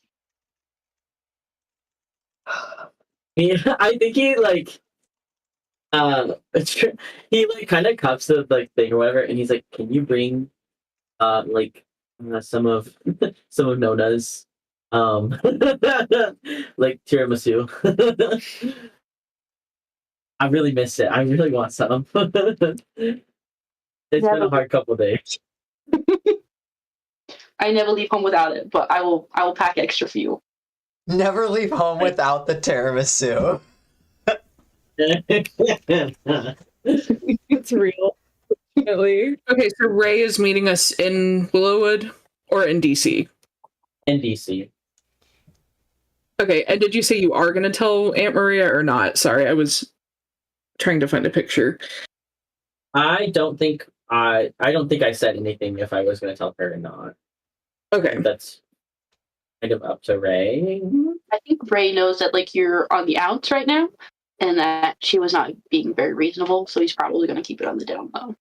Yeah, I think he like he like kind of cups the like thing or whatever, and he's like, "Can you bring some of Nona's like tiramisu?" I really miss it. I really want some. It's been a hard couple days. I never leave home without it, but I will pack extra for you. Never leave home without the tiramisu. It's real. Definitely. Okay, so Ray is meeting us in Willowwood or in DC? In DC. Okay, and did you say you are going to tell Aunt Maria or not? Sorry, I was trying to find a picture. I don't think I said anything if I was going to tell her or not. Okay. That's kind of up to Ray. I think Ray knows that like you're on the outs right now, and that she was not being very reasonable, so he's probably going to keep it on the down low.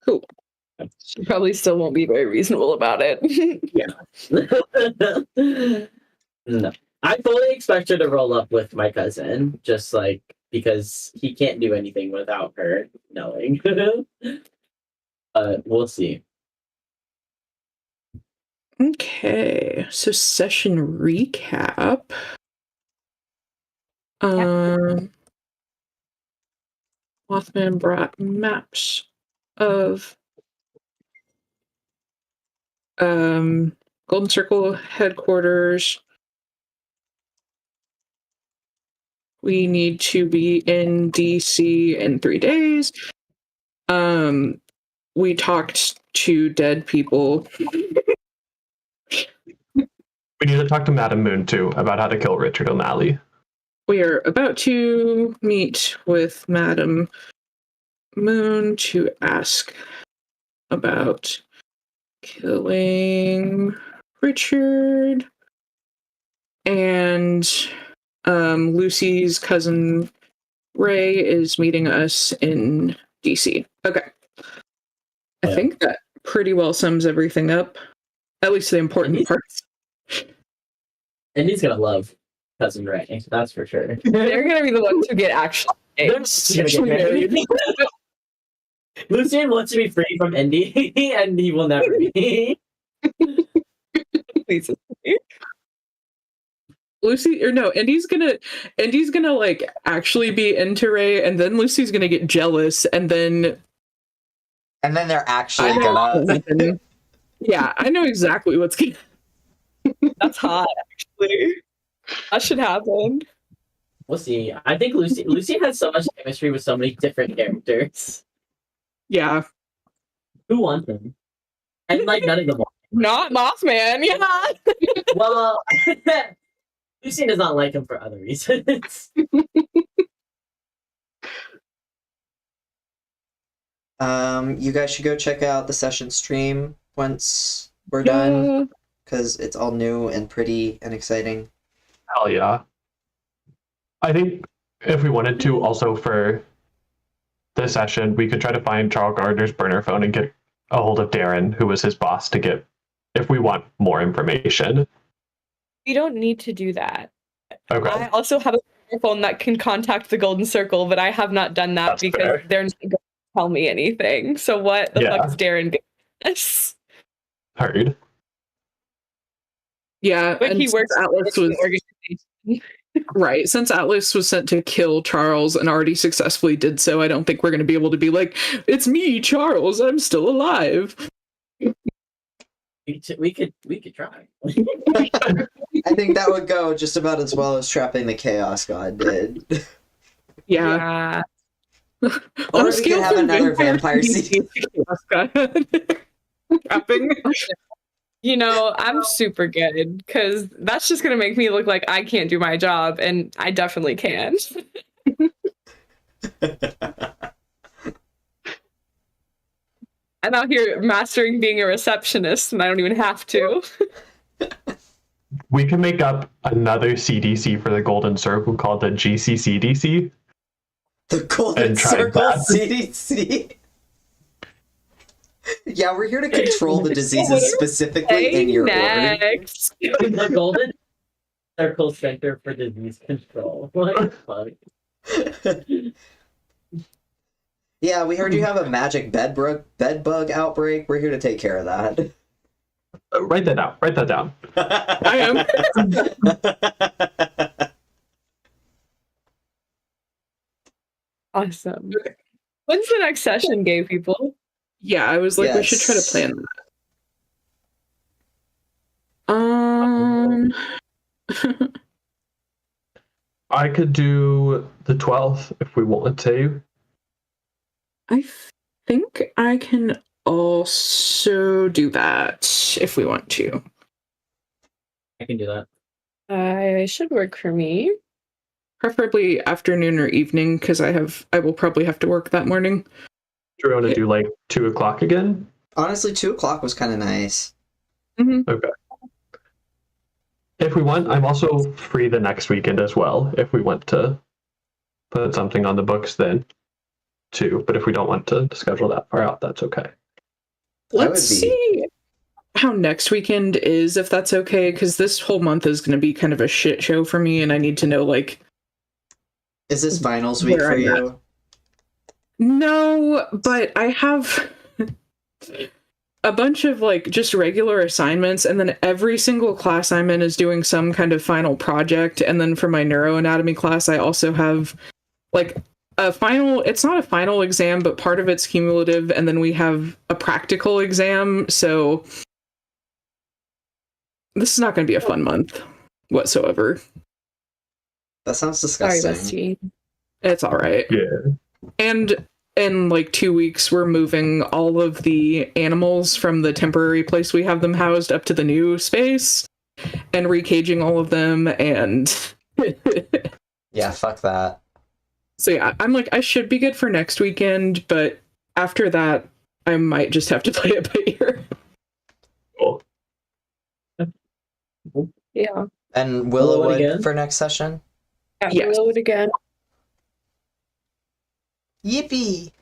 Cool. She probably still won't be very reasonable about it. No. I fully expect her to roll up with my cousin, just like because he can't do anything without her knowing. We'll see. Okay, so session recap. Mothman brought maps of Golden Circle headquarters, we need to be in DC in 3 days. We talked to dead people. We need to talk to Madam Moon too about how to kill Richard O'Malley. We are about to meet with Madam Moon to ask about killing Richard. And Lucy's cousin Ray is meeting us in DC. Okay. I think that pretty well sums everything up. At least the important parts. And he's gonna love Cousin Ray, that's for sure. They're gonna be the ones who get actually They're gonna get married. Lucian wants to be free from Indy, and he will never be. Please. Lucy, or no, Indy's gonna like actually be into Ray, and then Lucy's gonna get jealous, and then they're actually gonna. Yeah, I know exactly what's gonna. That's hot, actually. That should happen. We'll see. I think Lucy has so much chemistry with so many different characters. Yeah. Who wants them? And like none of them want him. Not Mothman, yeah. Well, Lucy does not like him for other reasons. You guys should go check out the session stream once we're done, because it's all new and pretty and exciting. Hell yeah. I think if we wanted to, also for this session, we could try to find Charles Gardner's burner phone and get a hold of Darren, who was his boss, to get, if we want more information. We don't need to do that. Okay. I also have a phone that can contact the Golden Circle, but I have not done that That's because fair. they're not going to tell me anything. So what the fuck is Darren doing this? Heard. Yeah, But and he works since Atlas for an was organization. right. Since Atlas was sent to kill Charles and already successfully did so, I don't think we're going to be able to be like, "It's me, Charles. I'm still alive." We could try. I think that would go just about as well as trapping the Chaos God did. Yeah. Or we could have another vampire scene. Trapping. You know, I'm super good because that's just going to make me look like I can't do my job, and I definitely can. I'm out here mastering being a receptionist, and I don't even have to. We can make up another CDC for the Golden Circle called the GCCDC. The Golden And try Circle that. CDC. Yeah, we're here to control the diseases specifically in your ward. Next. The Golden Circle Center for Disease Control. What the fuck? Yeah, we heard you have a magic bed bug outbreak. We're here to take care of that. Write that down. Write that down. I am. Awesome. When's the next session, gay people? Yeah, I was like, we should try to plan that. I could do the 12th if we wanted to. I think I can also do that if we want to. I can do that. It should work for me. Preferably afternoon or evening, because I will probably have to work that morning. Do you want to do like 2 o'clock again? Honestly, 2 o'clock was kind of nice. Mm-hmm. Okay. If we want, I'm also free the next weekend as well, if we want to put something on the books then, too. But if we don't want to schedule that far out, that's okay. Let's see how next weekend is, if that's okay, because this whole month is going to be kind of a shit show for me, and I need to know, like... Is this finals week for you? No, but I have a bunch of like just regular assignments, and then every single class I'm in is doing some kind of final project. And then for my neuroanatomy class, I also have like a final, it's not a final exam, but part of it's cumulative, and then we have a practical exam. So this is not going to be a fun month whatsoever. That sounds Sorry, disgusting. bestie. It's all right. Yeah. And in like 2 weeks, we're moving all of the animals from the temporary place we have them housed up to the new space and recaging all of them. And Yeah, fuck that. so yeah, I'm like, I should be good for next weekend, but after that, I might just have to play it by ear. Cool. Yeah. And Willow Wood Willowwood again? for next session. Yeah, Yes. Willow Wood again. Yippee!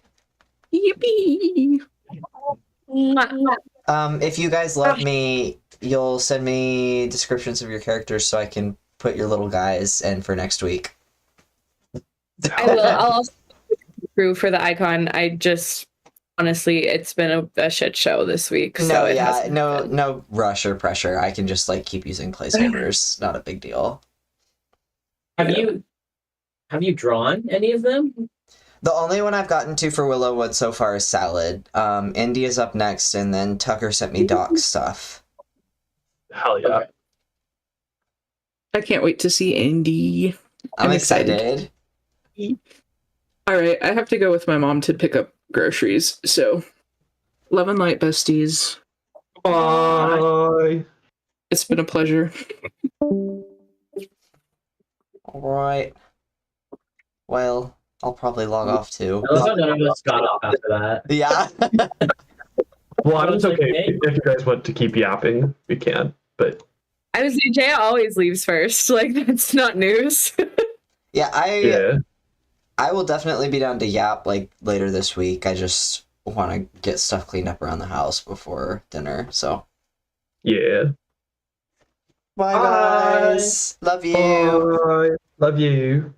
Yippee! Mwah. If you guys love me, you'll send me descriptions of your characters so I can put your little guys in for next week. I will. I'll also crew for the icon. I just honestly, it's been a shit show this week. So No, it yeah, hasn't no, been. no rush or pressure. I can just like keep using placeholders. Not a big deal. Have you drawn any of them? The only one I've gotten to for Willowwood so far is Salad. Indy is up next, and then Tucker sent me Doc's stuff. Hell yeah. Okay. I can't wait to see Indy. I'm I'm excited. All right, I have to go with my mom to pick up groceries. So, love and light, besties. Bye. It's been a pleasure. All right. Well, I'll probably log off too. I love how none of us got off after that. Yeah. Well, I was Like, okay. hey. If you guys want to keep yapping, we can. But I was Jay always leaves first. Like that's not news. Yeah, yeah. I will definitely be down to yap like later this week. I just want to get stuff cleaned up around the house before dinner. So Yeah. bye Bye. guys. Love you. Bye. Love you.